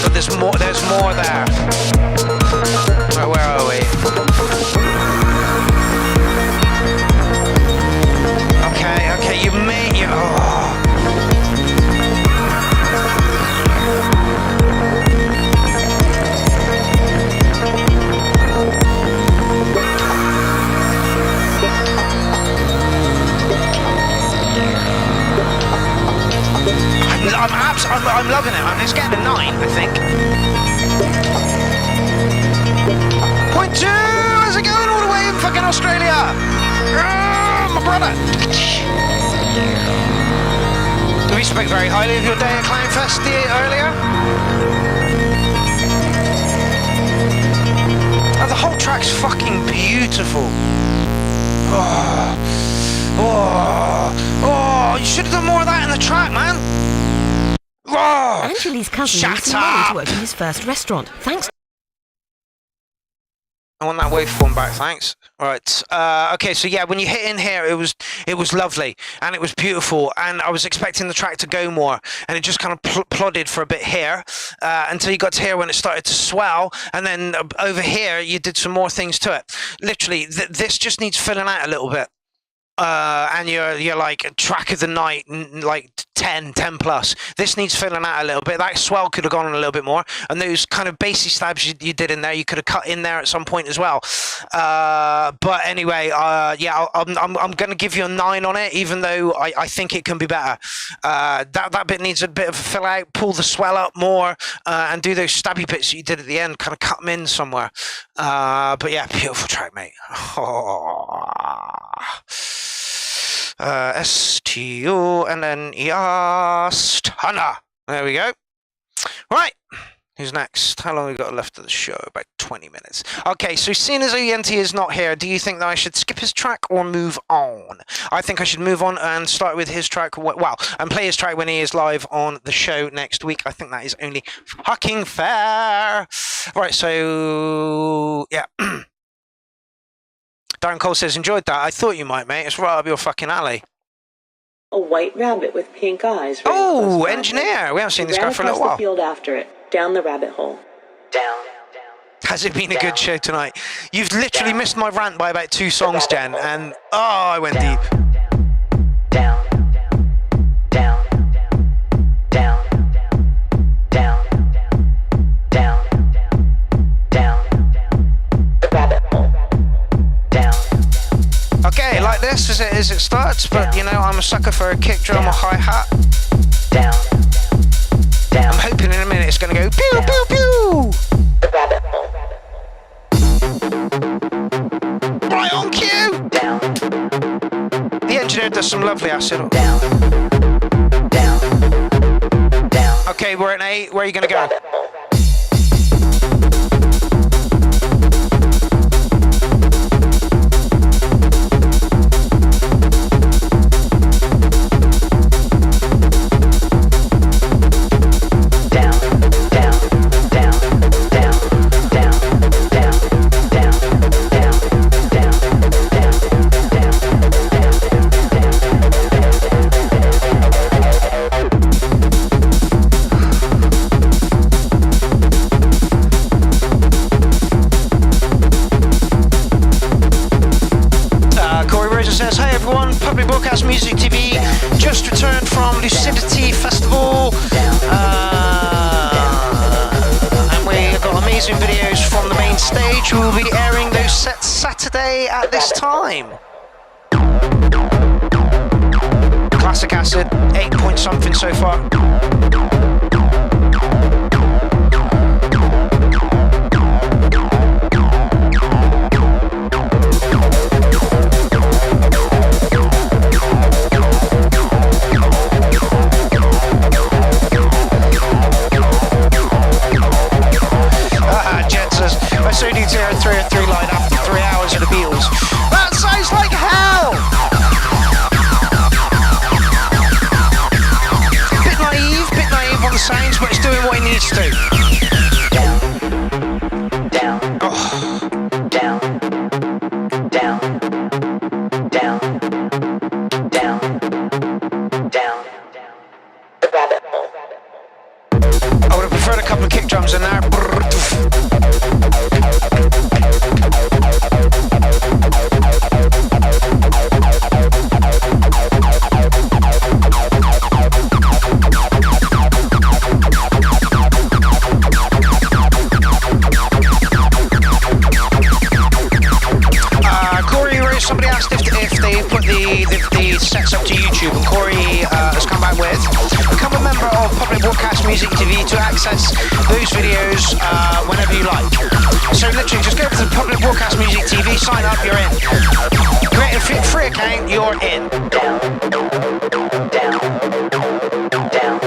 But there's more. There's more there. Right, where are we? Okay, you made you. Oh. I'm loving it. It's getting a 9, I think. Point 2. How's it going all the way in fucking Australia? Oh, my brother. We spoke very highly of your day at Clownfest earlier. Oh, the whole track's fucking beautiful. Oh, you should have done more of that in the track, man. Oh, Angeli's cousin used some money to open his first restaurant. Thanks. I want that waveform back, thanks. Right. Okay, so yeah, when you hit in here, it was lovely and it was beautiful, and I was expecting the track to go more, and it just kind of plodded for a bit here until you got to here when it started to swell, and then over here you did some more things to it. Literally, this just needs filling out a little bit. And you're like track of the night, like 10 plus. This needs filling out a little bit. That swell could have gone on a little bit more, and those kind of bassy stabs you did in there, you could have cut in there at some point as well. But anyway, yeah, I'm going to give you a 9 on it, even though I think it can be better. That bit needs a bit of a fill out, pull the swell up more, and do those stabby bits that you did at the end, kind of cut them in somewhere. But yeah, beautiful track, mate. S-T-U and then Stunner. There we go. Right. Who's next? How long have we got left of the show? About 20 minutes. Okay, so seeing as ENT is not here, do you think that I should skip his track or move on? I think I should move on and start with his track, well, and play his track when he is live on the show next week. I think that is only fucking fair. Right, so, yeah. Darren Cole says, enjoyed that. I thought you might, mate. It's right up your fucking alley. A white rabbit with pink eyes. Oh, engineer. We haven't seen this guy for a little while. The field after it, down the rabbit hole. Down. Has it been a good show tonight? You've literally missed my rant by about 2 songs, Jen, and I went deep. Okay, like this as it starts, but you know, I'm a sucker for a kick drum or hi-hat. I'm hoping in a minute it's going to go pew pew pew. Right on cue. The engineer does some lovely acid. Okay, we're at 8. Where are you going to go? Music TV, just returned from Lucidity Festival, and we've got amazing videos from the main stage. We will be airing those sets Saturday at this time. Classic acid, 8 point something so far. I so need 0303 line after 3 hours of the Beatles. That sounds like hell! Bit naive on the sounds, but it's doing what it needs to. Down. Oh. Down. Down. Down. Down. Down. The rabbit hole. I would have preferred a couple of kick drums in there. Somebody asked if they put the sets up to YouTube, and Corey has come back with become a member of Public Broadcast Music TV to access those videos whenever you like. So literally just go to the Public Broadcast Music TV, sign up, you're in. Create a free account, you're in.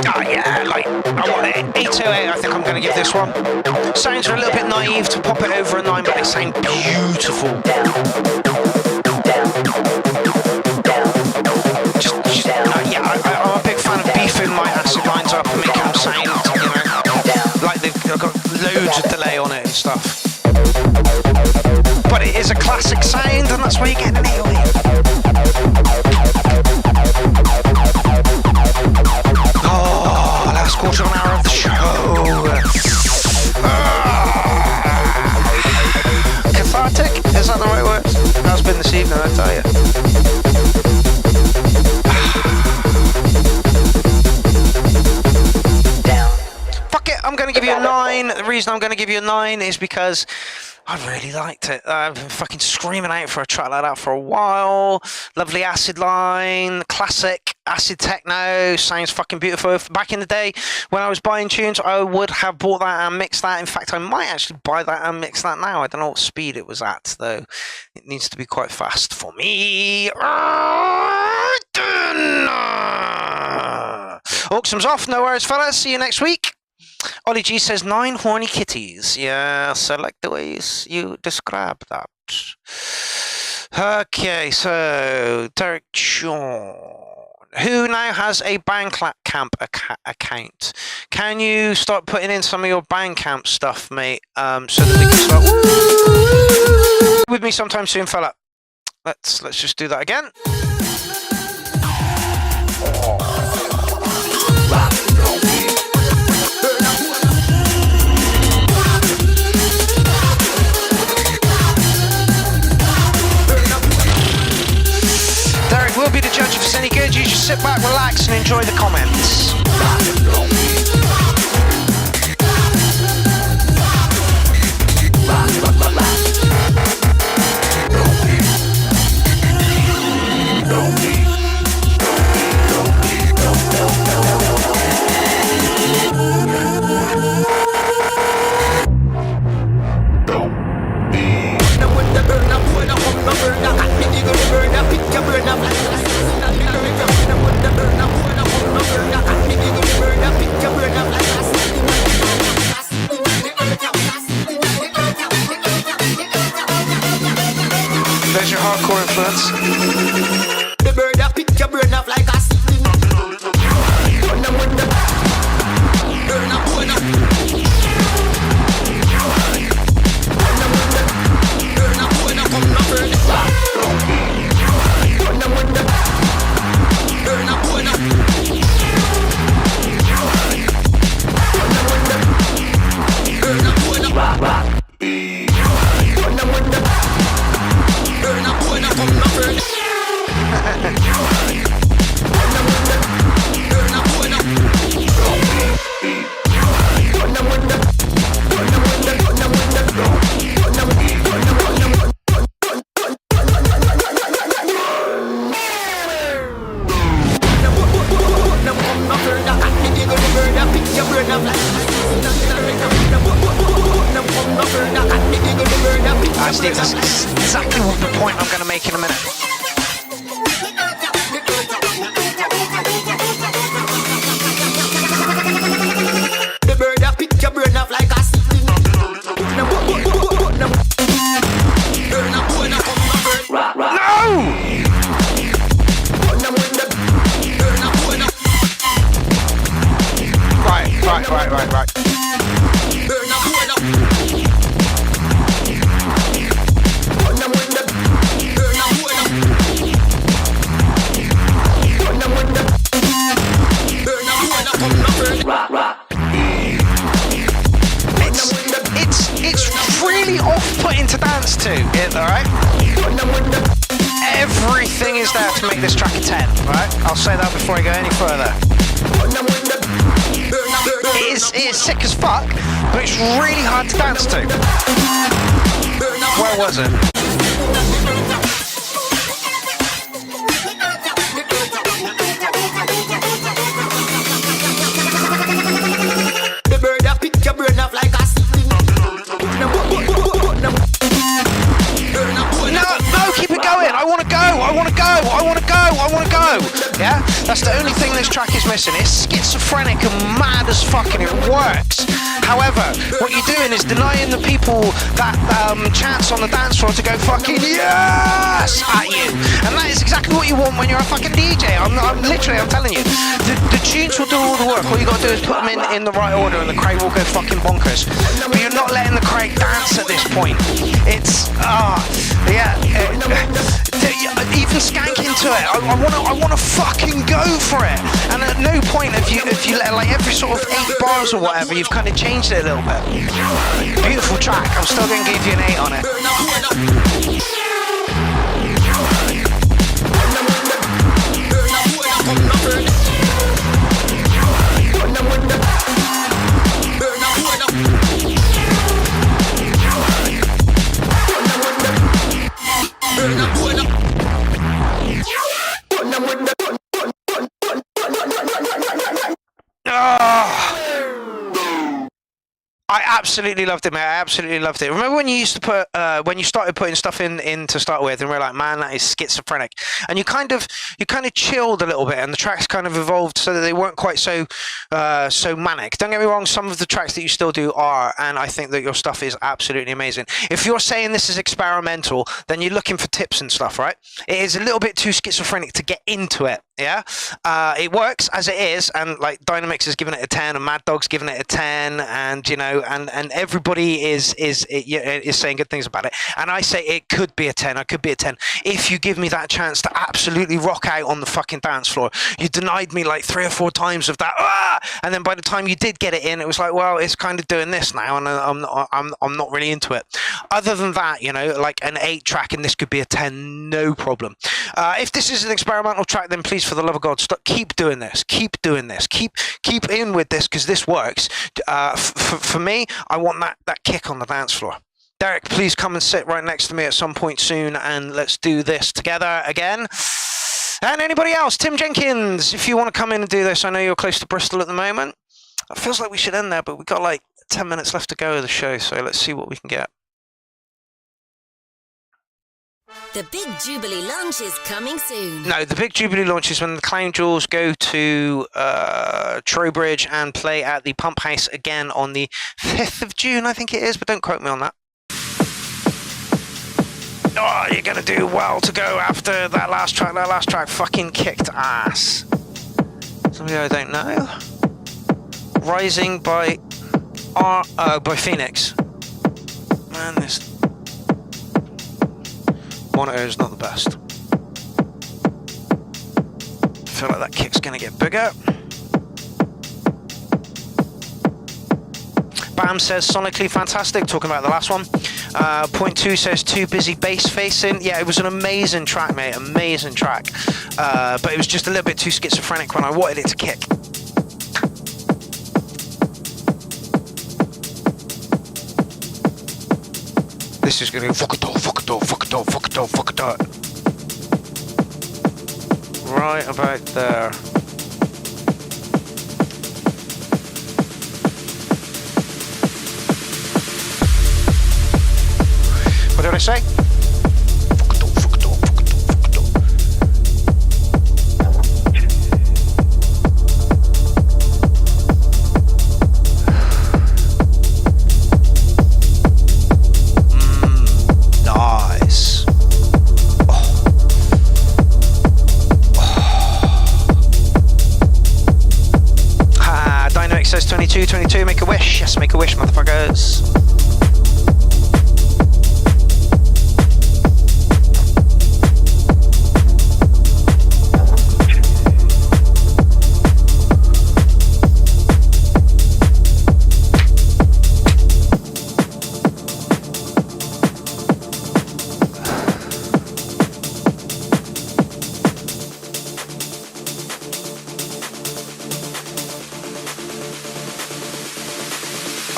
Oh yeah, like I want it. 808 I think I'm going to give this one. Sounds are a little bit naive to pop it over a 9, but they sound beautiful. I'm a big fan of beefing my acid lines up and making them sound, you know, like they've got loads of delay on it and stuff. But it is a classic sound, and that's why you get an 808. Oh, last quarter of an hour of the show. Cathartic? Is that the right word? That's been this evening, I tell you. I'm going to give you a 9. The reason I'm going to give you a 9 is because I really liked it. I've been fucking screaming out for a track like that for a while. Lovely acid line, classic acid techno, sounds fucking beautiful. Back in the day when I was buying tunes, I would have bought that and mixed that. In fact, I might actually buy that and mix that now. I don't know what speed it was at, though. It needs to be quite fast for me. Auction's off. No worries, fellas. See you next week. Ollie G says 9 horny kitties. Yes, I like the way you describe that. Okay, so Derek Sean, who now has a Bandcamp account. Can you start putting in some of your Bandcamp stuff, mate? So that we can start with me sometime soon, fella. Let's just do that again. Derek will be the judge if it's any good. You just sit back, relax, and enjoy the comments. There's your hardcore influence. The bird that pick your brain up like a Steve, that's exactly what the point I'm going to make in a minute. The bird that pick your brain off like a Right. It's really off-putting to dance to, alright? Everything is there to make this track a 10, right? I'll say that before I go any further. It is sick as fuck, but it's really hard to dance to. Where was it? the bird that pick your brain off like a No, keep it going. I want to go. Yeah, that's the only thing this track is missing. It's schizophrenic and mad as fuck, and it works. However, what you're doing is denying the people that chance on the dance floor to go fucking yes at you, and that is exactly what you want when you're a fucking DJ. I'm telling you, the tunes will do all the work. All you got to do is put them in the right order, and the crowd will go fucking bonkers. But you're not letting the crowd dance at this point. It's even skank into it. I want to fucking go for it. And at no point if you let like every sort of 8 bars or whatever, you've kind of changed it a little bit. Beautiful track. I'm still going to give you an 8 on it. I absolutely loved it, mate. I absolutely loved it. Remember when you used to put, when you started putting stuff in to start with, and we're like, man, that is schizophrenic. And you kind of chilled a little bit, and the tracks kind of evolved so that they weren't quite so manic. Don't get me wrong, some of the tracks that you still do are, and I think that your stuff is absolutely amazing. If you're saying this is experimental, then you're looking for tips and stuff, right? It is a little bit too schizophrenic to get into it. Yeah, it works as it is, and like Dynamix is giving it a 10, and Mad Dog's giving it a 10, and you know, and everybody is saying good things about it. And I say it could be a 10. I could be a 10 if you give me that chance to absolutely rock out on the fucking dance floor. You denied me like 3 or 4 times of that, and then by the time you did get it in, it was like, well, it's kind of doing this now, and I'm not really into it. Other than that, you know, like an 8 track, and this could be a 10, no problem. If this is an experimental track, then please, for the love of God, keep doing this. Keep in with this, because this works. For me, I want that kick on the dance floor. Derek, please come and sit right next to me at some point soon, and let's do this together again. And anybody else, Tim Jenkins, if you want to come in and do this, I know you're close to Bristol at the moment. It feels like we should end there, but we've got like 10 minutes left to go of the show, so let's see what we can get. The big Jubilee launch is coming soon. No, the big Jubilee launch is when the Clown Jewels go to Trowbridge and play at the Pump House again on the 5th of June, I think it is, but don't quote me on that. Oh, you're going to do well to go after that last track. That last track fucking kicked ass. Somebody I don't know. Rising by Phoenix. Man, this monitor is not the best. I feel like that kick's going to get bigger. Bam says sonically fantastic, talking about the last one. Point 2 says too busy bass facing. Yeah, it was an amazing track, mate, amazing track. But it was just a little bit too schizophrenic when I wanted it to kick. This is going to go fuck it up. Right about there. What did I say? Nice. Dynamic says 22, make a wish. Yes, make a wish, motherfuckers.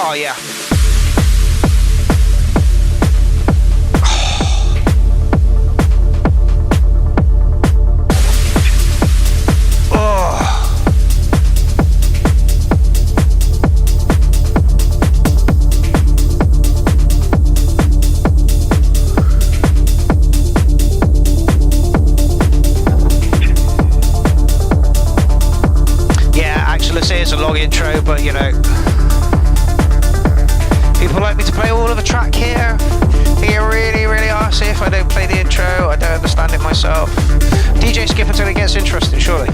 Oh yeah. Yeah, actually, let's say it's a long intro, but you know. People like me to play all of a track here. They get really, really arsey if I don't play the intro. I don't understand it myself. DJ skip until it gets interesting, surely.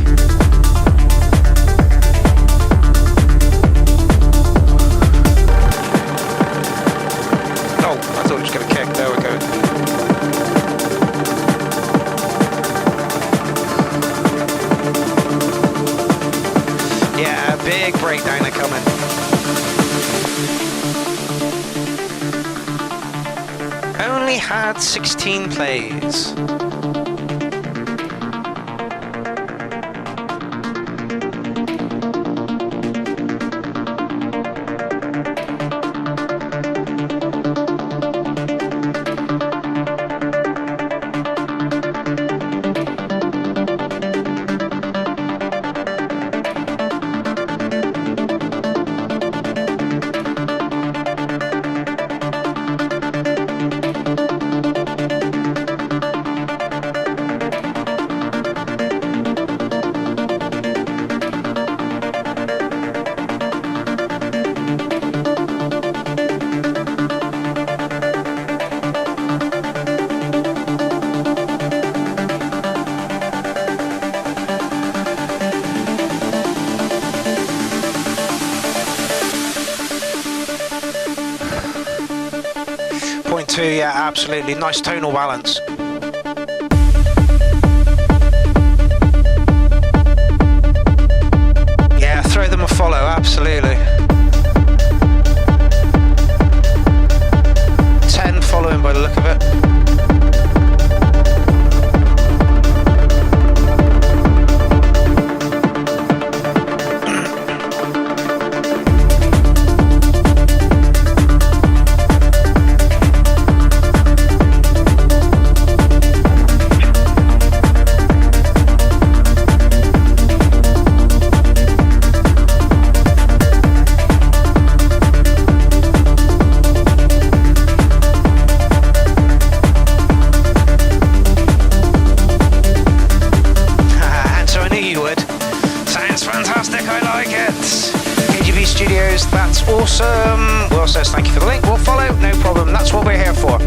Oh, I thought it was going to kick. There we go. Yeah, big breakdowner coming. Only had 16 plays. Yeah, absolutely. Nice tonal balance. Yeah, throw them a follow, absolutely. 10 following by the look of it. Awesome. Will says thank you for the link. We'll follow, no problem. That's what we're here for.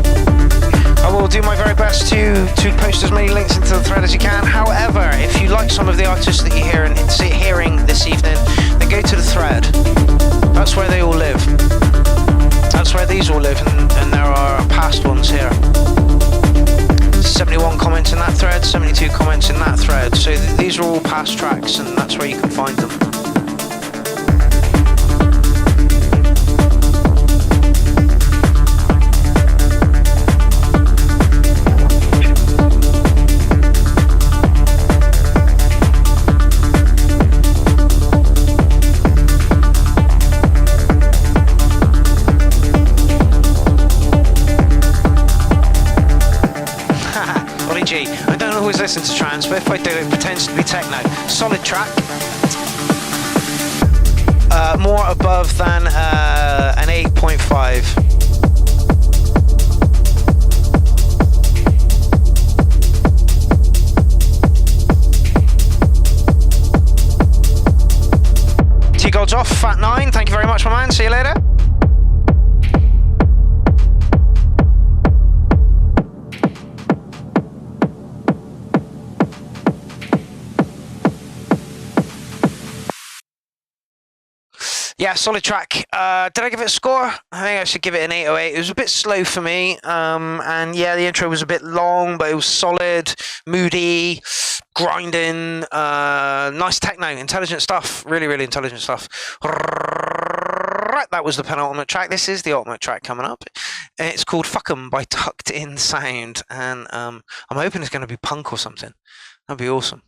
I will do my very best to post as many links into the thread as you can. However, if you like some of the artists that you hear and hearing this evening, then go to the thread. That's where they all live. That's where these all live, and there are past ones here. 71 comments in that thread, 72 comments in that thread. So these are all past tracks, and that's where you can find them. I don't always listen to trance, but if I do, it pretends to be techno. Solid track. More above than an 8.5. God's off. Fat 9, thank you very much, my man. See you later. Yeah, solid track. Did I give it a score? I think I should give it an 808. It was a bit slow for me. And yeah, the intro was a bit long, but it was solid, moody, grinding, nice techno, intelligent stuff. Really, really intelligent stuff. Right, that was the penultimate track. This is the ultimate track coming up. It's called Fuck 'em by Tucked In Sound. And I'm hoping it's going to be punk or something. That'd be awesome.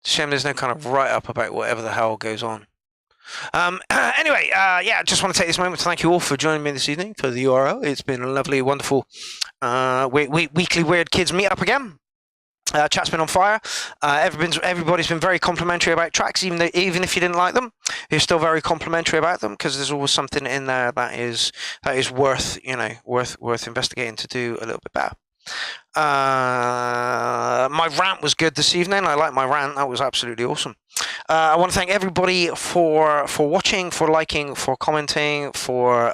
Shame there's no kind of write-up about whatever the hell goes on. Anyway, yeah, just want to take this moment to thank you all for joining me this evening for the URL. It's been a lovely, wonderful weekly Weird Kids meet-up again. Chat's been on fire. Everybody's been very complimentary about tracks, even if you didn't like them. You're still very complimentary about them because there's always something in there that is worth worth investigating to do a little bit better. My rant was good this evening. I liked my rant. That was absolutely awesome. I want to thank everybody for watching, for liking, for commenting, for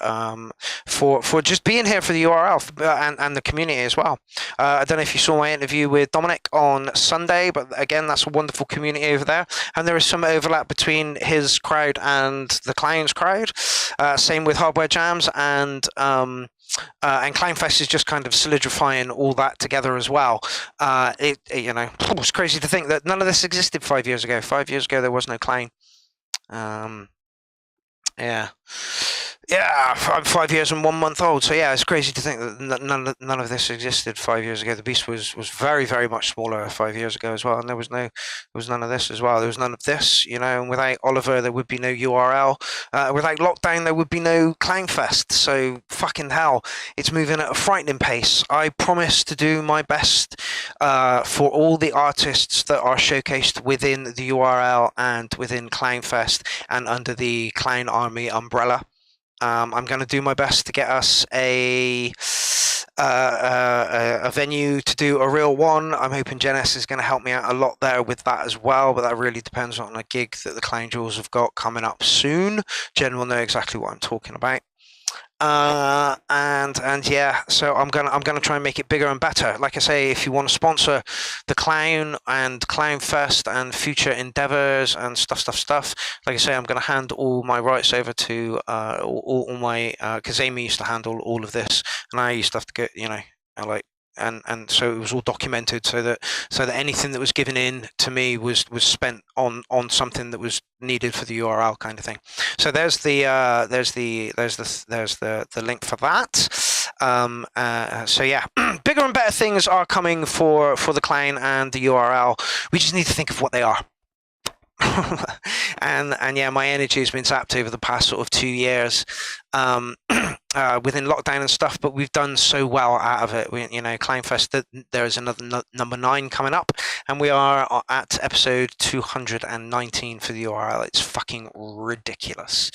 just being here for the URL and the community as well. I don't know if you saw my interview with Dominic on Sunday, but again, that's a wonderful community over there. And there is some overlap between his crowd and the Clowns crowd. Same with Hardware Jams and Clownfest is just kind of solidifying all that together as well. It's crazy to think that none of this existed 5 years ago. 5 years ago, there was no Clown. Yeah, I'm 5 years and 1 month old. So yeah, it's crazy to think that none of this existed 5 years ago. The beast was very, very much smaller 5 years ago as well, and there was none of this as well. There was none of this, and without Oliver, there would be no URL. Without lockdown, there would be no Clownfest. So fucking hell, it's moving at a frightening pace. I promise to do my best for all the artists that are showcased within the URL and within Clownfest and under the Clown Army umbrella. I'm going to do my best to get us a venue to do a real one. I'm hoping Janice is going to help me out a lot there with that as well, but that really depends on a gig that the Clown Jewels have got coming up soon. Jen will know exactly what I'm talking about. And yeah, so I'm gonna try and make it bigger and better. Like I say, if you want to sponsor the Clown and Clownfest and future endeavors and stuff, like I say, I'm gonna hand all my rights over to all my because Amy used to handle all of this, and I used to have to get and so it was all documented so that anything that was given in to me was spent on something that was needed for the URL kind of thing. So there's the link for that. So yeah, bigger and better things are coming for the Clown and the URL. We just need to think of what they are. and yeah, my energy has been sapped over the past sort of 2 years within lockdown and stuff, but we've done so well out of it. Clownfest, there is another number 9 coming up, and we are at episode 219 for the URL. It's fucking ridiculous.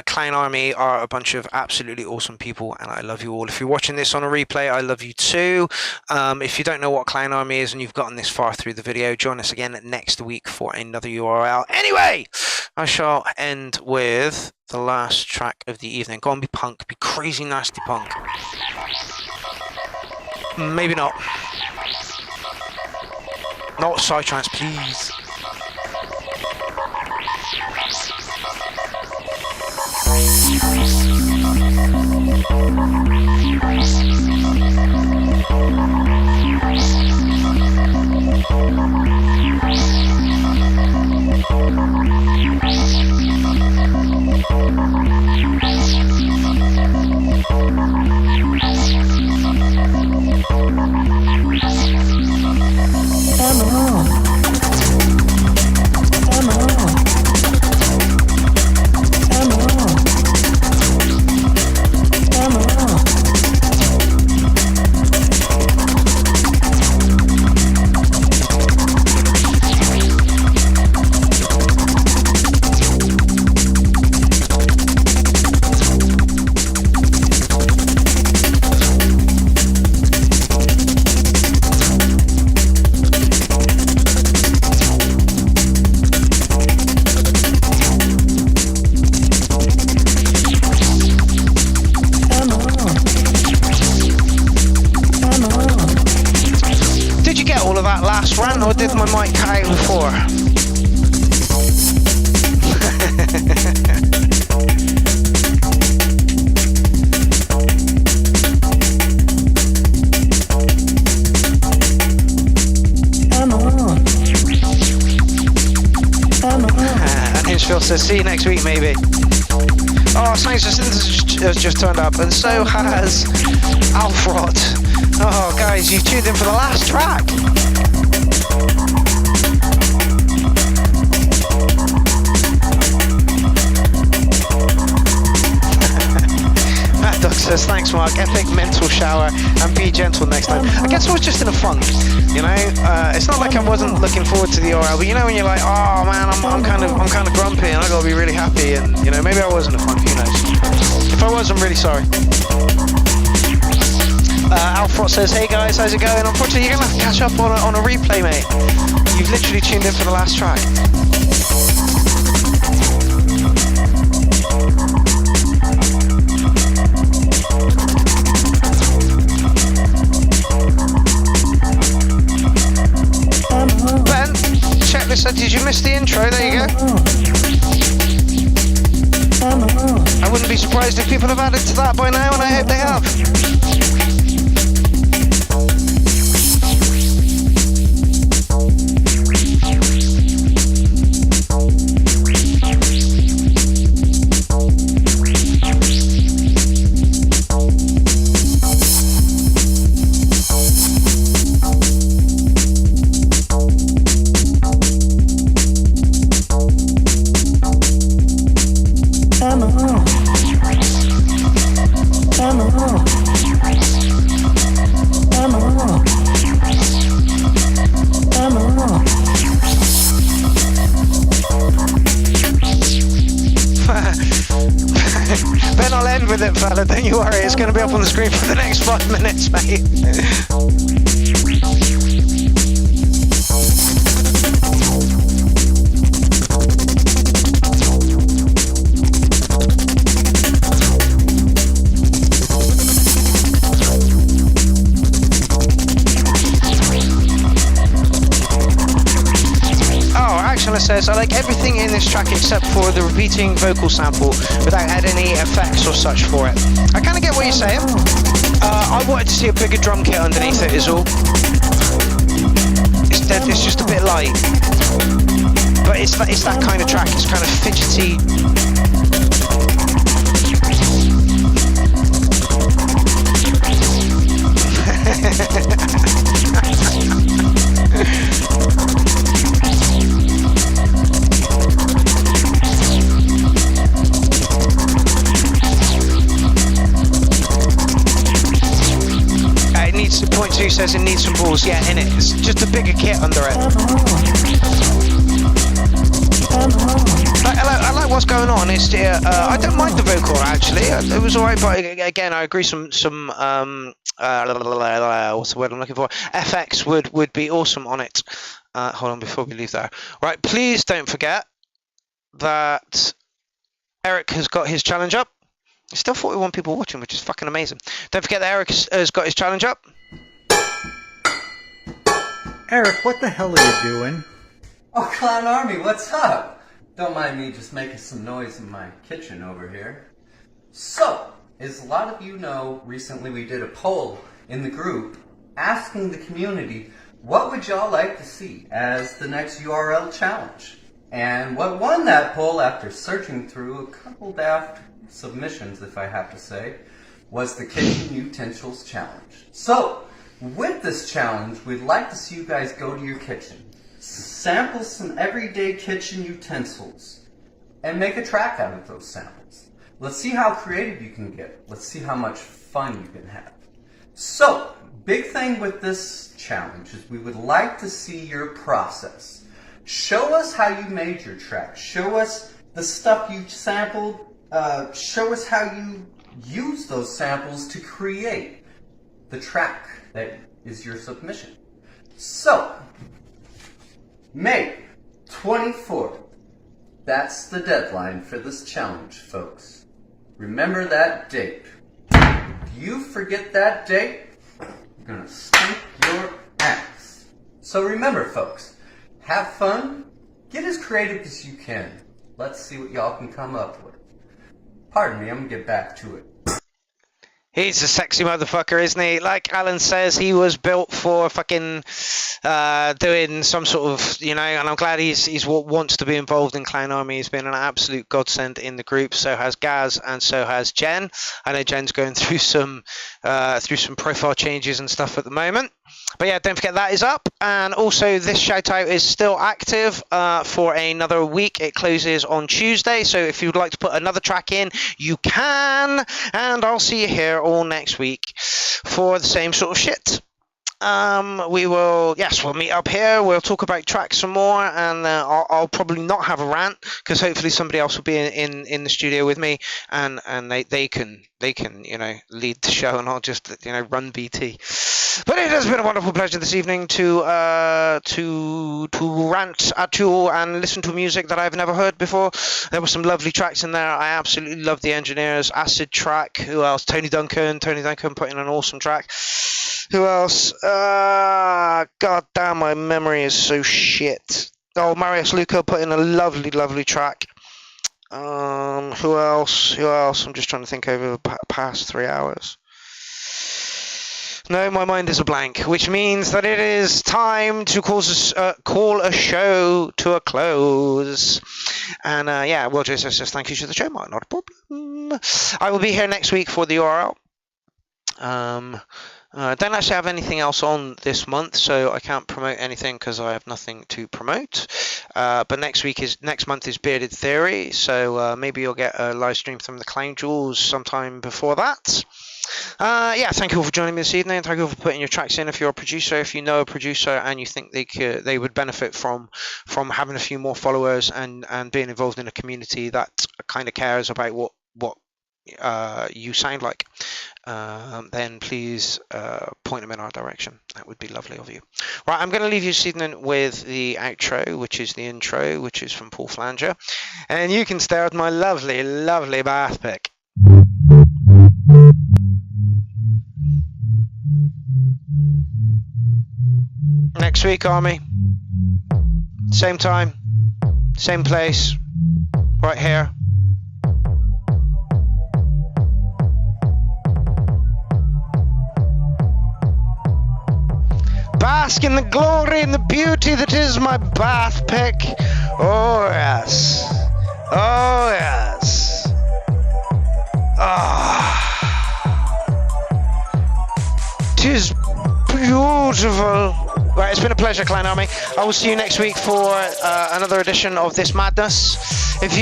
Clown Army are a bunch of absolutely awesome people, and I love you all. If you're watching this on a replay, I love you too. If you don't know what Clown Army is and you've gotten this far through the video, join us again next week for another URL. Anyway, I shall end with the last track of the evening. Go on, be punk, be crazy nasty punk. Maybe not. Not Psytrance, please. all of that last rant, or did my mic cut out before? And Hinchfield says, see you next week, maybe. Oh, Snakes has just turned up, and so has Alfrod. Oh, guys, you tuned in for the last track. Matt Duck says, thanks, Mark. Epic mental shower, and be gentle next time. I guess I was just in a funk, you know. It's not like I wasn't looking forward to the URL, but you know when you're like, oh man, I'm kind of grumpy, and I gotta be really happy, and you know maybe I was in a funk. Who knows? If I was, I'm really sorry. Alfrod says, hey guys, how's it going? Unfortunately, you're gonna have to catch up on a replay, mate. You've literally tuned in for the last track. Ben, check this out. Did you miss the intro? There you go. I wouldn't be surprised if people have added to that by now, and I hope they have. Ben, I'll end with it, fella. Don't you worry. It's going to be up on the screen for the next 5 minutes, mate. Says, I like everything in this track except for the repeating vocal sample without adding any effects or such for it. I kind of get what you're saying. I wanted to see a bigger drum kit underneath it is all. It's just a bit light. But it's that kind of track. It's kind of fidgety. Point 2 says it needs some balls, yeah, in it. It's just a bigger kit under it. I like what's going on. It's I don't mind the vocal actually. It was alright, but again, I agree. Some what's the word I'm looking for? FX would be awesome on it. Hold on before we leave there. Right, please don't forget that Eric has got his challenge up. There's still 41 people watching, which is fucking amazing. Don't forget that Eric has got his challenge up. Eric, what the hell are you doing? Oh, Clown Army, what's up? Don't mind me just making some noise in my kitchen over here. So, as a lot of you know, recently we did a poll in the group asking the community, what would y'all like to see as the next URL challenge? And what won that poll, after searching through a couple daft submissions, if I have to say, was the Kitchen Utensils Challenge. So, with this challenge, we'd like to see you guys go to your kitchen, sample some everyday kitchen utensils, and make a track out of those samples. Let's see how creative you can get. Let's see how much fun you can have. So, big thing with this challenge is we would like to see your process. Show us how you made your track. Show us the stuff you sampled. Show us how you use those samples to create the track that is your submission. So, May 24th. That's the deadline for this challenge, folks. Remember that date. If you forget that date, you're gonna stink your ass. So remember, folks, have fun, get as creative as you can. Let's see what y'all can come up with. Pardon me, I'm gonna get back to it. He's a sexy motherfucker, isn't he? Like Alan says, he was built for fucking doing some sort of, you know, and I'm glad he's what wants to be involved in Clown Army. He's been an absolute godsend in the group. So has Gaz, and so has Jen. I know Jen's going through some profile changes and stuff at the moment. But yeah, don't forget that is up. And also this shout out is still active for another week. It closes on Tuesday. So if you'd like to put another track in, you can. And I'll see you here all next week for the same sort of shit. We'll meet up here. We'll talk about tracks some more, and I'll probably not have a rant because hopefully somebody else will be in the studio with me, and they can you know lead the show, and I'll just run BT. But it has been a wonderful pleasure this evening to rant at you and listen to music that I've never heard before. There were some lovely tracks in there. I absolutely love the engineers. Acid track. Who else? Tony Duncan put in an awesome track. Who else? God damn, my memory is so shit. Oh, Marius Luca put in a lovely, lovely track. Who else? I'm just trying to think over the past 3 hours. No, my mind is a blank, which means that it is time to call a show to a close. And Will Joseph says thank you to the show, Mark, not a problem. I will be here next week for the URL. Don't actually have anything else on this month, so I can't promote anything because I have nothing to promote. But next month is Bearded Theory, so maybe you'll get a live stream from the Clown Jewels sometime before that. Thank you all for joining me this evening. Thank you all for putting your tracks in. If you're a producer, if you know a producer and you think they would benefit from having a few more followers and being involved in a community that kind of cares about what you sound like, then please point them in our direction. That would be lovely of you. Right, I'm going to leave you this evening with the outro, which is the intro, which is from Paul Flanger, and you can stare at my lovely, lovely bath pick. Next week, Army. Same time, same place, right here. Bask in the glory and the beauty that is my bath pick. Oh yes. Oh yes. Tis beautiful. Right, it's been a pleasure, Clown Army. I will see you next week for another edition of this madness. If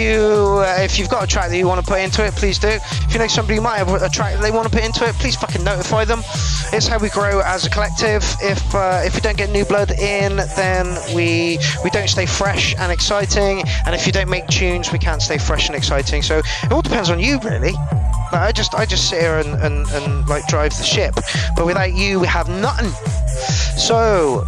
you've got a track that you want to put into it, please do. If you know somebody who might have a track that they want to put into it, please fucking notify them. It's how we grow as a collective. If we don't get new blood in, then we don't stay fresh and exciting. And if you don't make tunes, we can't stay fresh and exciting. So it all depends on you, really. Like, I just sit here and like drive the ship. But without you, we have nothing. So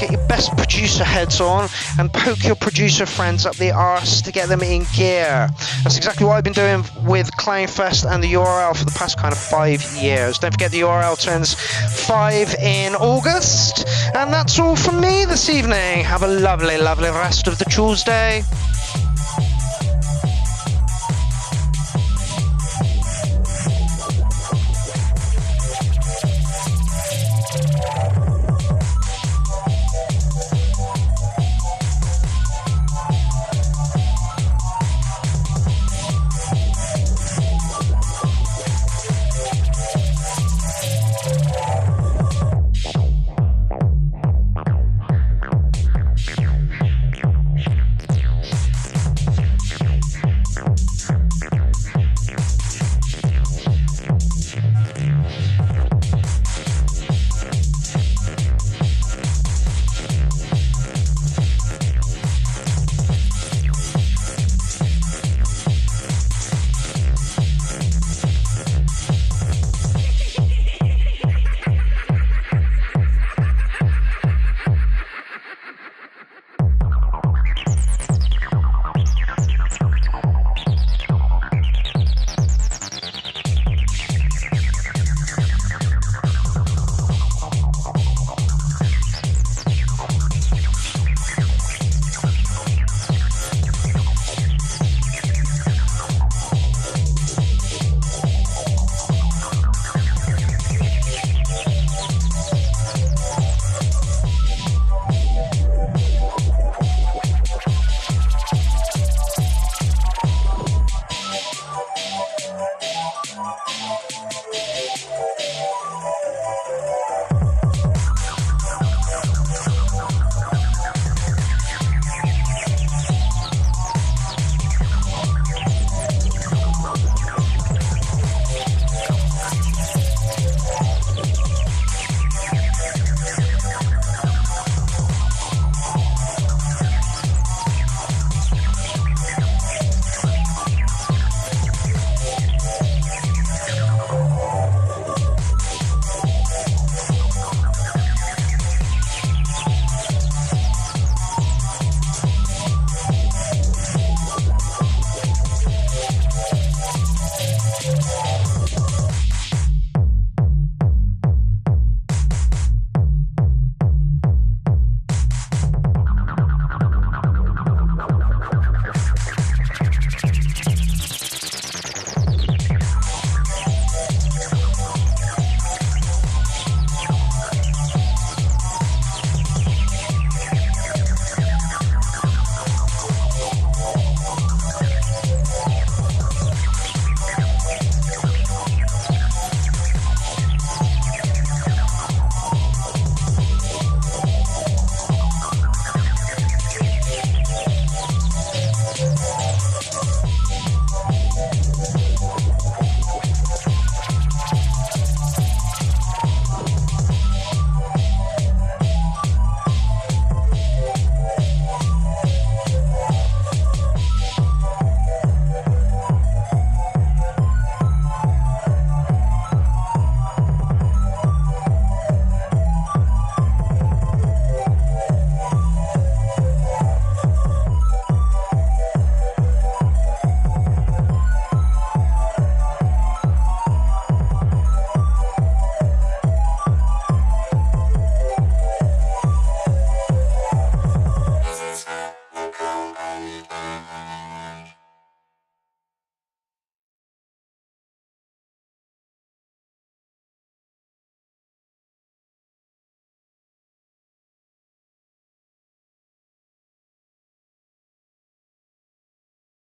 get your best producer heads on and poke your producer friends up the arse to get them in gear. That's exactly what I've been doing with Clownfest and the URL for the past kind of 5 years. Don't forget the URL turns 5 in August. And that's all from me this evening. Have a lovely, lovely rest of the Tuesday.